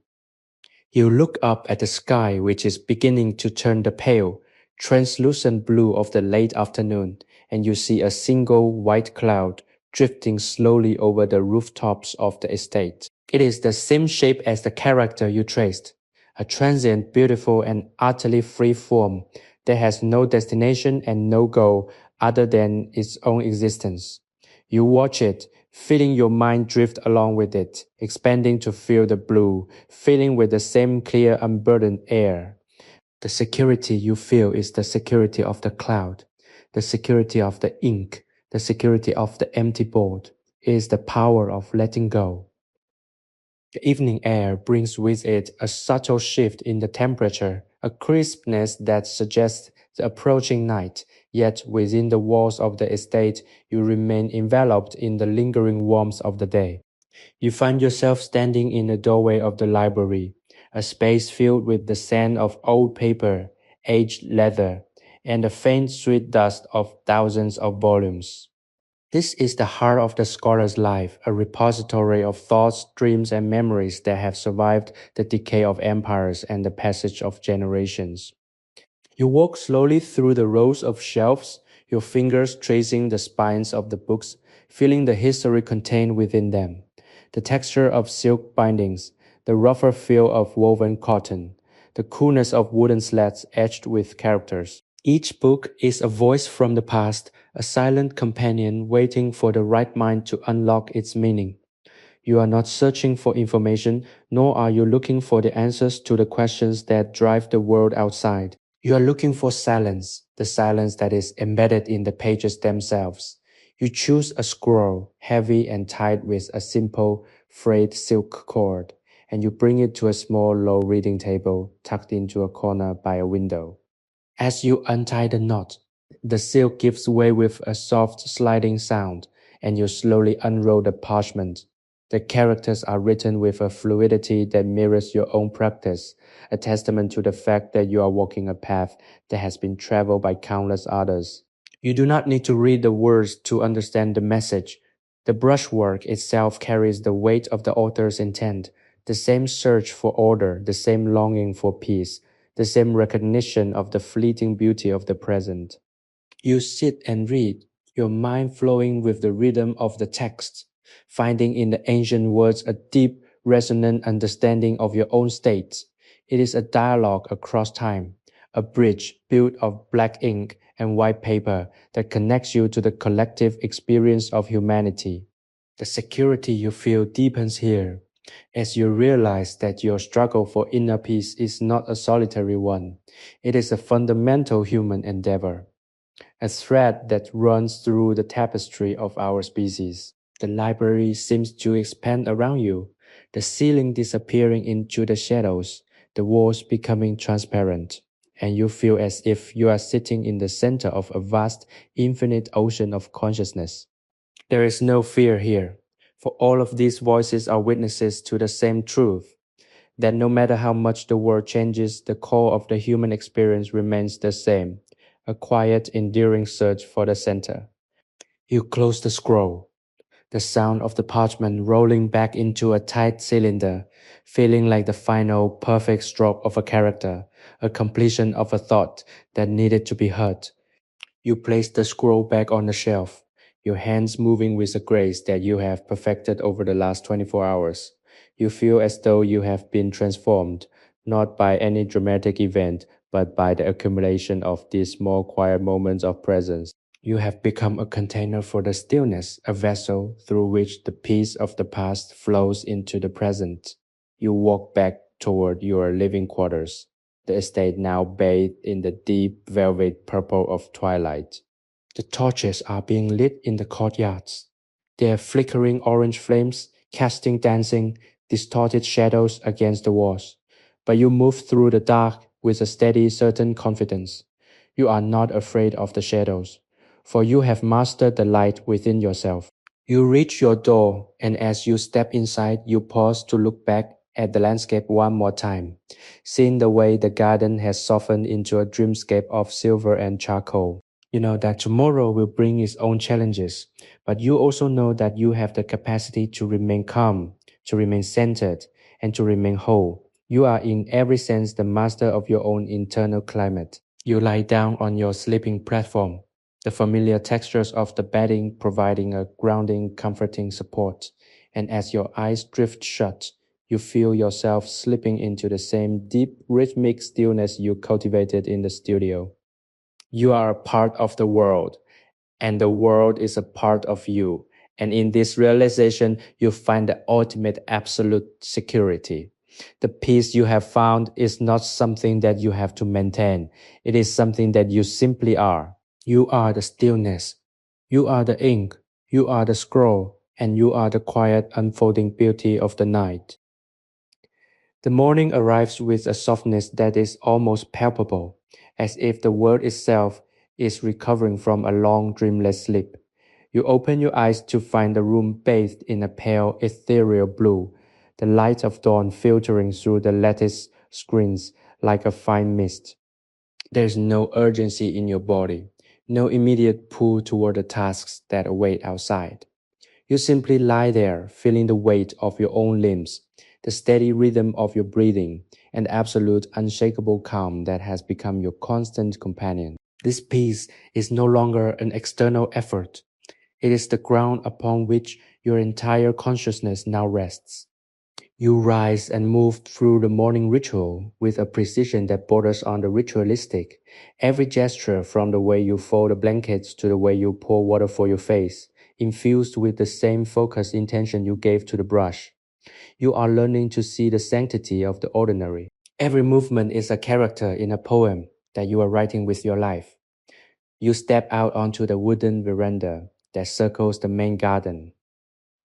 You look up at the sky, which is beginning to turn the pale, translucent blue of the late afternoon, and you see a single white cloud drifting slowly over the rooftops of the estate. It is the same shape as the character you traced, a transient, beautiful, and utterly free form that has no destination and no goal other than its own existence. You watch it, feeling your mind drift along with it, expanding to feel the blue, filling with the same clear, unburdened air. The security you feel is the security of the cloud, the security of the ink, the security of the empty board. It is the power of letting go. The evening air brings with it a subtle shift in the temperature, a crispness that suggests the approaching night, yet within the walls of the estate you remain enveloped in the lingering warmth of the day. You find yourself standing in the doorway of the library, a space filled with the scent of old paper, aged leather, and the faint sweet dust of thousands of volumes. This is the heart of the scholar's life, a repository of thoughts, dreams, and memories that have survived the decay of empires and the passage of generations. You walk slowly through the rows of shelves, your fingers tracing the spines of the books, feeling the history contained within them. The texture of silk bindings, the rougher feel of woven cotton, the coolness of wooden slats etched with characters. Each book is a voice from the past, a silent companion waiting for the right mind to unlock its meaning. You are not searching for information, nor are you looking for the answers to the questions that drive the world outside. You are looking for silence, the silence that is embedded in the pages themselves. You choose a scroll, heavy and tied with a simple, frayed silk cord, and you bring it to a small, low reading table tucked into a corner by a window. As you untie the knot, the silk gives way with a soft sliding sound, and you slowly unroll the parchment. The characters are written with a fluidity that mirrors your own practice, a testament to the fact that you are walking a path that has been traveled by countless others. You do not need to read the words to understand the message. The brushwork itself carries the weight of the author's intent, the same search for order, the same longing for peace, the same recognition of the fleeting beauty of the present. You sit and read, your mind flowing with the rhythm of the text, finding in the ancient words a deep, resonant understanding of your own state. It is a dialogue across time, a bridge built of black ink and white paper that connects you to the collective experience of humanity. The security you feel deepens here, as you realize that your struggle for inner peace is not a solitary one. It is a fundamental human endeavor, a thread that runs through the tapestry of our species. The library seems to expand around you, the ceiling disappearing into the shadows, the walls becoming transparent, and you feel as if you are sitting in the center of a vast, infinite ocean of consciousness. There is no fear here, for all of these voices are witnesses to the same truth, that no matter how much the world changes, the core of the human experience remains the same, a quiet, enduring search for the center. You close the scroll, the sound of the parchment rolling back into a tight cylinder, feeling like the final, perfect stroke of a character, a completion of a thought that needed to be heard. You place the scroll back on the shelf, your hands moving with a grace that you have perfected over the last 24 hours. You feel as though you have been transformed, not by any dramatic event, but by the accumulation of these small quiet moments of presence. You have become a container for the stillness, a vessel through which the peace of the past flows into the present. You walk back toward your living quarters, the estate now bathed in the deep velvet purple of twilight. The torches are being lit in the courtyards, their flickering orange flames casting dancing, distorted shadows against the walls. But you move through the dark with a steady, certain confidence. You are not afraid of the shadows, for you have mastered the light within yourself. You reach your door, and as you step inside, you pause to look back at the landscape one more time, seeing the way the garden has softened into a dreamscape of silver and charcoal. You know that tomorrow will bring its own challenges, but you also know that you have the capacity to remain calm, to remain centered, and to remain whole. You are in every sense the master of your own internal climate. You lie down on your sleeping platform, the familiar textures of the bedding providing a grounding, comforting support. and as your eyes drift shut, you feel yourself slipping into the same deep, rhythmic stillness you cultivated in the studio. You are a part of the world, and the world is a part of you. And in this realization, you find the ultimate absolute security. The peace you have found is not something that you have to maintain. It is something that you simply are. You are the stillness. You are the ink. You are the scroll. And you are the quiet unfolding beauty of the night. The morning arrives with a softness that is almost palpable, as if the world itself is recovering from a long dreamless sleep. You open your eyes to find the room bathed in a pale, ethereal blue, the light of dawn filtering through the lattice screens like a fine mist. There is no urgency in your body, no immediate pull toward the tasks that await outside. You simply lie there, feeling the weight of your own limbs, the steady rhythm of your breathing, and the absolute unshakable calm that has become your constant companion. This peace is no longer an external effort. It is the ground upon which your entire consciousness now rests. You rise and move through the morning ritual with a precision that borders on the ritualistic. Every gesture, from the way you fold the blankets to the way you pour water for your face, infused with the same focused intention you gave to the brush. You are learning to see the sanctity of the ordinary. Every movement is a character in a poem that you are writing with your life. You step out onto the wooden veranda that circles the main garden,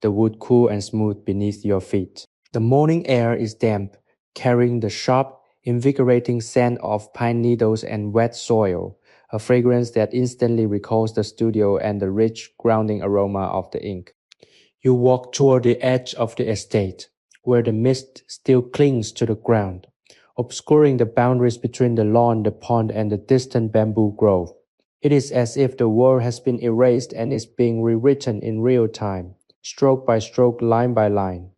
the wood cool and smooth beneath your feet. The morning air is damp, carrying the sharp, invigorating scent of pine needles and wet soil, a fragrance that instantly recalls the studio and the rich, grounding aroma of the ink. You walk toward the edge of the estate, where the mist still clings to the ground, obscuring the boundaries between the lawn, the pond, and the distant bamboo grove. It is as if the world has been erased and is being rewritten in real time, stroke by stroke, line by line.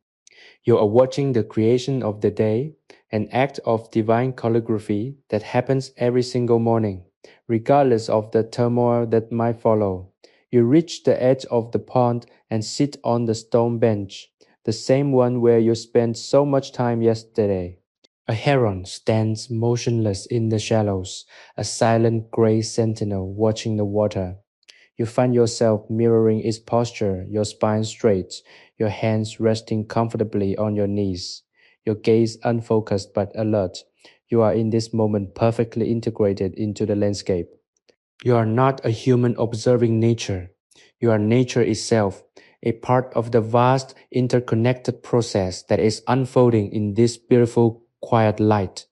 You are watching the creation of the day, an act of divine calligraphy that happens every single morning, regardless of the turmoil that might follow. You reach the edge of the pond and sit on the stone bench, the same one where you spent so much time yesterday. A heron stands motionless in the shallows, a silent gray sentinel watching the water. You find yourself mirroring its posture, your spine straight, your hands resting comfortably on your knees, your gaze unfocused but alert. You are in this moment perfectly integrated into the landscape. You are not a human observing nature. You are nature itself, a part of the vast interconnected process that is unfolding in this beautiful, quiet light.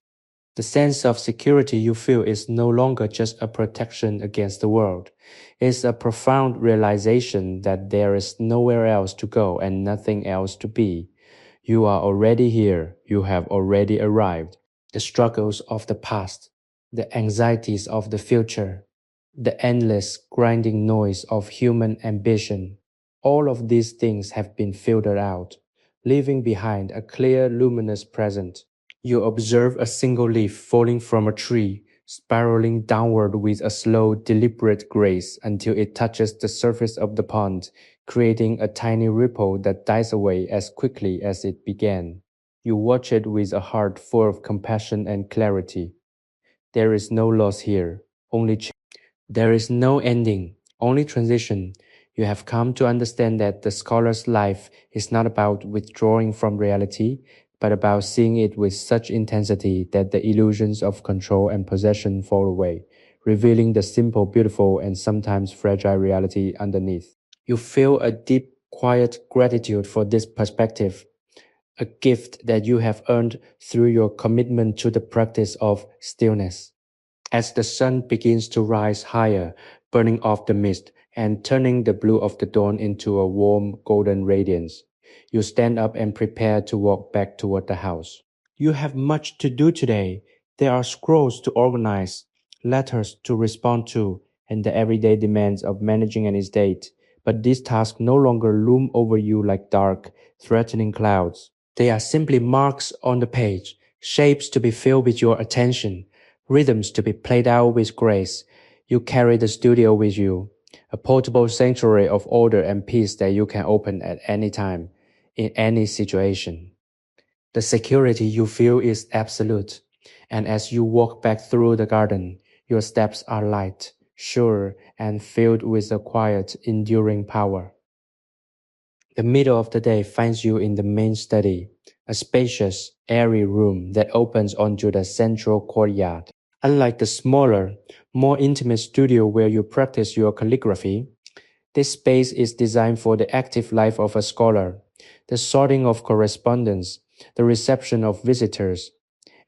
The sense of security you feel is no longer just a protection against the world. It's a profound realization that there is nowhere else to go and nothing else to be. You are already here. You have already arrived. The struggles of the past, the anxieties of the future, the endless grinding noise of human ambition, all of these things have been filtered out, leaving behind a clear, luminous present. You observe a single leaf falling from a tree, spiraling downward with a slow, deliberate grace until it touches the surface of the pond, creating a tiny ripple that dies away as quickly as it began. You watch it with a heart full of compassion and clarity. There is no loss here, only change. There is no ending, only transition. You have come to understand that the scholar's life is not about withdrawing from reality, but about seeing it with such intensity that the illusions of control and possession fall away, revealing the simple, beautiful, and sometimes fragile reality underneath. You feel a deep, quiet gratitude for this perspective, a gift that you have earned through your commitment to the practice of stillness. As the sun begins to rise higher, burning off the mist and turning the blue of the dawn into a warm golden radiance, you stand up and prepare to walk back toward the house. You have much to do today. There are scrolls to organize, letters to respond to, and the everyday demands of managing an estate. But these tasks no longer loom over you like dark, threatening clouds. They are simply marks on the page, shapes to be filled with your attention, rhythms to be played out with grace. You carry the studio with you, a portable sanctuary of order and peace that you can open at any time. in any situation. The security you feel is absolute, and as you walk back through the garden, your steps are light, sure, and filled with a quiet, enduring power. The middle of the day finds you in the main study, a spacious, airy room that opens onto the central courtyard. Unlike the smaller, more intimate studio where you practice your calligraphy, this space is designed for the active life of a scholar, the sorting of correspondence, the reception of visitors,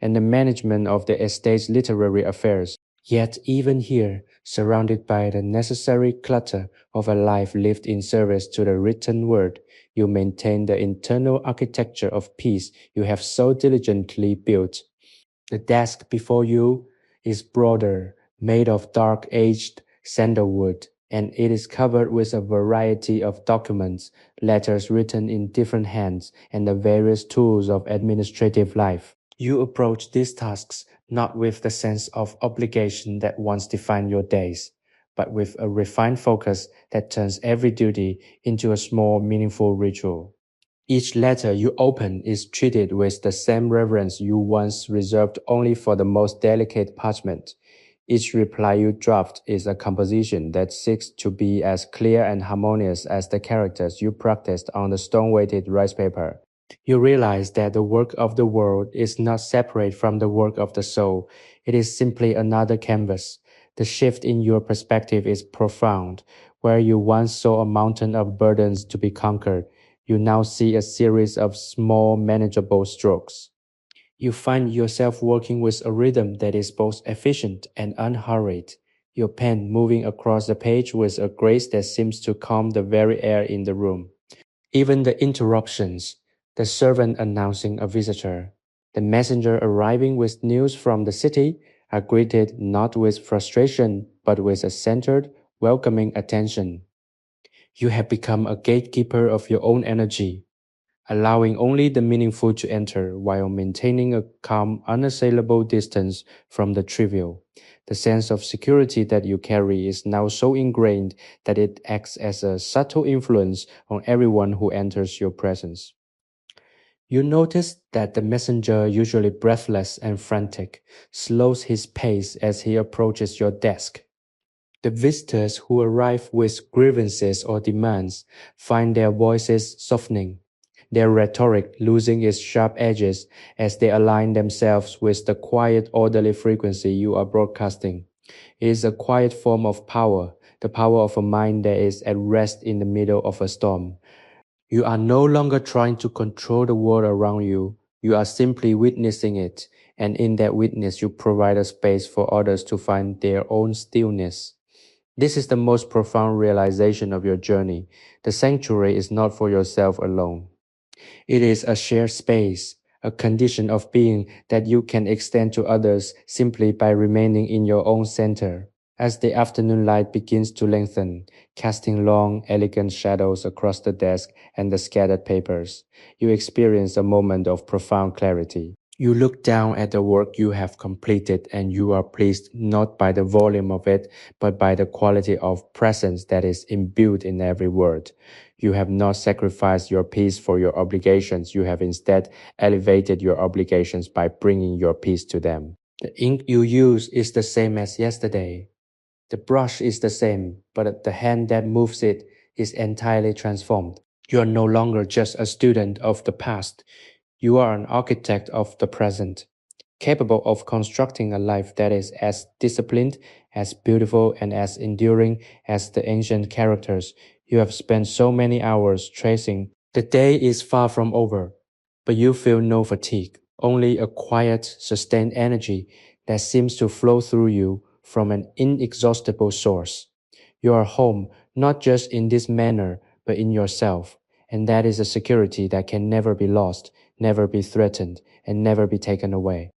and the management of the estate's literary affairs. Yet even here, surrounded by the necessary clutter of a life lived in service to the written word, you maintain the internal architecture of peace you have so diligently built. The desk before you is broader, made of dark aged sandalwood, and it is covered with a variety of documents, letters written in different hands, and the various tools of administrative life. You approach these tasks not with the sense of obligation that once defined your days, but with a refined focus that turns every duty into a small, meaningful ritual. Each letter you open is treated with the same reverence you once reserved only for the most delicate parchment. Each reply you draft is a composition that seeks to be as clear and harmonious as the characters you practiced on the stone-weighted rice paper. You realize that the work of the world is not separate from the work of the soul. It is simply another canvas. The shift in your perspective is profound. Where you once saw a mountain of burdens to be conquered, you now see a series of small, manageable strokes. You find yourself working with a rhythm that is both efficient and unhurried, your pen moving across the page with a grace that seems to calm the very air in the room. Even the interruptions, the servant announcing a visitor, the messenger arriving with news from the city, are greeted not with frustration but with a centered, welcoming attention. You have become a gatekeeper of your own energy, allowing only the meaningful to enter while maintaining a calm, unassailable distance from the trivial. The sense of security that you carry is now so ingrained that it acts as a subtle influence on everyone who enters your presence. You notice that the messenger, usually breathless and frantic, slows his pace as he approaches your desk. The visitors who arrive with grievances or demands find their voices softening, their rhetoric losing its sharp edges as they align themselves with the quiet, orderly frequency you are broadcasting. It is a quiet form of power, the power of a mind that is at rest in the middle of a storm. You are no longer trying to control the world around you. You are simply witnessing it, and in that witness, you provide a space for others to find their own stillness. This is the most profound realization of your journey. The sanctuary is not for yourself alone. It is a shared space, a condition of being that you can extend to others simply by remaining in your own center. As the afternoon light begins to lengthen, casting long, elegant shadows across the desk and the scattered papers, you experience a moment of profound clarity. You look down at the work you have completed and you are pleased not by the volume of it, but by the quality of presence that is imbued in every word. You have not sacrificed your peace for your obligations. You have instead elevated your obligations by bringing your peace to them. The ink you use is the same as yesterday. The brush is the same, but the hand that moves it is entirely transformed. You are no longer just a student of the past. You are an architect of the present, capable of constructing a life that is as disciplined, as beautiful, and as enduring as the ancient characters you have spent so many hours tracing. The day is far from over, but you feel no fatigue, only a quiet, sustained energy that seems to flow through you from an inexhaustible source. You are home not just in this manner, but in yourself, and that is a security that can never be lost, never be threatened, and never be taken away.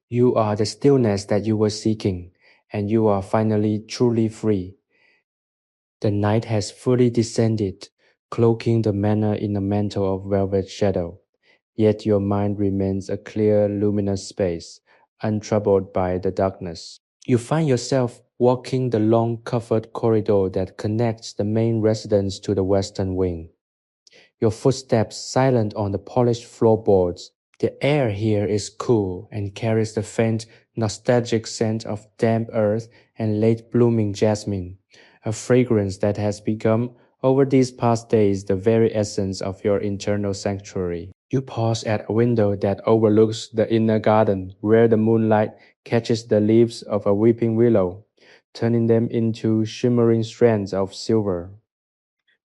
You are the stillness that you were seeking, and you are finally truly free. The night has fully descended, cloaking the manor in a mantle of velvet shadow. Yet your mind remains a clear, luminous space, untroubled by the darkness. You find yourself walking the long covered corridor that connects the main residence to the western wing. your footsteps silent on the polished floorboards. The air here is cool and carries the faint, nostalgic scent of damp earth and late blooming jasmine, a fragrance that has become, over these past days, the very essence of your internal sanctuary. You pause at a window that overlooks the inner garden, where the moonlight catches the leaves of a weeping willow, turning them into shimmering strands of silver.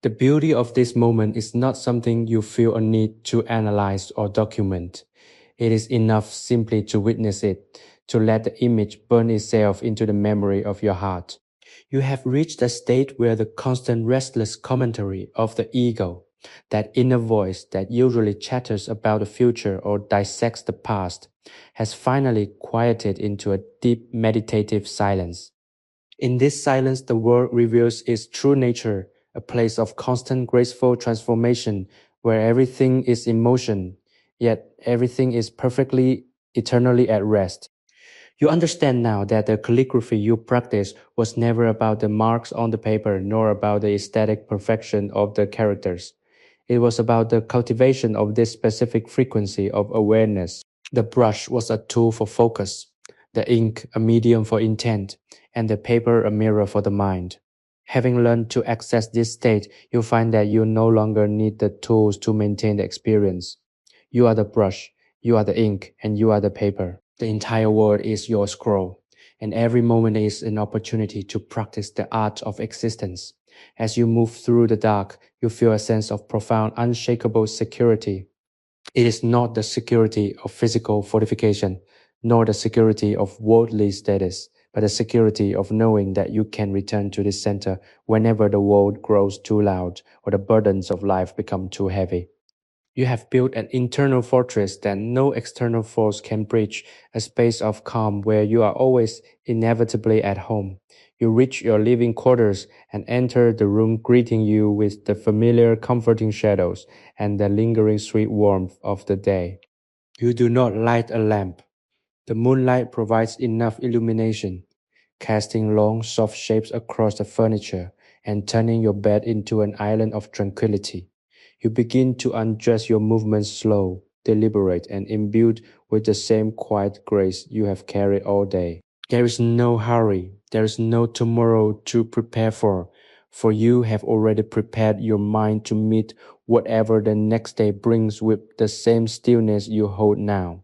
The beauty of this moment is not something you feel a need to analyze or document. It is enough simply to witness it, to let the image burn itself into the memory of your heart. You have reached a state where the constant restless commentary of the ego, that inner voice that usually chatters about the future or dissects the past, has finally quieted into a deep meditative silence. In this silence, the world reveals its true nature, a place of constant graceful transformation where everything is in motion, yet everything is perfectly, eternally at rest. You understand now that the calligraphy you practiced was never about the marks on the paper nor about the aesthetic perfection of the characters. It was about the cultivation of this specific frequency of awareness. The brush was a tool for focus, the ink a medium for intent, and the paper a mirror for the mind. Having learned to access this state, you find that you no longer need the tools to maintain the experience. You are the brush, you are the ink, and you are the paper. The entire world is your scroll, and every moment is an opportunity to practice the art of existence. As you move through the dark, you feel a sense of profound, unshakable security. It is not the security of physical fortification, nor the security of worldly status, but the security of knowing that you can return to this center whenever the world grows too loud or the burdens of life become too heavy. You have built an internal fortress that no external force can breach, a space of calm where you are always inevitably at home. You reach your living quarters and enter the room greeting you with the familiar comforting shadows and the lingering sweet warmth of the day. You do not light a lamp. The moonlight provides enough illumination, casting long, soft shapes across the furniture and turning your bed into an island of tranquility. You begin to undress your movements slow, deliberate, and imbued with the same quiet grace you have carried all day. There is no hurry, there is no tomorrow to prepare for you have already prepared your mind to meet whatever the next day brings with the same stillness you hold now.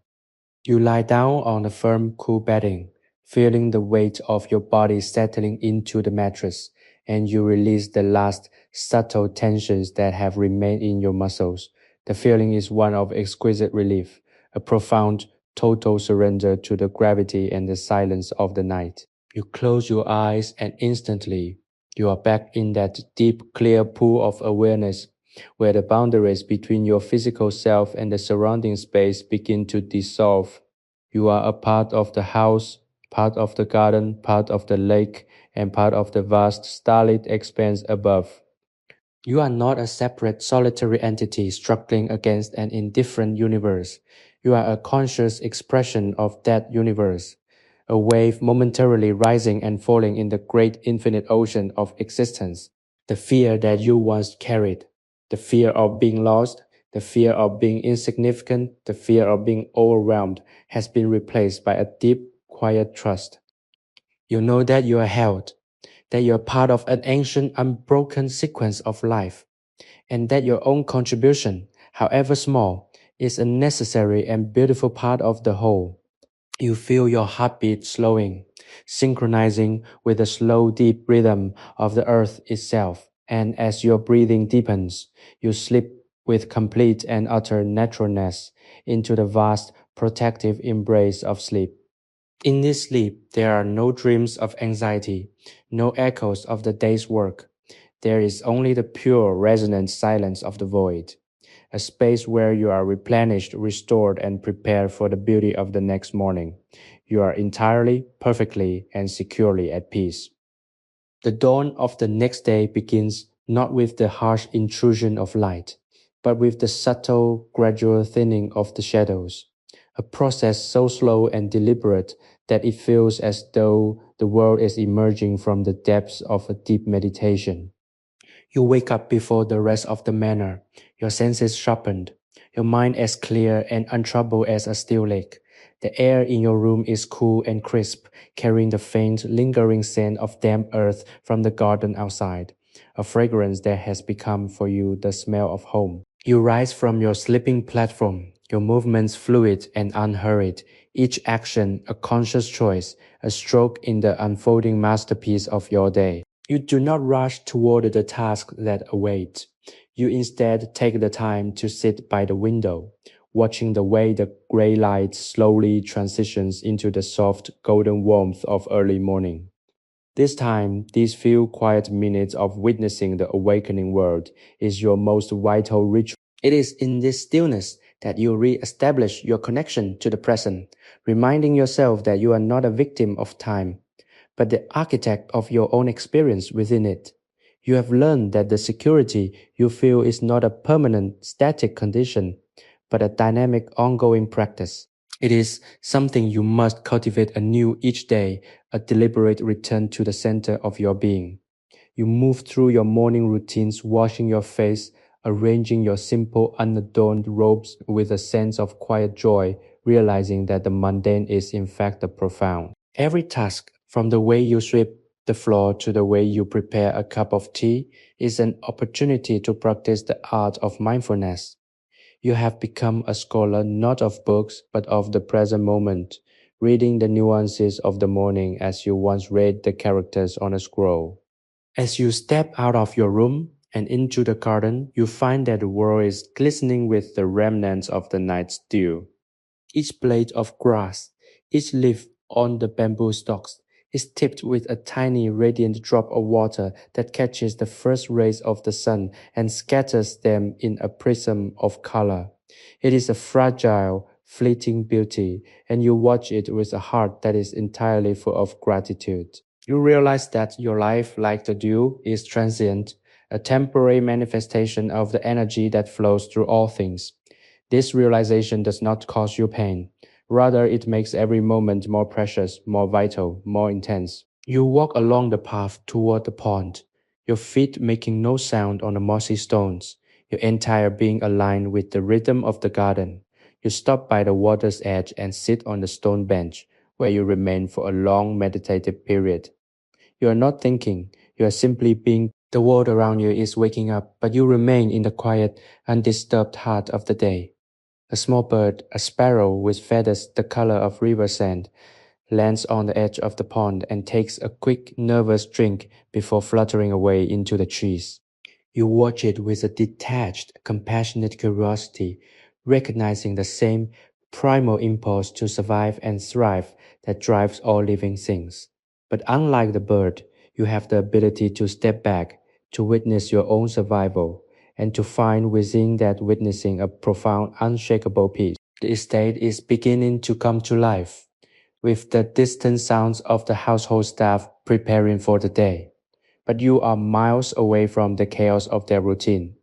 You lie down on the firm, cool bedding, feeling the weight of your body settling into the mattress, and you release the last subtle tensions that have remained in your muscles. The feeling is one of exquisite relief, a profound, total surrender to the gravity and the silence of the night. You close your eyes and instantly you are back in that deep, clear pool of awareness where the boundaries between your physical self and the surrounding space begin to dissolve. You are a part of the house, part of the garden, part of the lake, and part of the vast starlit expanse above. You are not a separate solitary entity struggling against an indifferent universe. You are a conscious expression of that universe, a wave momentarily rising and falling in the great infinite ocean of existence. The fear that you once carried, the fear of being lost, the fear of being insignificant, the fear of being overwhelmed has been replaced by a deep, quiet trust. You know that you are held, that you are part of an ancient, unbroken sequence of life, and that your own contribution, however small, is a necessary and beautiful part of the whole. You feel your heartbeat slowing, synchronizing with the slow, deep rhythm of the earth itself, and as your breathing deepens, you slip with complete and utter naturalness into the vast, protective embrace of sleep. In this sleep, there are no dreams of anxiety, no echoes of the day's work. There is only the pure, resonant silence of the void, a space where you are replenished, restored, and prepared for the beauty of the next morning. You are entirely, perfectly, and securely at peace. The dawn of the next day begins not with the harsh intrusion of light, but with the subtle, gradual thinning of the shadows, a process so slow and deliberate that it feels as though the world is emerging from the depths of a deep meditation. You wake up before the rest of the manor, your senses sharpened, your mind as clear and untroubled as a still lake. The air in your room is cool and crisp, carrying the faint, lingering scent of damp earth from the garden outside, a fragrance that has become for you the smell of home. You rise from your sleeping platform, your movements fluid and unhurried, each action a conscious choice, a stroke in the unfolding masterpiece of your day. You do not rush toward the task that awaits. You instead take the time to sit by the window, watching the way the gray light slowly transitions into the soft golden warmth of early morning. This time, these few quiet minutes of witnessing the awakening world is your most vital ritual. It is in this stillness that you re-establish your connection to the present, reminding yourself that you are not a victim of time, but the architect of your own experience within it. You have learned that the security you feel is not a permanent, static condition, but a dynamic, ongoing practice. It is something you must cultivate anew each day, a deliberate return to the center of your being. You move through your morning routines, washing your face, arranging your simple, unadorned robes with a sense of quiet joy, realizing that the mundane is in fact the profound. Every task, from the way you sweep the floor to the way you prepare a cup of tea, is an opportunity to practice the art of mindfulness. You have become a scholar not of books, but of the present moment, reading the nuances of the morning as you once read the characters on a scroll. As you step out of your room and into the garden, you find that the world is glistening with the remnants of the night's dew. Each blade of grass, each leaf on the bamboo stalks is tipped with a tiny radiant drop of water that catches the first rays of the sun and scatters them in a prism of color. It is a fragile, fleeting beauty, and you watch it with a heart that is entirely full of gratitude. You realize that your life, like the dew, is transient, a temporary manifestation of the energy that flows through all things. This realization does not cause you pain. Rather, it makes every moment more precious, more vital, more intense. You walk along the path toward the pond, your feet making no sound on the mossy stones, your entire being aligned with the rhythm of the garden. You stop by the water's edge and sit on the stone bench, where you remain for a long meditative period. You are not thinking, you are simply being. The world around you is waking up, but you remain in the quiet, undisturbed heart of the day. A small bird, a sparrow with feathers the color of river sand, lands on the edge of the pond and takes a quick, nervous drink before fluttering away into the trees. You watch it with a detached, compassionate curiosity, recognizing the same primal impulse to survive and thrive that drives all living things. But unlike the bird, you have the ability to step back, to witness your own survival, and to find within that witnessing a profound, unshakable peace. The estate is beginning to come to life, with the distant sounds of the household staff preparing for the day. But you are miles away from the chaos of their routine.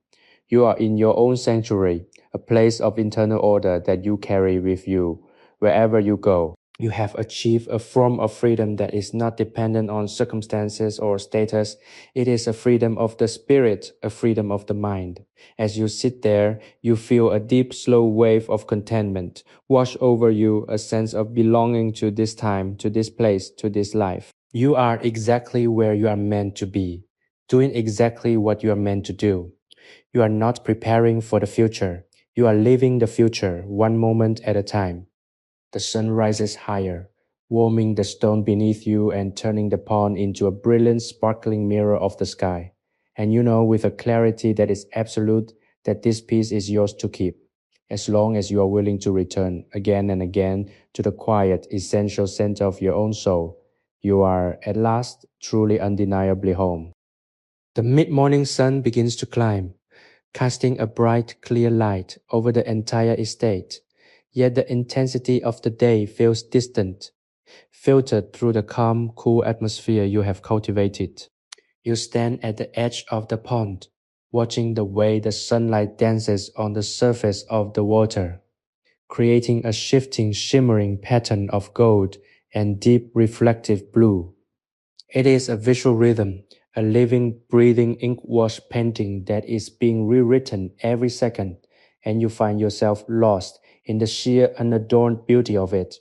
You are in your own sanctuary, a place of internal order that you carry with you wherever you go. You have achieved a form of freedom that is not dependent on circumstances or status. It is a freedom of the spirit, a freedom of the mind. As you sit there, you feel a deep, slow wave of contentment wash over you, a sense of belonging to this time, to this place, to this life. You are exactly where you are meant to be, doing exactly what you are meant to do. You are not preparing for the future. You are living the future one moment at a time. The sun rises higher, warming the stone beneath you and turning the pond into a brilliant, sparkling mirror of the sky. And you know with a clarity that is absolute that this piece is yours to keep, as long as you are willing to return again and again to the quiet, essential center of your own soul. You are, at last, truly undeniably home. The mid-morning sun begins to climb, casting a bright, clear light over the entire estate. Yet the intensity of the day feels distant, filtered through the calm, cool atmosphere you have cultivated. You stand at the edge of the pond, watching the way the sunlight dances on the surface of the water, creating a shifting, shimmering pattern of gold and deep reflective blue. It is a visual rhythm, a living, breathing ink wash painting that is being rewritten every second, and you find yourself lost in the sheer unadorned beauty of it.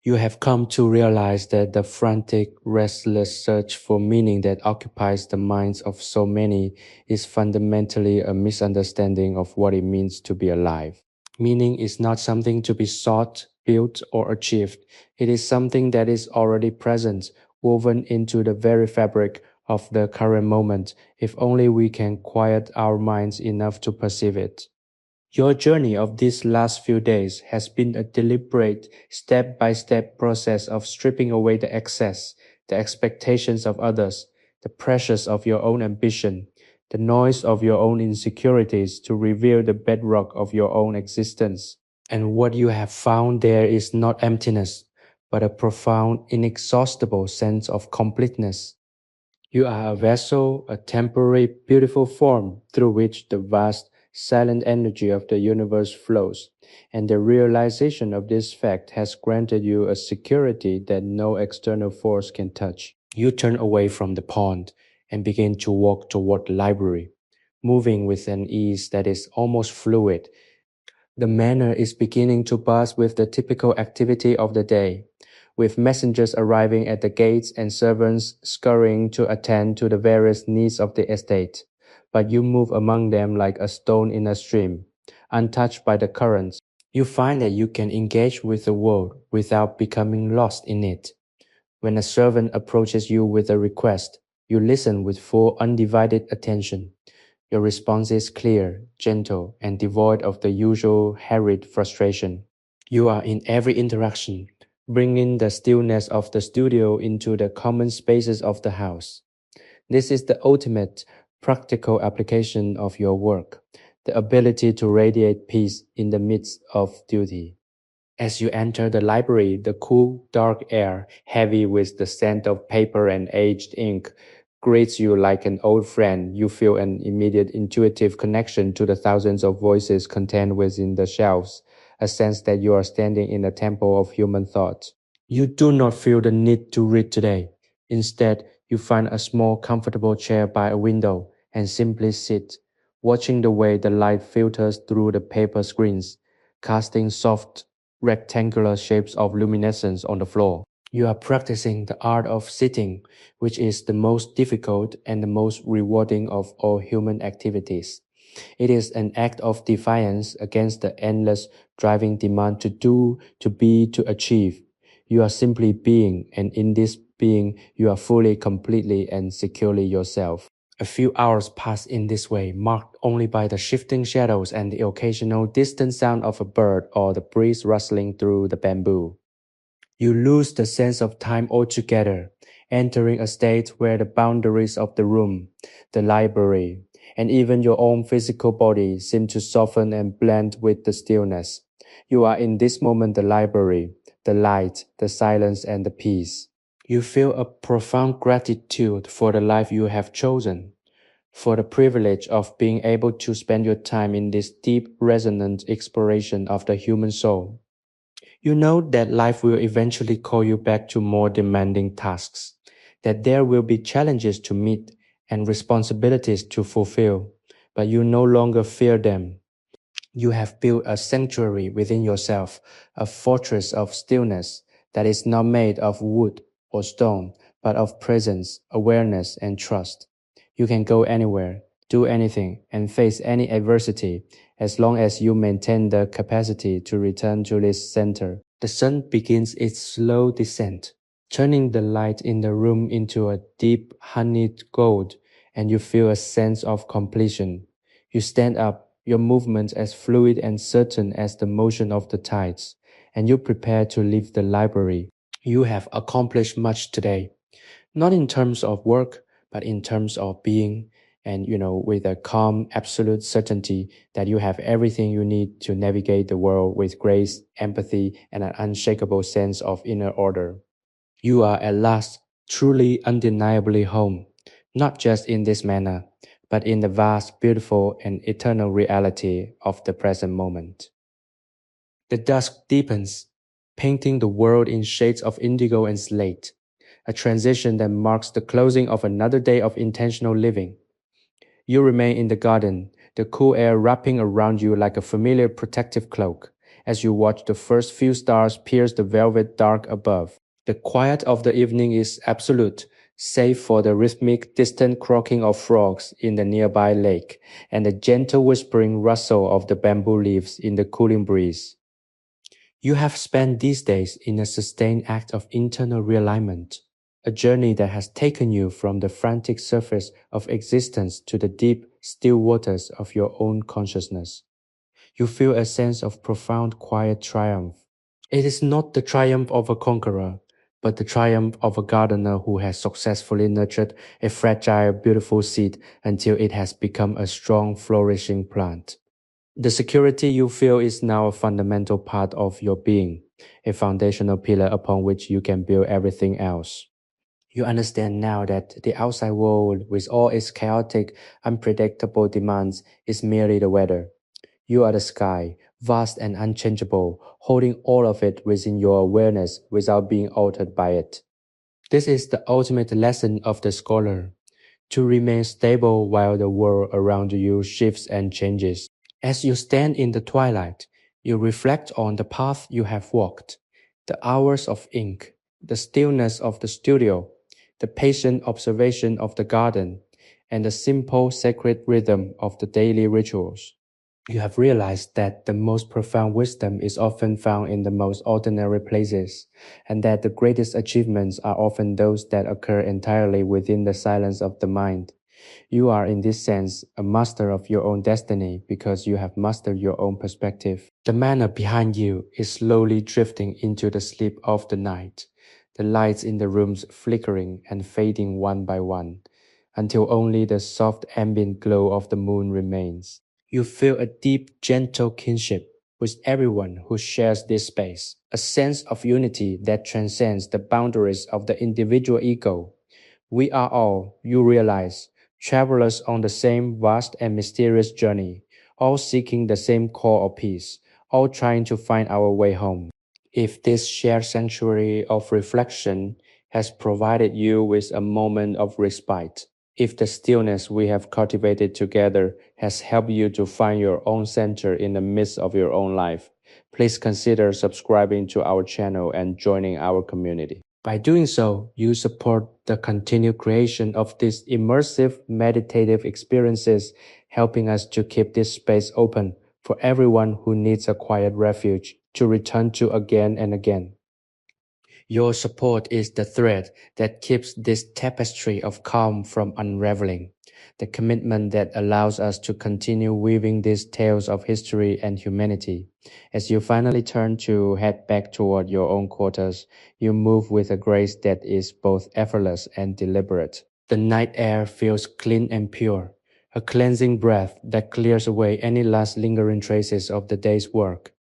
You have come to realize that the frantic, restless search for meaning that occupies the minds of so many is fundamentally a misunderstanding of what it means to be alive. Meaning is not something to be sought, built, or achieved. It is something that is already present, woven into the very fabric of the current moment, if only we can quiet our minds enough to perceive it. Your journey of these last few days has been a deliberate, step by step process of stripping away the excess, the expectations of others, the pressures of your own ambition, the noise of your own insecurities to reveal the bedrock of your own existence. And what you have found there is not emptiness, but a profound, inexhaustible sense of completeness. You are a vessel, a temporary, beautiful form through which the vast, silent energy of the universe flows, and the realization of this fact has granted you a security that no external force can touch. You turn away from the pond and begin to walk toward the library, moving with an ease that is almost fluid. The manor is beginning to buzz with the typical activity of the day, with messengers arriving at the gates and servants scurrying to attend to the various needs of the estate. But you move among them like a stone in a stream, untouched by the currents. You find that you can engage with the world without becoming lost in it. When a servant approaches you with a request, you listen with full undivided attention. Your response is clear, gentle, and devoid of the usual harried frustration. You are in every interaction, bringing the stillness of the studio into the common spaces of the house. This is the ultimate practical application of your work, the ability to radiate peace in the midst of duty. As you enter the library, the cool, dark air, heavy with the scent of paper and aged ink, greets you like an old friend. You feel an immediate intuitive connection to the thousands of voices contained within the shelves, a sense that you are standing in a temple of human thought. You do not feel the need to read today. Instead, you find a small, comfortable chair by a window and simply sit, watching the way the light filters through the paper screens, casting soft, rectangular shapes of luminescence on the floor. You are practicing the art of sitting, which is the most difficult and the most rewarding of all human activities. It is an act of defiance against the endless driving demand to do, to be, to achieve. You are simply being, and in this being, you are fully, completely, and securely yourself. A few hours pass in this way, marked only by the shifting shadows and the occasional distant sound of a bird or the breeze rustling through the bamboo. You lose the sense of time altogether, entering a state where the boundaries of the room, the library, and even your own physical body seem to soften and blend with the stillness. You are in this moment the library, the light, the silence, and the peace. You feel a profound gratitude for the life you have chosen, for the privilege of being able to spend your time in this deep, resonant exploration of the human soul. You know that life will eventually call you back to more demanding tasks, that there will be challenges to meet and responsibilities to fulfill, but you no longer fear them. You have built a sanctuary within yourself, a fortress of stillness that is not made of wood or stone, but of presence, awareness, and trust. You can go anywhere, do anything, and face any adversity as long as you maintain the capacity to return to this center. The sun begins its slow descent, turning the light in the room into a deep honeyed gold, and you feel a sense of completion. You stand up, your movements as fluid and certain as the motion of the tides, and you prepare to leave the library. You have accomplished much today, not in terms of work, but in terms of being, and with a calm, absolute certainty that you have everything you need to navigate the world with grace, empathy, and an unshakable sense of inner order. You are at last truly undeniably home, not just in this manner, but in the vast, beautiful, and eternal reality of the present moment. The dusk deepens, painting the world in shades of indigo and slate. a transition that marks the closing of another day of intentional living. You remain in the garden, the cool air wrapping around you like a familiar protective cloak, as you watch the first few stars pierce the velvet dark above. The quiet of the evening is absolute, save for the rhythmic, distant croaking of frogs in the nearby lake and the gentle whispering rustle of the bamboo leaves in the cooling breeze. You have spent these days in a sustained act of internal realignment, a journey that has taken you from the frantic surface of existence to the deep, still waters of your own consciousness. You feel a sense of profound quiet triumph. It is not the triumph of a conqueror, but the triumph of a gardener who has successfully nurtured a fragile, beautiful seed until it has become a strong, flourishing plant. The security you feel is now a fundamental part of your being, a foundational pillar upon which you can build everything else. You understand now that the outside world, with all its chaotic, unpredictable demands, is merely the weather. You are the sky, vast and unchangeable, holding all of it within your awareness without being altered by it. This is the ultimate lesson of the scholar, to remain stable while the world around you shifts and changes. As you stand in the twilight, you reflect on the path you have walked, the hours of ink, the stillness of the studio, the patient observation of the garden, and the simple sacred rhythm of the daily rituals. You have realized that the most profound wisdom is often found in the most ordinary places, and that the greatest achievements are often those that occur entirely within the silence of the mind. You are, in this sense, a master of your own destiny because you have mastered your own perspective. The manor behind you is slowly drifting into the sleep of the night, the lights in the rooms flickering and fading one by one, until only the soft ambient glow of the moon remains. You feel a deep, gentle kinship with everyone who shares this space, a sense of unity that transcends the boundaries of the individual ego. We are all, you realize, travelers on the same vast and mysterious journey, all seeking the same call of peace, all trying to find our way home. If this shared sanctuary of reflection has provided you with a moment of respite, if the stillness we have cultivated together has helped you to find your own center in the midst of your own life, please consider subscribing to our channel and joining our community. By doing so, you support the continued creation of these immersive meditative experiences, helping us to keep this space open for everyone who needs a quiet refuge to return to again and again. Your support is the thread that keeps this tapestry of calm from unraveling, the commitment that allows us to continue weaving these tales of history and humanity. As you finally turn to head back toward your own quarters, you move with a grace that is both effortless and deliberate. The night air feels clean and pure, a cleansing breath that clears away any last lingering traces of the day's work.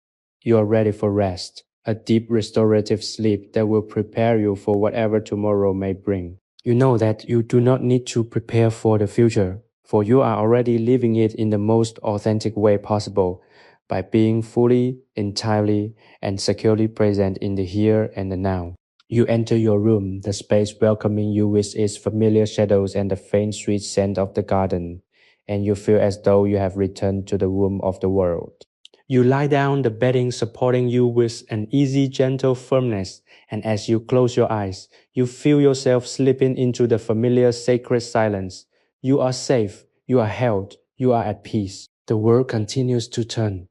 You are ready for rest, a deep restorative sleep that will prepare you for whatever tomorrow may bring. You know that you do not need to prepare for the future, for you are already living it in the most authentic way possible by being fully, entirely, and securely present in the here and the now. You enter your room, the space welcoming you with its familiar shadows and the faint sweet scent of the garden, and you feel as though you have returned to the womb of the world. You lie down, the bedding supporting you with an easy, gentle firmness, and as you close your eyes, you feel yourself slipping into the familiar sacred silence. You are safe, you are held, you are at peace. The world continues to turn,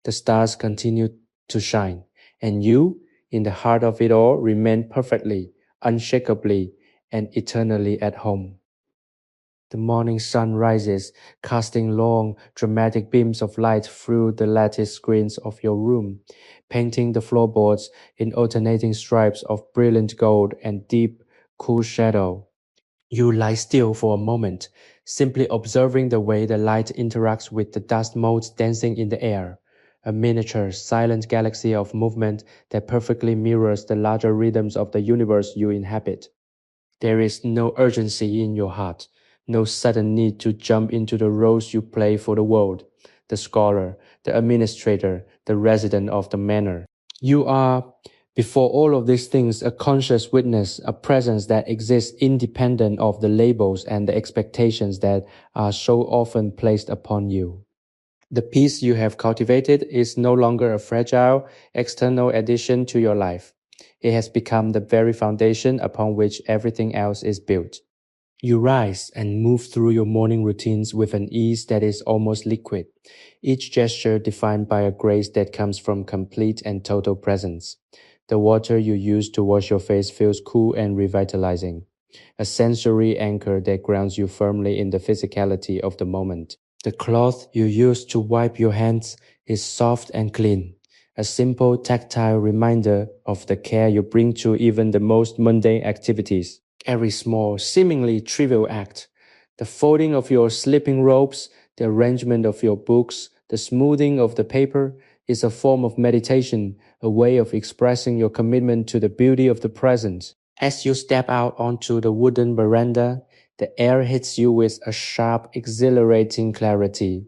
the stars continue to shine, and you, in the heart of it all, remain perfectly, unshakably, and eternally at home. The morning sun rises, casting long, dramatic beams of light through the lattice screens of your room, painting the floorboards in alternating stripes of brilliant gold and deep, cool shadow. You lie still for a moment, simply observing the way the light interacts with the dust motes dancing in the air, a miniature, silent galaxy of movement that perfectly mirrors the larger rhythms of the universe you inhabit. There is no urgency in your heart, no sudden need to jump into the roles you play for the world, the scholar, the administrator, the resident of the manor. You are Before all of these things, a conscious witness, a presence that exists independent of the labels and the expectations that are so often placed upon you. The peace you have cultivated is no longer a fragile, external addition to your life. It has become the very foundation upon which everything else is built. You rise and move through your morning routines with an ease that is almost liquid, each gesture defined by a grace that comes from complete and total presence. The water you use to wash your face feels cool and revitalizing, a sensory anchor that grounds you firmly in the physicality of the moment. The cloth you use to wipe your hands is soft and clean, a simple tactile reminder of the care you bring to even the most mundane activities. Every small, seemingly trivial act, the folding of your sleeping robes, the arrangement of your books, the smoothing of the paper, is a form of meditation, a way of expressing your commitment to the beauty of the present. As you step out onto the wooden veranda, the air hits you with a sharp, exhilarating clarity,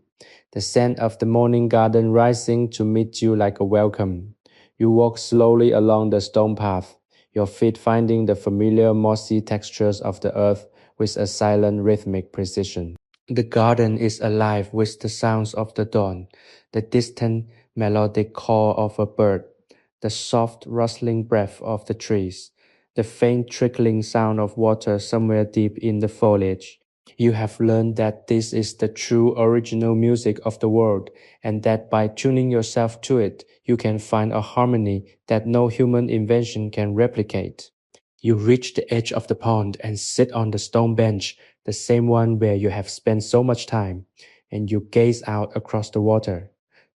the scent of the morning garden rising to meet you like a welcome. You walk slowly along the stone path, your feet finding the familiar mossy textures of the earth with a silent rhythmic precision. The garden is alive with the sounds of the dawn, the distant melodic call of a bird, the soft rustling breath of the trees, the faint trickling sound of water somewhere deep in the foliage. You have learned that this is the true original music of the world, and that by tuning yourself to it, you can find a harmony that no human invention can replicate. You reach the edge of the pond and sit on the stone bench, the same one where you have spent so much time, and you gaze out across the water.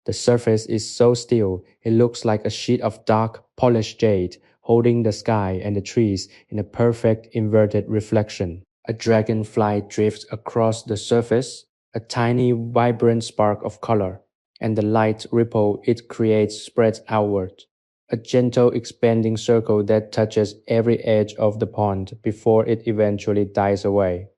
The surface is so still, it looks like a sheet of dark, polished jade, holding the sky and the trees in a perfect inverted reflection. A dragonfly drifts across the surface, a tiny, vibrant spark of color, and the light ripple it creates spreads outward, a gentle expanding circle that touches every edge of the pond before it eventually dies away.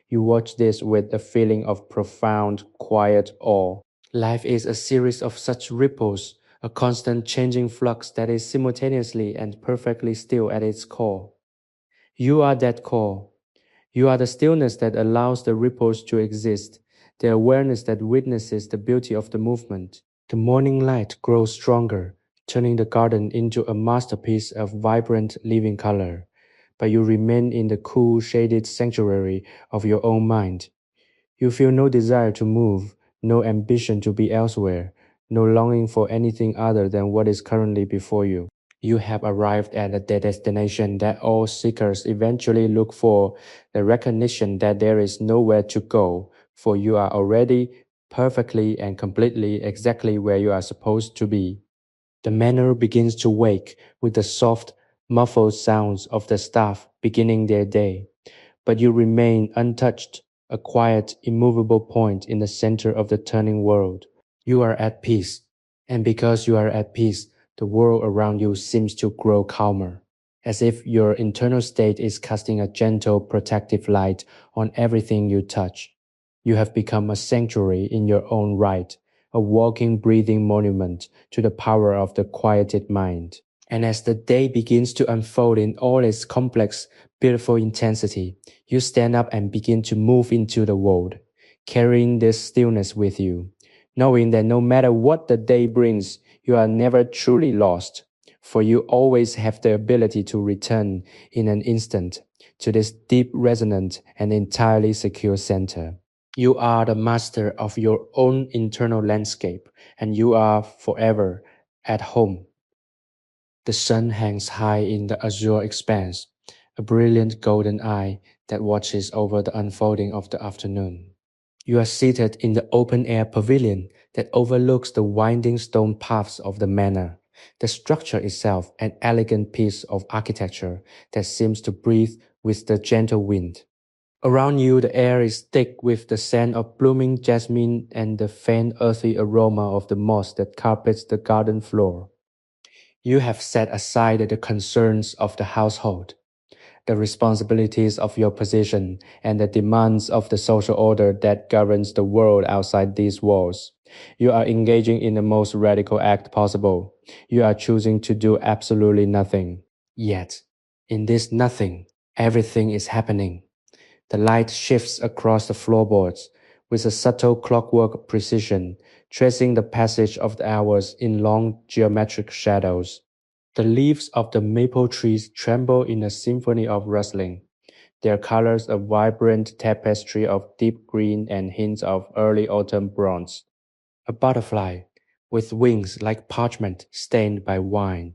You watch this with a feeling of profound, quiet awe. Life is a series of such ripples, a constant changing flux that is simultaneously and perfectly still at its core. You are that core. You are the stillness that allows the ripples to exist, the awareness that witnesses the beauty of the movement. The morning light grows stronger, turning the garden into a masterpiece of vibrant living color. But you remain in the cool, shaded sanctuary of your own mind. You feel no desire to move, no ambition to be elsewhere, no longing for anything other than what is currently before you. You have arrived at the destination that all seekers eventually look for, the recognition that there is nowhere to go, for you are already perfectly and completely exactly where you are supposed to be. The manor begins to wake with the soft, muffled sounds of the staff beginning their day, but you remain untouched, a quiet, immovable point in the center of the turning world. You are at peace, and because you are at peace, the world around you seems to grow calmer, as if your internal state is casting a gentle, protective light on everything you touch. You have become a sanctuary in your own right, a walking, breathing monument to the power of the quieted mind. And as the day begins to unfold in all its complex, beautiful intensity, you stand up and begin to move into the world, carrying this stillness with you, knowing that no matter what the day brings, you are never truly lost, for you always have the ability to return in an instant to this deep, resonant, and entirely secure center. You are the master of your own internal landscape, and you are forever at home. The sun hangs high in the azure expanse, a brilliant golden eye that watches over the unfolding of the afternoon. You are seated in the open-air pavilion that overlooks the winding stone paths of the manor, the structure itself an elegant piece of architecture that seems to breathe with the gentle wind. Around you, the air is thick with the scent of blooming jasmine and the faint earthy aroma of the moss that carpets the garden floor. You have set aside the concerns of the household, the responsibilities of your position, and the demands of the social order that governs the world outside these walls. You are engaging in the most radical act possible. You are choosing to do absolutely nothing. Yet, in this nothing, everything is happening. The light shifts across the floorboards with a subtle clockwork precision, tracing the passage of the hours in long geometric shadows. The leaves of the maple trees tremble in a symphony of rustling, their colors a vibrant tapestry of deep green and hints of early autumn bronze. A butterfly, with wings like parchment stained by wine,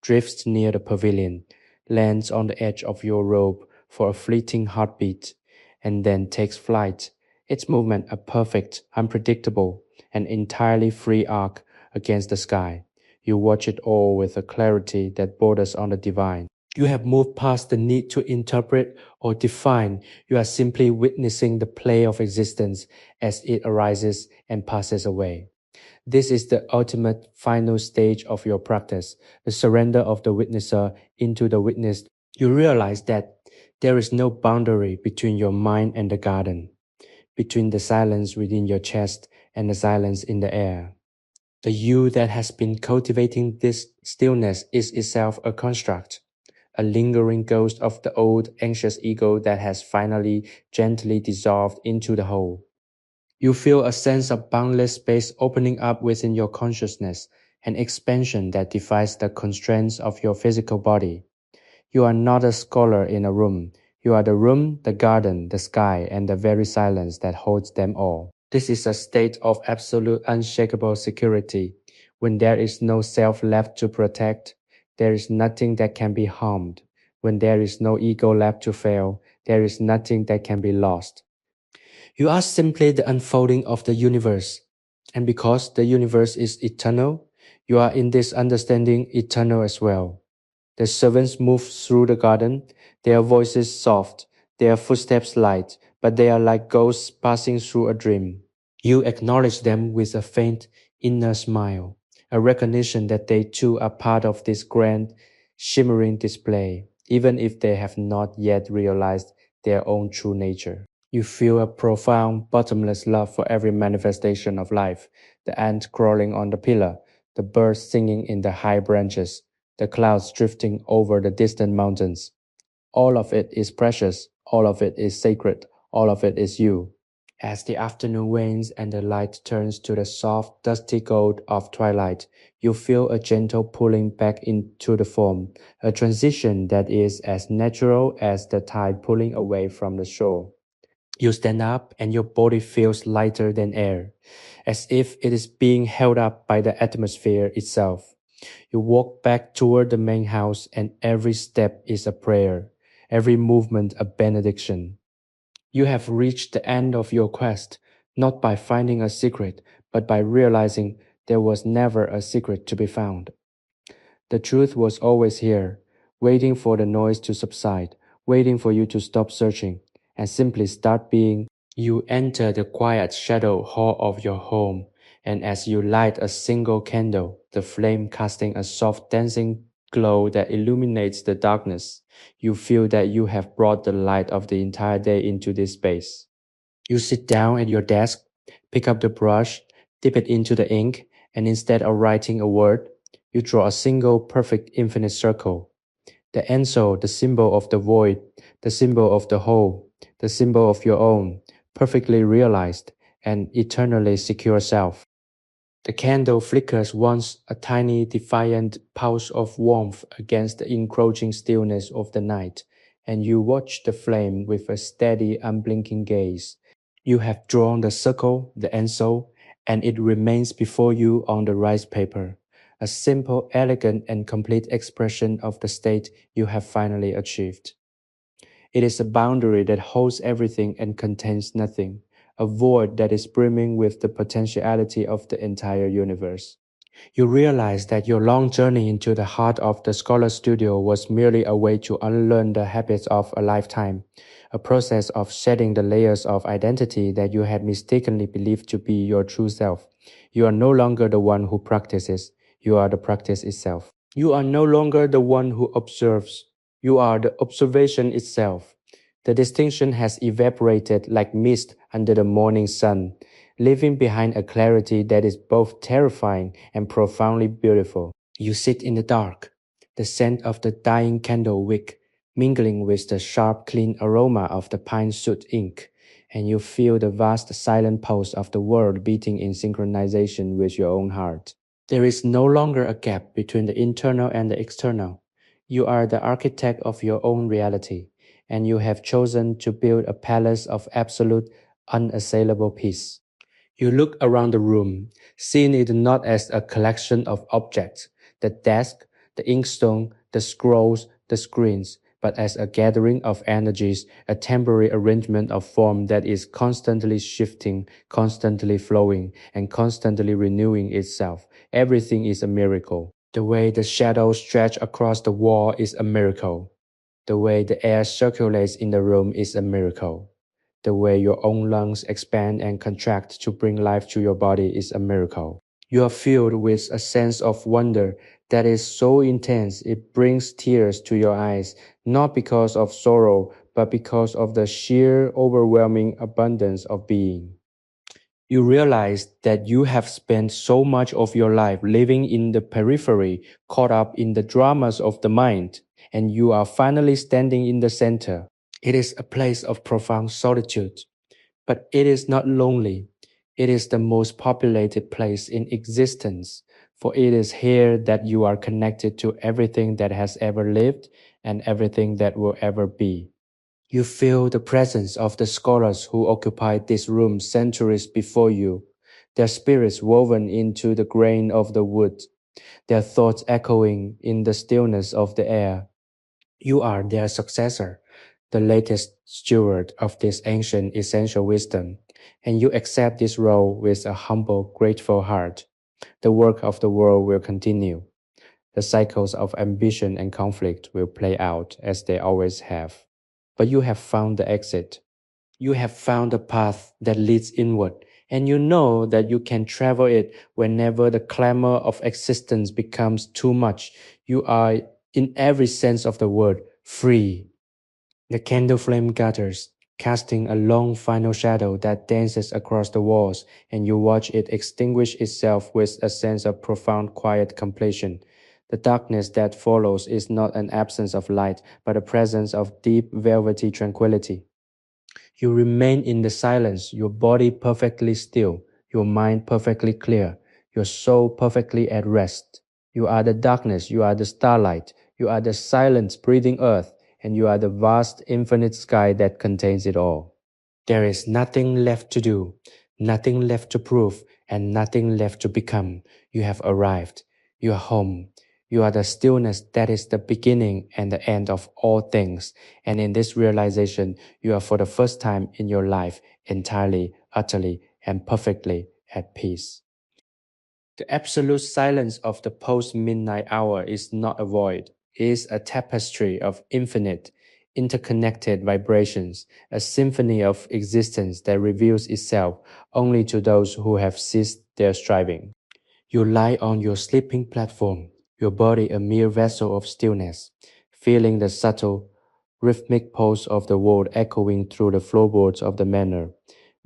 drifts near the pavilion, lands on the edge of your robe for a fleeting heartbeat, and then takes flight, its movement a perfect, unpredictable, and entirely free arc against the sky. You watch it all with a clarity that borders on the divine. You have moved past the need to interpret or define. You are simply witnessing the play of existence as it arises and passes away. This is the ultimate final stage of your practice, the surrender of the witnesser into the witnessed. You realize that there is no boundary between your mind and the garden, between the silence within your chest and the silence in the air. The you that has been cultivating this stillness is itself a construct, a lingering ghost of the old anxious ego that has finally gently dissolved into the whole. You feel a sense of boundless space opening up within your consciousness, an expansion that defies the constraints of your physical body. You are not a scholar in a room. You are the room, the garden, the sky, and the very silence that holds them all. This is a state of absolute unshakable security. When there is no self left to protect, there is nothing that can be harmed. When there is no ego left to fail, there is nothing that can be lost. You are simply the unfolding of the universe. And because the universe is eternal, you are in this understanding eternal as well. The servants move through the garden, their voices soft, their footsteps light, but they are like ghosts passing through a dream. You acknowledge them with a faint inner smile, a recognition that they too are part of this grand, shimmering display, even if they have not yet realized their own true nature. You feel a profound, bottomless love for every manifestation of life, the ant crawling on the pillar, the birds singing in the high branches, the clouds drifting over the distant mountains. All of it is precious, all of it is sacred, all of it is you. As the afternoon wanes and the light turns to the soft, dusty gold of twilight, you feel a gentle pulling back into the form, a transition that is as natural as the tide pulling away from the shore. You stand up and your body feels lighter than air, as if it is being held up by the atmosphere itself. You walk back toward the main house and every step is a prayer, every movement a benediction. You have reached the end of your quest, not by finding a secret, but by realizing there was never a secret to be found. The truth was always here, waiting for the noise to subside, waiting for you to stop searching and simply start being. You enter the quiet shadow hall of your home, and as you light a single candle, the flame casting a soft dancing glow that illuminates the darkness, you feel that you have brought the light of the entire day into this space. You sit down at your desk, pick up the brush, dip it into the ink, and instead of writing a word, you draw a single perfect infinite circle. The answer, the symbol of the void, the symbol of the whole, the symbol of your own, perfectly realized and eternally secure self. The candle flickers once a tiny defiant pulse of warmth against the encroaching stillness of the night, and you watch the flame with a steady, unblinking gaze. You have drawn the circle, the answer, and it remains before you on the rice paper, a simple, elegant, and complete expression of the state you have finally achieved. It is a boundary that holds everything and contains nothing, a void that is brimming with the potentiality of the entire universe. You realize that your long journey into the heart of the Scholar Studio was merely a way to unlearn the habits of a lifetime, a process of shedding the layers of identity that you had mistakenly believed to be your true self. You are no longer the one who practices, you are the practice itself. You are no longer the one who observes, you are the observation itself. The distinction has evaporated like mist under the morning sun. leaving behind a clarity that is both terrifying and profoundly beautiful. You sit in the dark, the scent of the dying candle wick mingling with the sharp, clean aroma of the pine-soot ink, and you feel the vast silent pulse of the world beating in synchronization with your own heart. There is no longer a gap between the internal and the external. You are the architect of your own reality, and you have chosen to build a palace of absolute, unassailable peace. You look around the room, seeing it not as a collection of objects, the desk, the inkstone, the scrolls, the screens, but as a gathering of energies, a temporary arrangement of form that is constantly shifting, constantly flowing, and constantly renewing itself. Everything is a miracle. The way the shadows stretch across the wall is a miracle. The way the air circulates in the room is a miracle. The way your own lungs expand and contract to bring life to your body is a miracle. You are filled with a sense of wonder that is so intense it brings tears to your eyes, not because of sorrow, but because of the sheer, overwhelming abundance of being. You realize that you have spent so much of your life living in the periphery, caught up in the dramas of the mind, and you are finally standing in the center. It is a place of profound solitude, but it is not lonely. It is the most populated place in existence, for it is here that you are connected to everything that has ever lived and everything that will ever be. You feel the presence of the scholars who occupied this room centuries before you, their spirits woven into the grain of the wood, their thoughts echoing in the stillness of the air. You are their successor, the latest steward of this ancient essential wisdom, and you accept this role with a humble, grateful heart. The work of the world will continue. The cycles of ambition and conflict will play out as they always have. But you have found the exit. You have found a path that leads inward, and you know that you can travel it whenever the clamor of existence becomes too much. You are, in every sense of the word, free. The candle flame gathers, casting a long final shadow that dances across the walls, and you watch it extinguish itself with a sense of profound quiet completion. The darkness that follows is not an absence of light, but a presence of deep velvety tranquility. You remain in the silence, your body perfectly still, your mind perfectly clear, your soul perfectly at rest. You are the darkness, you are the starlight, you are the silent breathing earth, and you are the vast infinite sky that contains it all. There is nothing left to do, nothing left to prove, and nothing left to become. You have arrived. You are home. You are the stillness that is the beginning and the end of all things. And in this realization, you are for the first time in your life entirely, utterly, and perfectly at peace. The absolute silence of the post-midnight hour is not a void. It is a tapestry of infinite, interconnected vibrations, a symphony of existence that reveals itself only to those who have ceased their striving. You lie on your sleeping platform, your body a mere vessel of stillness, feeling the subtle, rhythmic pulse of the world echoing through the floorboards of the manor.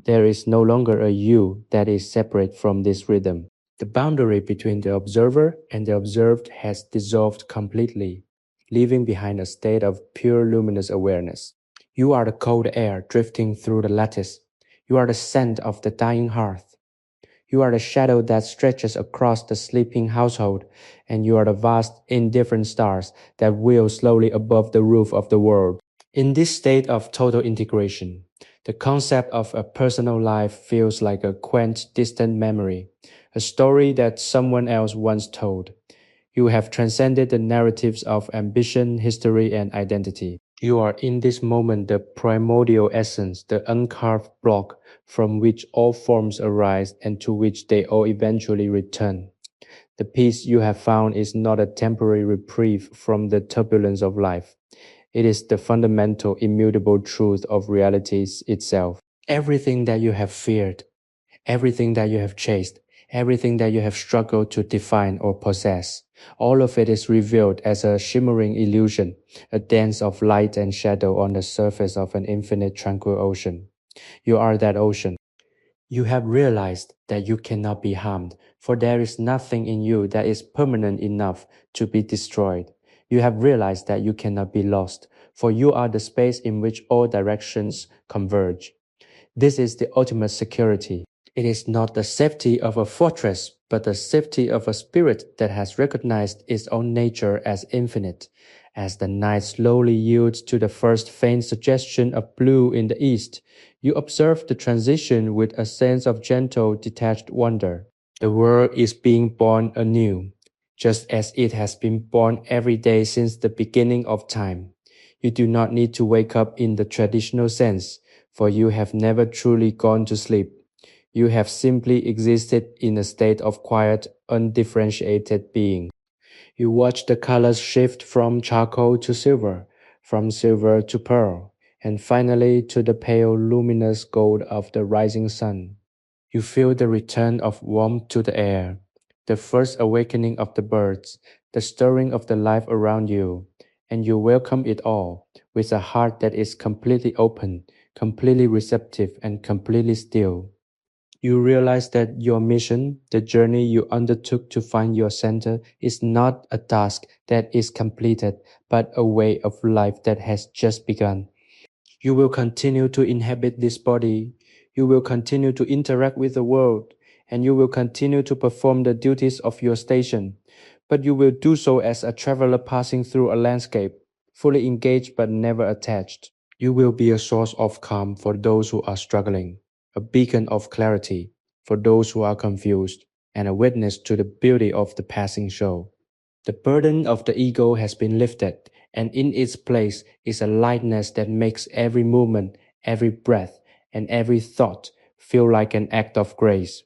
There is no longer a you that is separate from this rhythm. The boundary between the observer and the observed has dissolved completely, leaving behind a state of pure luminous awareness. You are the cold air drifting through the lattice. You are the scent of the dying hearth. You are the shadow that stretches across the sleeping household, and you are the vast, indifferent stars that wheel slowly above the roof of the world. In this state of total integration, the concept of a personal life feels like a quaint, distant memory, a story that someone else once told. You have transcended the narratives of ambition, history, and identity. You are in this moment the primordial essence, the uncarved block from which all forms arise and to which they all eventually return. The peace you have found is not a temporary reprieve from the turbulence of life. It is the fundamental, immutable truth of reality itself. Everything that you have feared, everything that you have chased, everything that you have struggled to define or possess, all of it is revealed as a shimmering illusion, a dance of light and shadow on the surface of an infinite tranquil ocean. You are that ocean. You have realized that you cannot be harmed, for there is nothing in you that is permanent enough to be destroyed. You have realized that you cannot be lost, for you are the space in which all directions converge. This is the ultimate security. It is not the safety of a fortress, but the safety of a spirit that has recognized its own nature as infinite. As the night slowly yields to the first faint suggestion of blue in the east, you observe the transition with a sense of gentle, detached wonder. The world is being born anew, just as it has been born every day since the beginning of time. You do not need to wake up in the traditional sense, for you have never truly gone to sleep. You have simply existed in a state of quiet, undifferentiated being. You watch the colors shift from charcoal to silver, from silver to pearl, and finally to the pale, luminous gold of the rising sun. You feel the return of warmth to the air, the first awakening of the birds, the stirring of the life around you, and you welcome it all with a heart that is completely open, completely receptive, and completely still. You realize that your mission, the journey you undertook to find your center, is not a task that is completed, but a way of life that has just begun. You will continue to inhabit this body. You will continue to interact with the world, and you will continue to perform the duties of your station. But you will do so as a traveler passing through a landscape, fully engaged but never attached. You will be a source of calm for those who are struggling, a beacon of clarity for those who are confused, and a witness to the beauty of the passing show. The burden of the ego has been lifted, and in its place is a lightness that makes every movement, every breath, and every thought feel like an act of grace.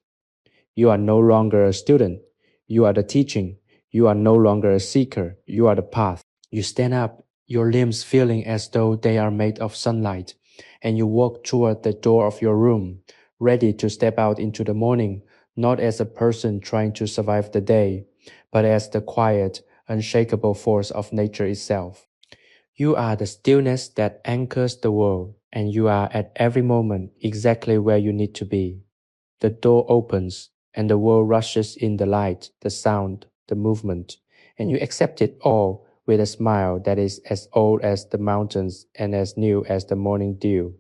You are no longer a student. You are the teaching. You are no longer a seeker. You are the path. You stand up, your limbs feeling as though they are made of sunlight, and you walk toward the door of your room, ready to step out into the morning, not as a person trying to survive the day, but as the quiet, unshakable force of nature itself. You are the stillness that anchors the world, and you are at every moment exactly where you need to be. The door opens, and the world rushes in the light, the sound, the movement, and you accept it all with a smile that is as old as the mountains and as new as the morning dew.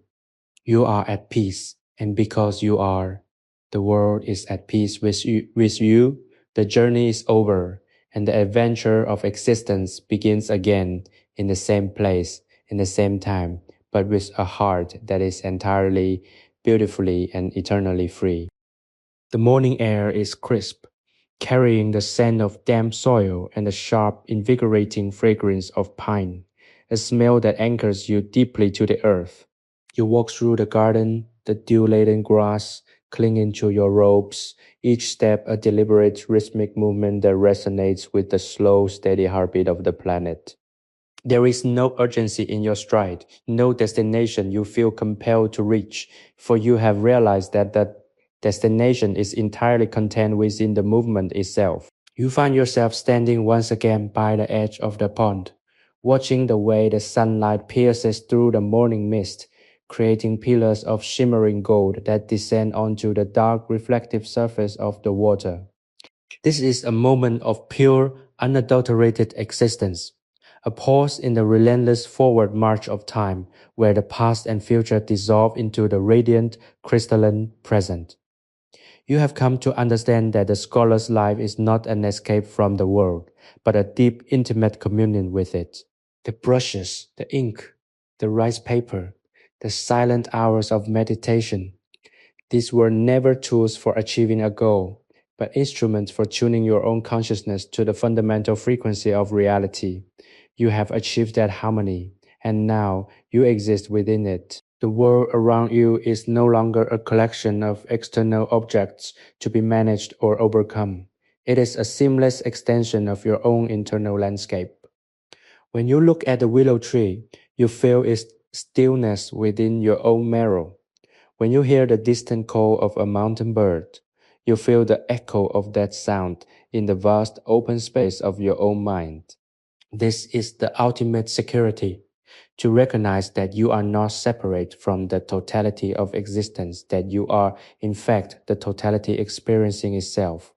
You are at peace, and because you are, the world is at peace with you, the journey is over, and the adventure of existence begins again in the same place, in the same time, but with a heart that is entirely, beautifully, and eternally free. The morning air is crisp, carrying the scent of damp soil and the sharp, invigorating fragrance of pine, a smell that anchors you deeply to the earth. You walk through the garden, the dew-laden grass clinging to your robes, each step a deliberate rhythmic movement that resonates with the slow, steady heartbeat of the planet. There is no urgency in your stride, no destination you feel compelled to reach, for you have realized that the destination is entirely contained within the movement itself. You find yourself standing once again by the edge of the pond, watching the way the sunlight pierces through the morning mist, creating pillars of shimmering gold that descend onto the dark reflective surface of the water. This is a moment of pure, unadulterated existence, a pause in the relentless forward march of time where the past and future dissolve into the radiant, crystalline present. You have come to understand that the scholar's life is not an escape from the world, but a deep, intimate communion with it. The brushes, the ink, the rice paper, the silent hours of meditation, these were never tools for achieving a goal, but instruments for tuning your own consciousness to the fundamental frequency of reality. You have achieved that harmony, and now you exist within it. The world around you is no longer a collection of external objects to be managed or overcome. It is a seamless extension of your own internal landscape. When you look at the willow tree, you feel its stillness within your own marrow. When you hear the distant call of a mountain bird, you feel the echo of that sound in the vast open space of your own mind. This is the ultimate security. to recognize that you are not separate from the totality of existence, that you are, in fact, the totality experiencing itself.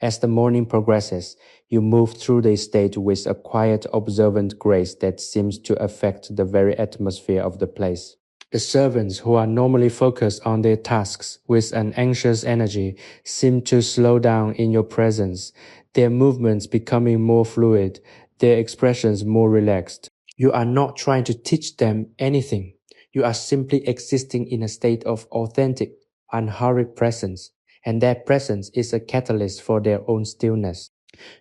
As the morning progresses, you move through the estate with a quiet, observant grace that seems to affect the very atmosphere of the place. The servants, who are normally focused on their tasks with an anxious energy, seem to slow down in your presence, their movements becoming more fluid, their expressions more relaxed. You are not trying to teach them anything. You are simply existing in a state of authentic, unhurried presence, and that presence is a catalyst for their own stillness.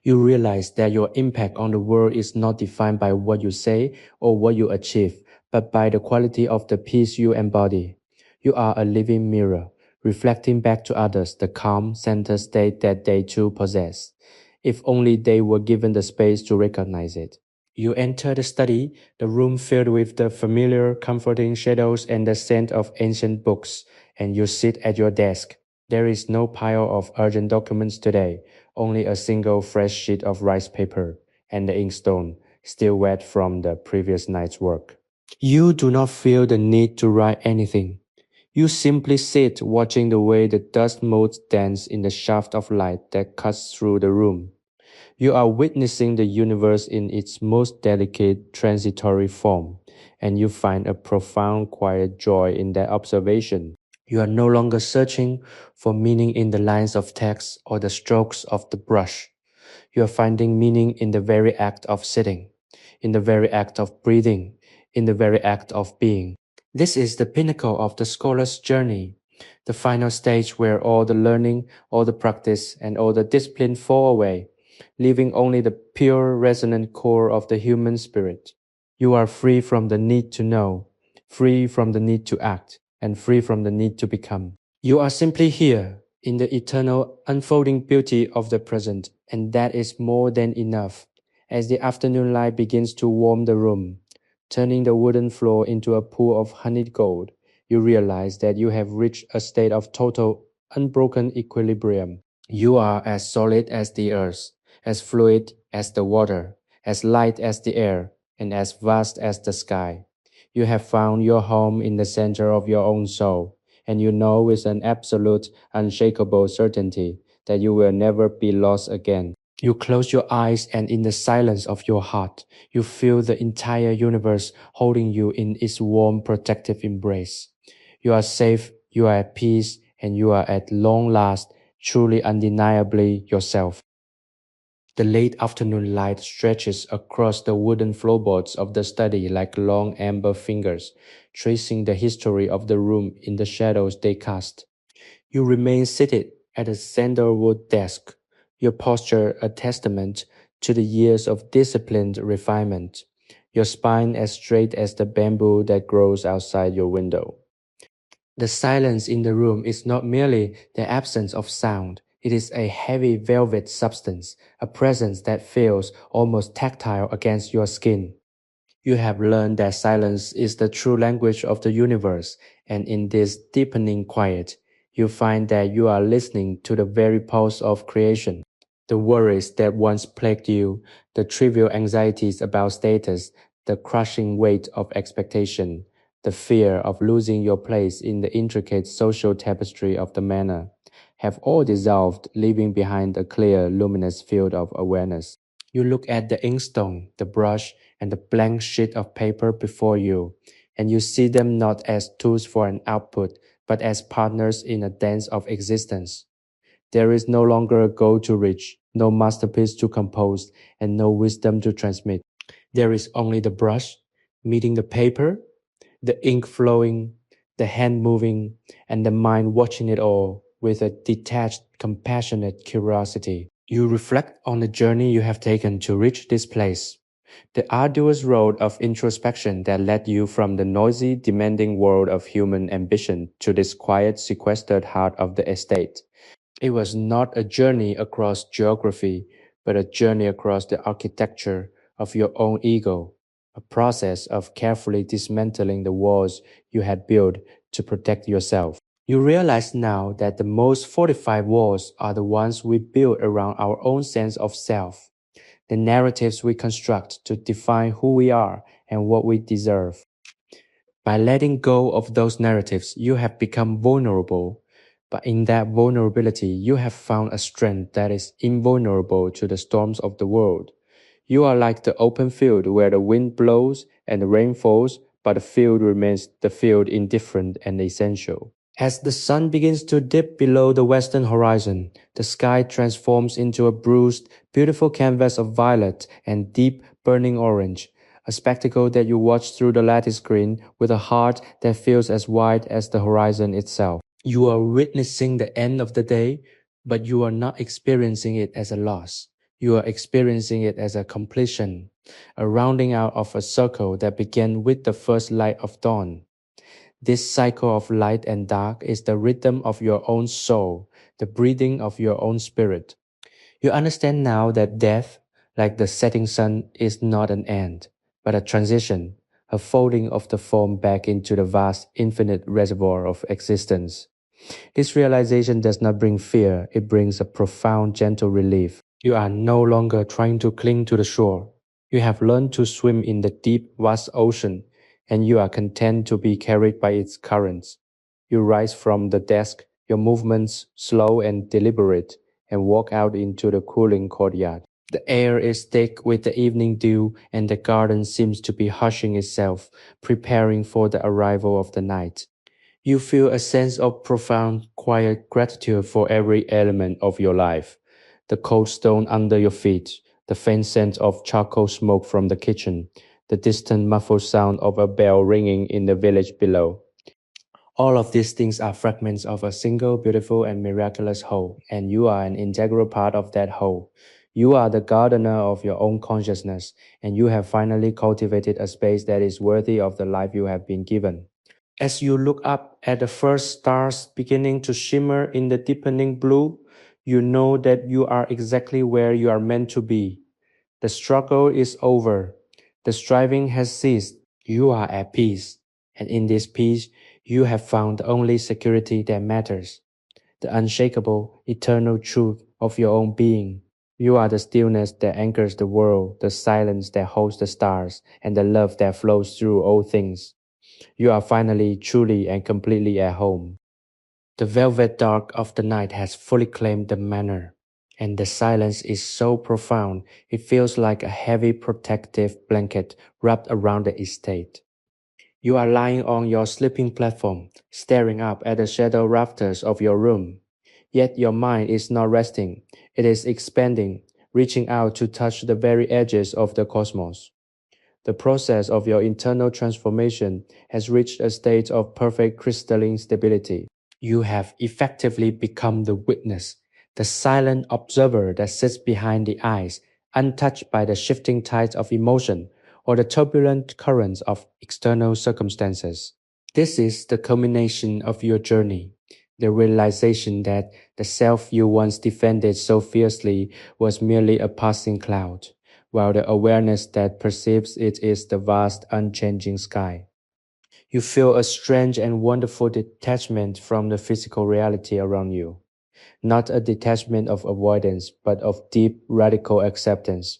You realize that your impact on the world is not defined by what you say or what you achieve, but by the quality of the peace you embody. You are a living mirror, reflecting back to others the calm, centered state that they too possess, if only they were given the space to recognize it. You enter the study, the room filled with the familiar, comforting shadows and the scent of ancient books, and you sit at your desk. There is no pile of urgent documents today, only a single fresh sheet of rice paper and the inkstone, still wet from the previous night's work. You do not feel the need to write anything. You simply sit watching the way the dust motes dance in the shaft of light that cuts through the room. You are witnessing the universe in its most delicate, transitory form, and you find a profound, quiet joy in that observation. You are no longer searching for meaning in the lines of text or the strokes of the brush. You are finding meaning in the very act of sitting, in the very act of breathing, in the very act of being. This is the pinnacle of the scholar's journey, the final stage where all the learning, all the practice, and all the discipline fall away, leaving only the pure, resonant core of the human spirit. You are free from the need to know, free from the need to act, and free from the need to become. You are simply here in the eternal unfolding beauty of the present, and that is more than enough. As the afternoon light begins to warm the room, turning the wooden floor into a pool of honeyed gold, you realize that you have reached a state of total, unbroken equilibrium. You are as solid as the earth, as fluid as the water, as light as the air, and as vast as the sky. You have found your home in the center of your own soul, and you know with an absolute, unshakable certainty that you will never be lost again. You close your eyes, and in the silence of your heart, you feel the entire universe holding you in its warm, protective embrace. You are safe, you are at peace, and you are at long last truly undeniably yourself. The late afternoon light stretches across the wooden floorboards of the study like long amber fingers, tracing the history of the room in the shadows they cast. You remain seated at a sandalwood desk, your posture a testament to the years of disciplined refinement, your spine as straight as the bamboo that grows outside your window. The silence in the room is not merely the absence of sound. It is a heavy velvet substance, a presence that feels almost tactile against your skin. You have learned that silence is the true language of the universe, and in this deepening quiet, you find that you are listening to the very pulse of creation. The worries that once plagued you, the trivial anxieties about status, the crushing weight of expectation, the fear of losing your place in the intricate social tapestry of the manor, have all dissolved, leaving behind a clear, luminous field of awareness. You look at the inkstone, the brush, and the blank sheet of paper before you, and you see them not as tools for an output, but as partners in a dance of existence. There is no longer a goal to reach, no masterpiece to compose, and no wisdom to transmit. There is only the brush meeting the paper, the ink flowing, the hand moving, and the mind watching it all with a detached, compassionate curiosity. You reflect on the journey you have taken to reach this place, the arduous road of introspection that led you from the noisy, demanding world of human ambition to this quiet, sequestered heart of the estate. It was not a journey across geography, but a journey across the architecture of your own ego, a process of carefully dismantling the walls you had built to protect yourself. You realize now that the most fortified walls are the ones we build around our own sense of self. the narratives we construct to define who we are and what we deserve. By letting go of those narratives, you have become vulnerable. But in that vulnerability, you have found a strength that is invulnerable to the storms of the world. You are like the open field where the wind blows and the rain falls, but the field remains the field indifferent and essential. As the sun begins to dip below the western horizon, the sky transforms into a bruised, beautiful canvas of violet and deep, burning orange, a spectacle that you watch through the lattice screen with a heart that feels as wide as the horizon itself. You are witnessing the end of the day, but you are not experiencing it as a loss. You are experiencing it as a completion, a rounding out of a circle that began with the first light of dawn. This cycle of light and dark is the rhythm of your own soul, the breathing of your own spirit. You understand now that death, like the setting sun, is not an end, but a transition, a folding of the form back into the vast, infinite reservoir of existence. This realization does not bring fear, it brings a profound, gentle relief. You are no longer trying to cling to the shore. You have learned to swim in the deep, vast ocean, and you are content to be carried by its currents. You rise from the desk, your movements slow and deliberate, and walk out into the cooling courtyard. The air is thick with the evening dew, and the garden seems to be hushing itself, preparing for the arrival of the night. You feel a sense of profound, quiet gratitude for every element of your life. The cold stone under your feet, the faint scent of charcoal smoke from the kitchen, the distant muffled sound of a bell ringing in the village below. All of these things are fragments of a single beautiful and miraculous whole, and you are an integral part of that whole. You are the gardener of your own consciousness, and you have finally cultivated a space that is worthy of the life you have been given. As you look up at the first stars beginning to shimmer in the deepening blue, you know that you are exactly where you are meant to be. The struggle is over. The striving has ceased. You are at peace. And in this peace, you have found the only security that matters, the unshakable, eternal truth of your own being. You are the stillness that anchors the world, the silence that holds the stars, and the love that flows through all things. You are finally, truly, and completely at home. The velvet dark of the night has fully claimed the manor, and the silence is so profound it feels like a heavy protective blanket wrapped around the estate. You are lying on your sleeping platform, staring up at the shadow rafters of your room. Yet your mind is not resting, it is expanding, reaching out to touch the very edges of the cosmos. The process of your internal transformation has reached a state of perfect crystalline stability. You have effectively become the witness, the silent observer that sits behind the eyes, untouched by the shifting tides of emotion or the turbulent currents of external circumstances. This is the culmination of your journey, the realization that the self you once defended so fiercely was merely a passing cloud, while the awareness that perceives it is the vast, unchanging sky. You feel a strange and wonderful detachment from the physical reality around you, not a detachment of avoidance, but of deep, radical acceptance.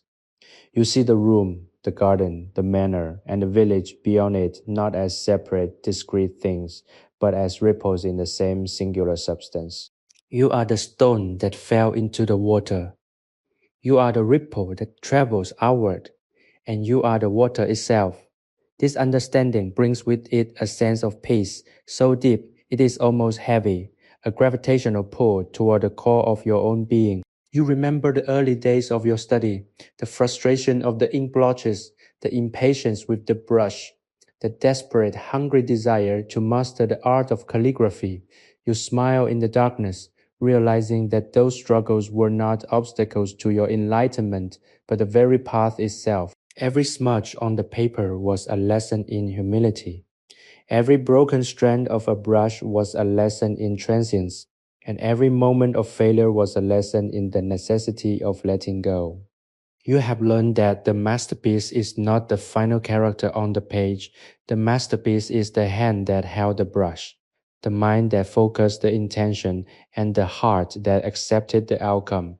You see the room, the garden, the manor, and the village beyond it not as separate, discrete things, but as ripples in the same singular substance. You are the stone that fell into the water. You are the ripple that travels outward, and you are the water itself. This understanding brings with it a sense of peace so deep it is almost heavy, a gravitational pull toward the core of your own being. You remember the early days of your study, the frustration of the ink blotches, the impatience with the brush, the desperate, hungry desire to master the art of calligraphy. You smile in the darkness, realizing that those struggles were not obstacles to your enlightenment, but the very path itself. Every smudge on the paper was a lesson in humility. Every broken strand of a brush was a lesson in transience, and every moment of failure was a lesson in the necessity of letting go. You have learned that the masterpiece is not the final character on the page. The masterpiece is the hand that held the brush, the mind that focused the intention, and the heart that accepted the outcome.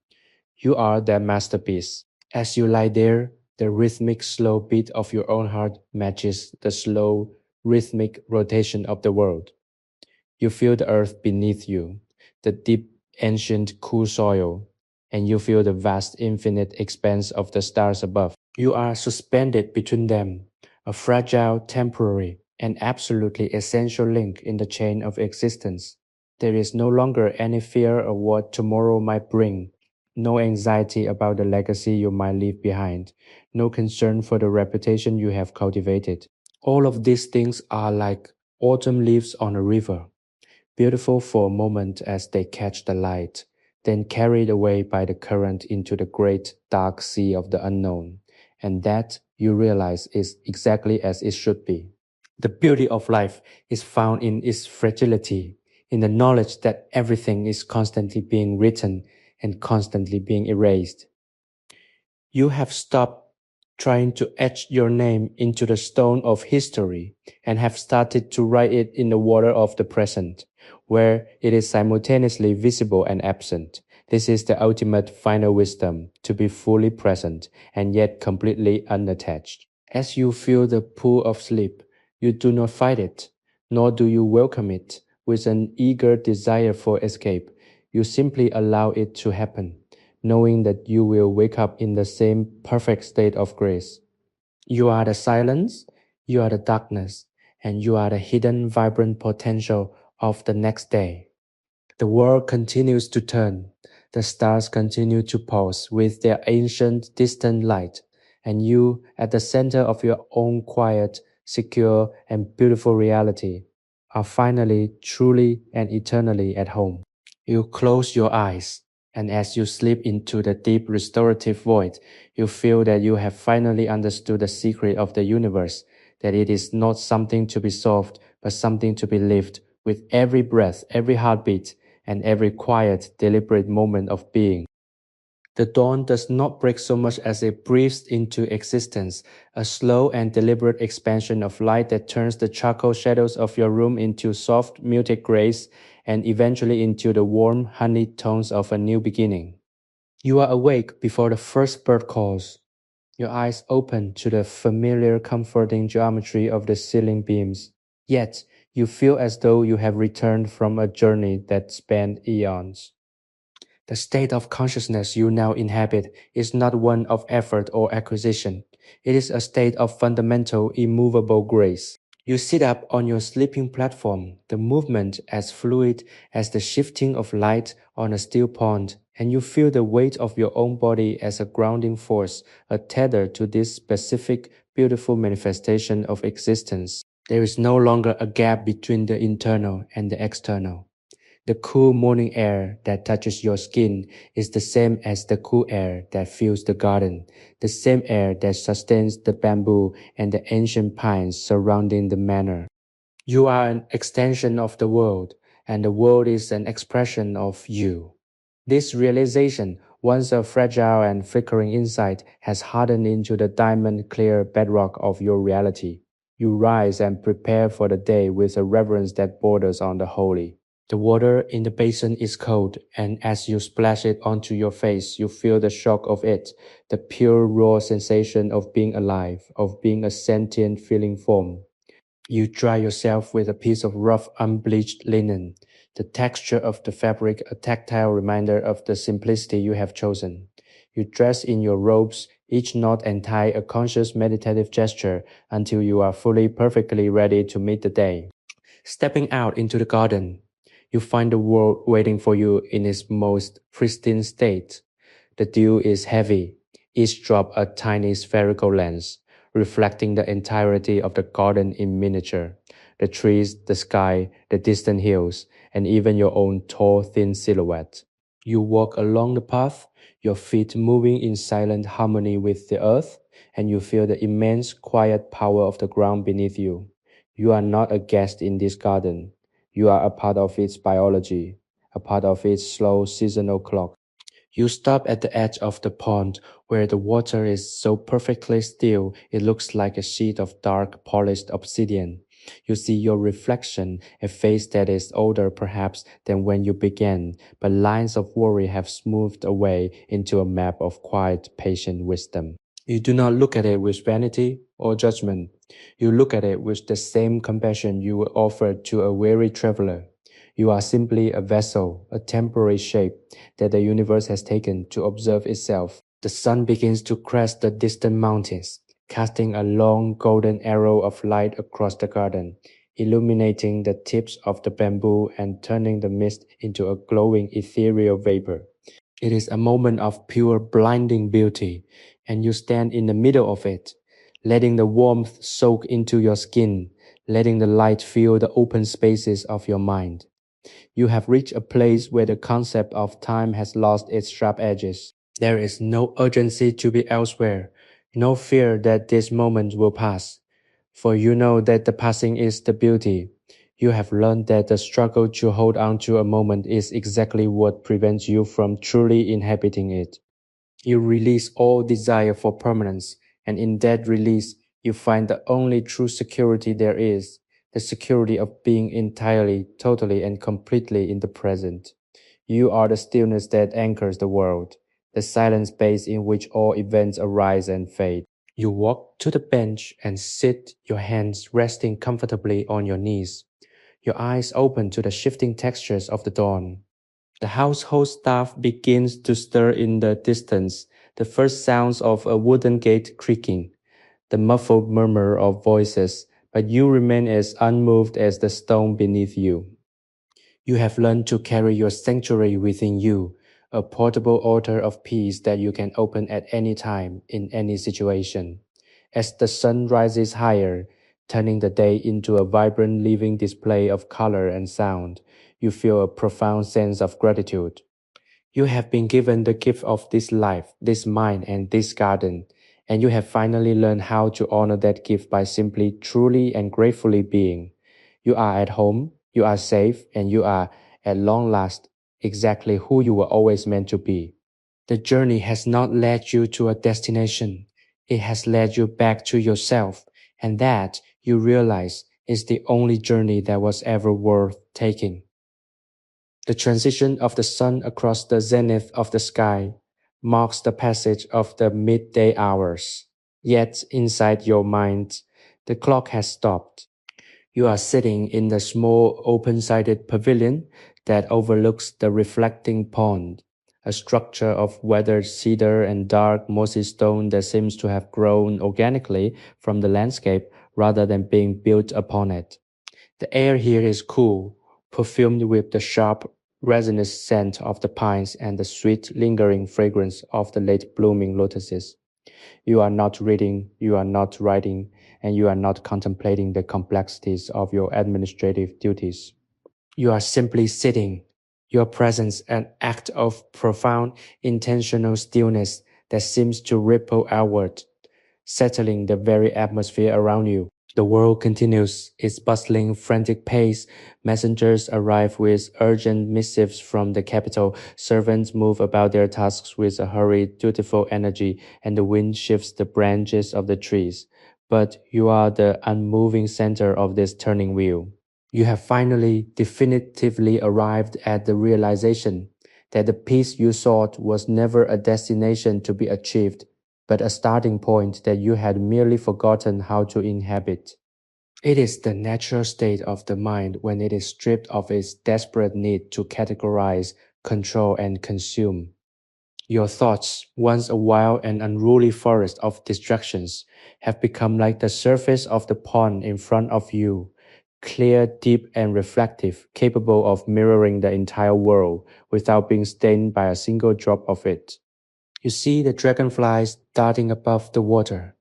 You are that masterpiece. As you lie there, the rhythmic slow beat of your own heart matches the slow rhythmic rotation of the world. You feel the earth beneath you, the deep, ancient, cool soil, and you feel the vast, infinite expanse of the stars above. You are suspended between them, a fragile, temporary, and absolutely essential link in the chain of existence. There is no longer any fear of what tomorrow might bring, no anxiety about the legacy you might leave behind, no concern for the reputation you have cultivated. All of these things are like autumn leaves on a river, beautiful for a moment as they catch the light, then carried away by the current into the great dark sea of the unknown. And that, you realize, is exactly as it should be. The beauty of life is found in its fragility, in the knowledge that everything is constantly being written and constantly being erased. You have stopped trying to etch your name into the stone of history and have started to write it in the water of the present, where it is simultaneously visible and absent. This is the ultimate final wisdom, to be fully present and yet completely unattached. As you feel the pull of sleep, you do not fight it, nor do you welcome it with an eager desire for escape. You simply allow it to happen, knowing that you will wake up in the same perfect state of grace. You are the silence, you are the darkness, and you are the hidden, vibrant potential of the next day. The world continues to turn, the stars continue to pulse with their ancient, distant light, and you, at the center of your own quiet, secure, and beautiful reality, are finally, truly, and eternally at home. You close your eyes, and as you slip into the deep restorative void, you feel that you have finally understood the secret of the universe, that it is not something to be solved, but something to be lived with every breath, every heartbeat, and every quiet, deliberate moment of being. The dawn does not break so much as it breathes into existence, a slow and deliberate expansion of light that turns the charcoal shadows of your room into soft, muted grays and eventually into the warm, honeyed tones of a new beginning. You are awake before the first bird calls, your eyes open to the familiar, comforting geometry of the ceiling beams. Yet, you feel as though you have returned from a journey that spanned eons. The state of consciousness you now inhabit is not one of effort or acquisition. It is a state of fundamental, immovable grace. You sit up on your sleeping platform, the movement as fluid as the shifting of light on a still pond, and you feel the weight of your own body as a grounding force, a tether to this specific, beautiful manifestation of existence. There is no longer a gap between the internal and the external. The cool morning air that touches your skin is the same as the cool air that fills the garden, the same air that sustains the bamboo and the ancient pines surrounding the manor. You are an extension of the world, and the world is an expression of you. This realization, once a fragile and flickering insight, has hardened into the diamond-clear bedrock of your reality. You rise and prepare for the day with a reverence that borders on the holy. The water in the basin is cold, and as you splash it onto your face, you feel the shock of it, the pure raw sensation of being alive, of being a sentient feeling form. You dry yourself with a piece of rough unbleached linen, the texture of the fabric a tactile reminder of the simplicity you have chosen. You dress in your robes, each knot and tie a conscious meditative gesture until you are fully perfectly ready to meet the day. Stepping out into the garden, you find the world waiting for you in its most pristine state. The dew is heavy, each drop a tiny spherical lens, reflecting the entirety of the garden in miniature. The trees, the sky, the distant hills, and even your own tall, thin silhouette. You walk along the path, your feet moving in silent harmony with the earth, and you feel the immense, quiet power of the ground beneath you. You are not a guest in this garden. You are a part of its biology, a part of its slow seasonal clock. You stop at the edge of the pond where the water is so perfectly still it looks like a sheet of dark polished obsidian. You see your reflection, a face that is older perhaps than when you began, but lines of worry have smoothed away into a map of quiet, patient wisdom. You do not look at it with vanity or judgment. You look at it with the same compassion you would offer to a weary traveler. You are simply a vessel, a temporary shape that the universe has taken to observe itself. The sun begins to crest the distant mountains, casting a long golden arrow of light across the garden, illuminating the tips of the bamboo and turning the mist into a glowing ethereal vapor. It is a moment of pure blinding beauty, and you stand in the middle of it, letting the warmth soak into your skin, letting the light fill the open spaces of your mind. You have reached a place where the concept of time has lost its sharp edges. There is no urgency to be elsewhere, no fear that this moment will pass. For you know that the passing is the beauty. You have learned that the struggle to hold on to a moment is exactly what prevents you from truly inhabiting it. You release all desire for permanence, and in that release, you find the only true security there is, the security of being entirely, totally, and completely in the present. You are the stillness that anchors the world, the silent space in which all events arise and fade. You walk to the bench and sit, your hands resting comfortably on your knees, your eyes open to the shifting textures of the dawn. The household staff begins to stir in the distance, the first sounds of a wooden gate creaking, the muffled murmur of voices, but you remain as unmoved as the stone beneath you. You have learned to carry your sanctuary within you, a portable altar of peace that you can open at any time, in any situation. As the sun rises higher, turning the day into a vibrant living display of color and sound, you feel a profound sense of gratitude. You have been given the gift of this life, this mind, and this garden, and you have finally learned how to honor that gift by simply, truly, and gratefully being. You are at home, you are safe, and you are, at long last, exactly who you were always meant to be. The journey has not led you to a destination. It has led you back to yourself, and that, you realize, is the only journey that was ever worth taking. The transition of the sun across the zenith of the sky marks the passage of the midday hours. Yet inside your mind, the clock has stopped. You are sitting in the small open-sided pavilion that overlooks the reflecting pond, a structure of weathered cedar and dark mossy stone that seems to have grown organically from the landscape rather than being built upon it. The air here is cool, perfumed with the sharp, resinous scent of the pines and the sweet, lingering fragrance of the late blooming lotuses. You are not reading, you are not writing, and you are not contemplating the complexities of your administrative duties. You are simply sitting, your presence an act of profound, intentional stillness that seems to ripple outward, settling the very atmosphere around you. The world continues its bustling, frantic pace. Messengers arrive with urgent missives from the capital. Servants move about their tasks with a hurried, dutiful energy, and the wind shifts the branches of the trees. But you are the unmoving center of this turning wheel. You have finally, definitively arrived at the realization that the peace you sought was never a destination to be achieved, but a starting point that you had merely forgotten how to inhabit. It is the natural state of the mind when it is stripped of its desperate need to categorize, control, and consume. Your thoughts, once a wild and unruly forest of distractions, have become like the surface of the pond in front of you, clear, deep, and reflective, capable of mirroring the entire world without being stained by a single drop of it. You see the dragonflies darting above the water,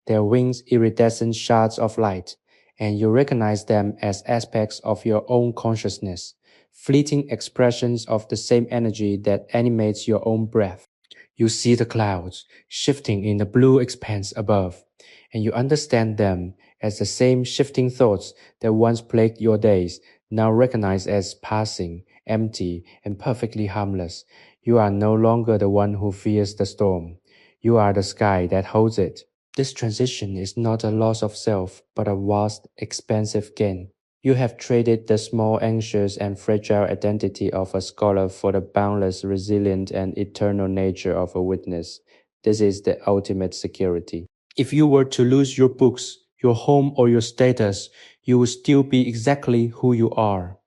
their wings iridescent shards of light, and you recognize them as aspects of your own consciousness, fleeting expressions of the same energy that animates your own breath. You see the clouds shifting in the blue expanse above, and you understand them as the same shifting thoughts that once plagued your days, now recognized as passing, empty, and perfectly harmless. You are no longer the one who fears the storm. You are the sky that holds it. This transition is not a loss of self, but a vast, expansive gain. You have traded the small, anxious, and fragile identity of a scholar for the boundless, resilient, and eternal nature of a witness. This is the ultimate security. If you were to lose your books, your home, or your status, you would still be exactly who you are.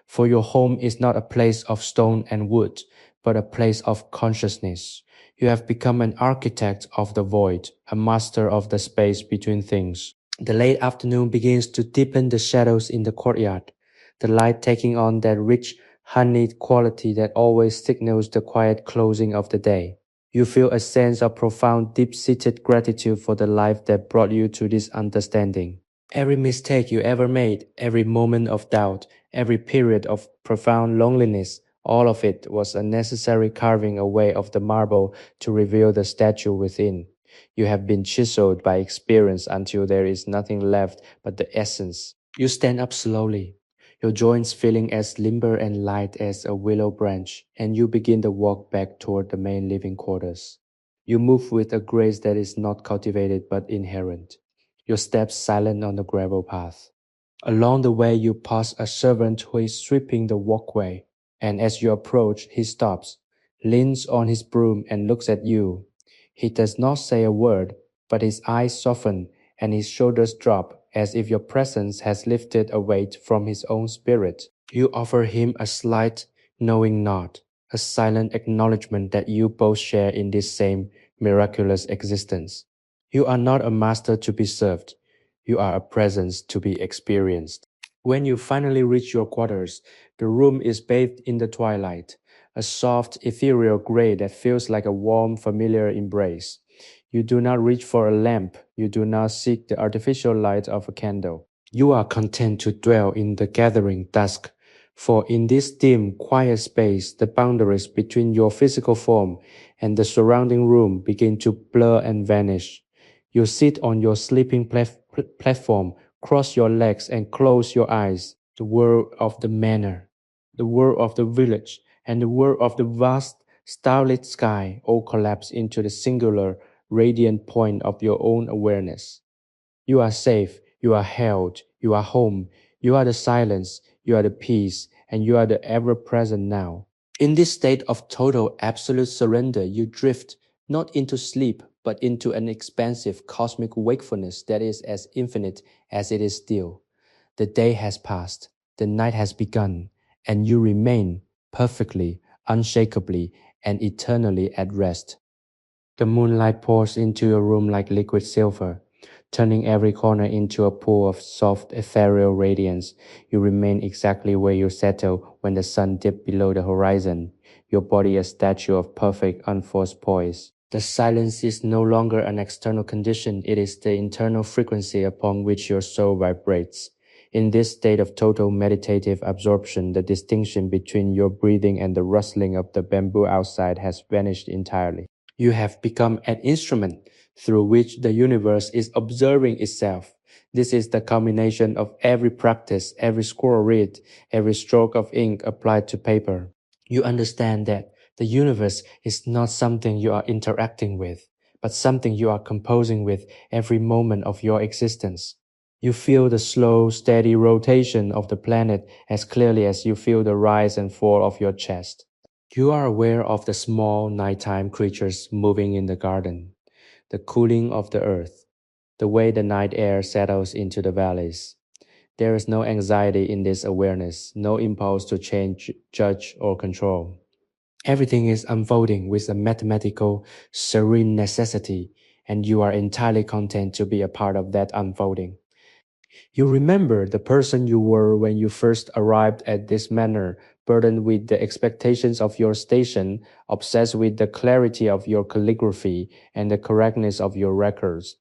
For your home is not a place of stone and wood, but a place of consciousness. You have become an architect of the void, a master of the space between things. The late afternoon begins to deepen the shadows in the courtyard, the light taking on that rich, honeyed quality that always signals the quiet closing of the day. You feel a sense of profound, deep-seated gratitude for the life that brought you to this understanding. Every mistake you ever made, every moment of doubt, every period of profound loneliness, all of it was a necessary carving away of the marble to reveal the statue within. You have been chiseled by experience until there is nothing left but the essence. You stand up slowly, your joints feeling as limber and light as a willow branch, and you begin the walk back toward the main living quarters. You move with a grace that is not cultivated but inherent, your steps silent on the gravel path. Along the way, you pass a servant who is sweeping the walkway, and as you approach, he stops, leans on his broom, and looks at you. He does not say a word, but his eyes soften and his shoulders drop as if your presence has lifted a weight from his own spirit. You offer him a slight, knowing nod, a silent acknowledgement that you both share in this same miraculous existence. You are not a master to be served. You are a presence to be experienced. When you finally reach your quarters, the room is bathed in the twilight, a soft, ethereal gray that feels like a warm, familiar embrace. You do not reach for a lamp. You do not seek the artificial light of a candle. You are content to dwell in the gathering dusk, for in this dim, quiet space, the boundaries between your physical form and the surrounding room begin to blur and vanish. You sit on your sleeping platform, cross your legs, and close your eyes. The world of the manor, the world of the village, and the world of the vast, starlit sky all collapse into the singular, radiant point of your own awareness. You are safe, you are held, you are home, you are the silence, you are the peace, and you are the ever present now. In this state of total absolute surrender, you drift not into sleep, but into an expansive cosmic wakefulness that is as infinite as it is still. The day has passed, the night has begun, and you remain perfectly, unshakably, and eternally at rest. The moonlight pours into your room like liquid silver, turning every corner into a pool of soft, ethereal radiance. You remain exactly where you settle when the sun dipped below the horizon, your body a statue of perfect, unforced poise. The silence is no longer an external condition, it is the internal frequency upon which your soul vibrates. In this state of total meditative absorption, the distinction between your breathing and the rustling of the bamboo outside has vanished entirely. You have become an instrument through which the universe is observing itself. This is the culmination of every practice, every scroll read, every stroke of ink applied to paper. You understand that the universe is not something you are interacting with, but something you are composing with every moment of your existence. You feel the slow, steady rotation of the planet as clearly as you feel the rise and fall of your chest. You are aware of the small nighttime creatures moving in the garden, the cooling of the earth, the way the night air settles into the valleys. There is no anxiety in this awareness, no impulse to change, judge, or control. Everything is unfolding with a mathematical, serene necessity, and you are entirely content to be a part of that unfolding. You remember the person you were when you first arrived at this manor, burdened with the expectations of your station, obsessed with the clarity of your calligraphy and the correctness of your records.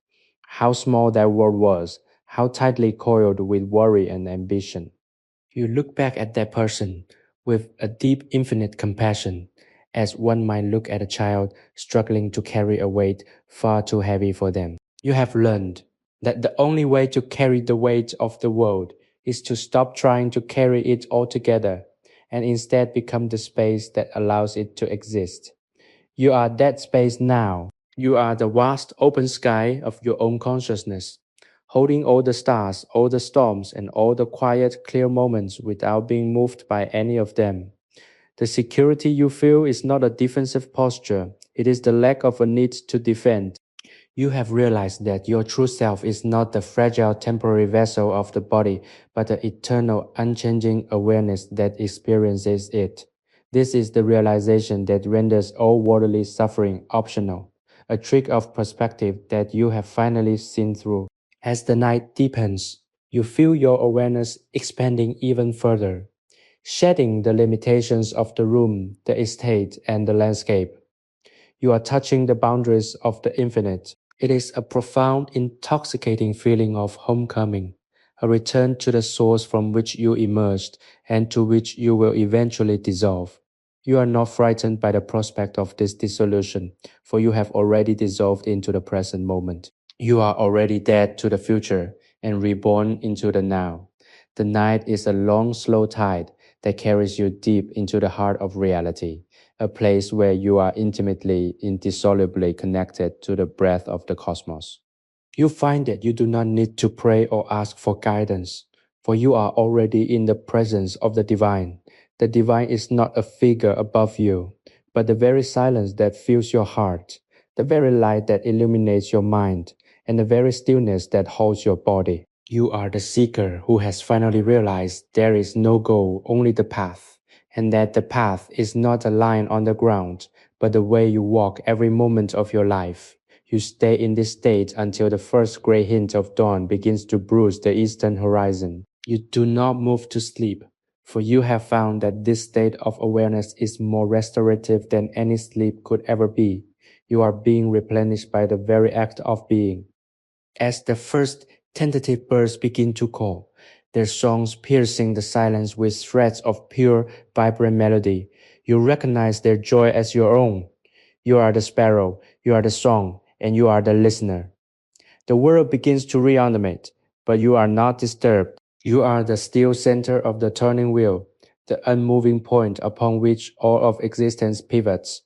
How small that world was, how tightly coiled with worry and ambition. You look back at that person with a deep, infinite compassion, as one might look at a child struggling to carry a weight far too heavy for them. You have learned that the only way to carry the weight of the world is to stop trying to carry it altogether and instead become the space that allows it to exist. You are that space now. You are the vast open sky of your own consciousness, holding all the stars, all the storms, and all the quiet, clear moments without being moved by any of them. The security you feel is not a defensive posture, it is the lack of a need to defend. You have realized that your true self is not the fragile temporary vessel of the body, but the eternal, unchanging awareness that experiences it. This is the realization that renders all worldly suffering optional, a trick of perspective that you have finally seen through. As the night deepens, you feel your awareness expanding even further, shedding the limitations of the room, the estate, and the landscape. You are touching the boundaries of the infinite. It is a profound, intoxicating feeling of homecoming, a return to the source from which you emerged and to which you will eventually dissolve. You are not frightened by the prospect of this dissolution, for you have already dissolved into the present moment. You are already dead to the future and reborn into the now. The night is a long, slow tide that carries you deep into the heart of reality, a place where you are intimately, indissolubly connected to the breath of the cosmos. You find that you do not need to pray or ask for guidance, for you are already in the presence of the divine. The divine is not a figure above you, but the very silence that fills your heart, the very light that illuminates your mind, and the very stillness that holds your body. You are the seeker who has finally realized there is no goal, only the path, and that the path is not a line on the ground, but the way you walk every moment of your life. You stay in this state until the first gray hint of dawn begins to bruise the eastern horizon. You do not move to sleep, for you have found that this state of awareness is more restorative than any sleep could ever be. You are being replenished by the very act of being. As the first tentative birds begin to call, their songs piercing the silence with threads of pure, vibrant melody, you recognize their joy as your own. You are the sparrow, you are the song, and you are the listener. The world begins to reanimate, but you are not disturbed. You are the still center of the turning wheel, the unmoving point upon which all of existence pivots.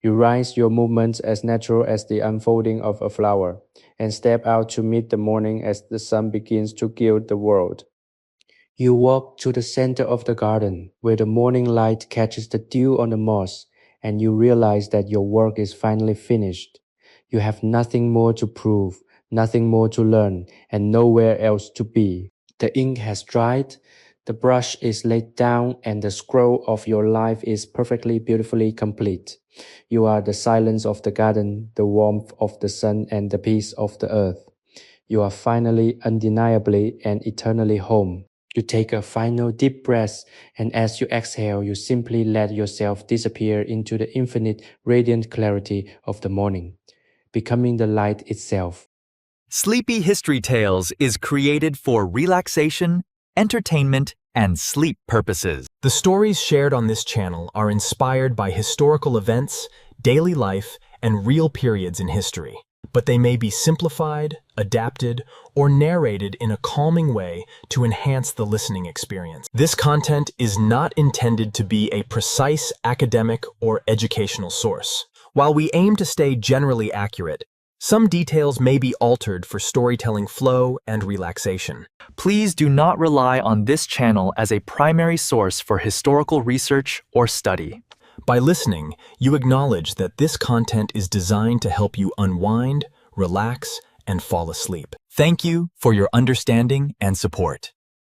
You rise your movements as natural as the unfolding of a flower, and step out to meet the morning as the sun begins to gild the world. You walk to the center of the garden, where the morning light catches the dew on the moss, and you realize that your work is finally finished. You have nothing more to prove, nothing more to learn, and nowhere else to be. The ink has dried, the brush is laid down, and the scroll of your life is perfectly beautifully complete. You are the silence of the garden, the warmth of the sun, and the peace of the earth. You are finally, undeniably, and eternally home. You take a final deep breath, and as you exhale, you simply let yourself disappear into the infinite, radiant clarity of the morning, becoming the light itself. Sleepy History Tales is created for relaxation, entertainment, and sleep purposes. The stories shared on this channel are inspired by historical events, daily life, and real periods in history, but they may be simplified, adapted, or narrated in a calming way to enhance the listening experience. This content is not intended to be a precise academic or educational source. While we aim to stay generally accurate, some details may be altered for storytelling flow and relaxation. Please do not rely on this channel as a primary source for historical research or study. By listening, you acknowledge that this content is designed to help you unwind, relax, and fall asleep. Thank you for your understanding and support.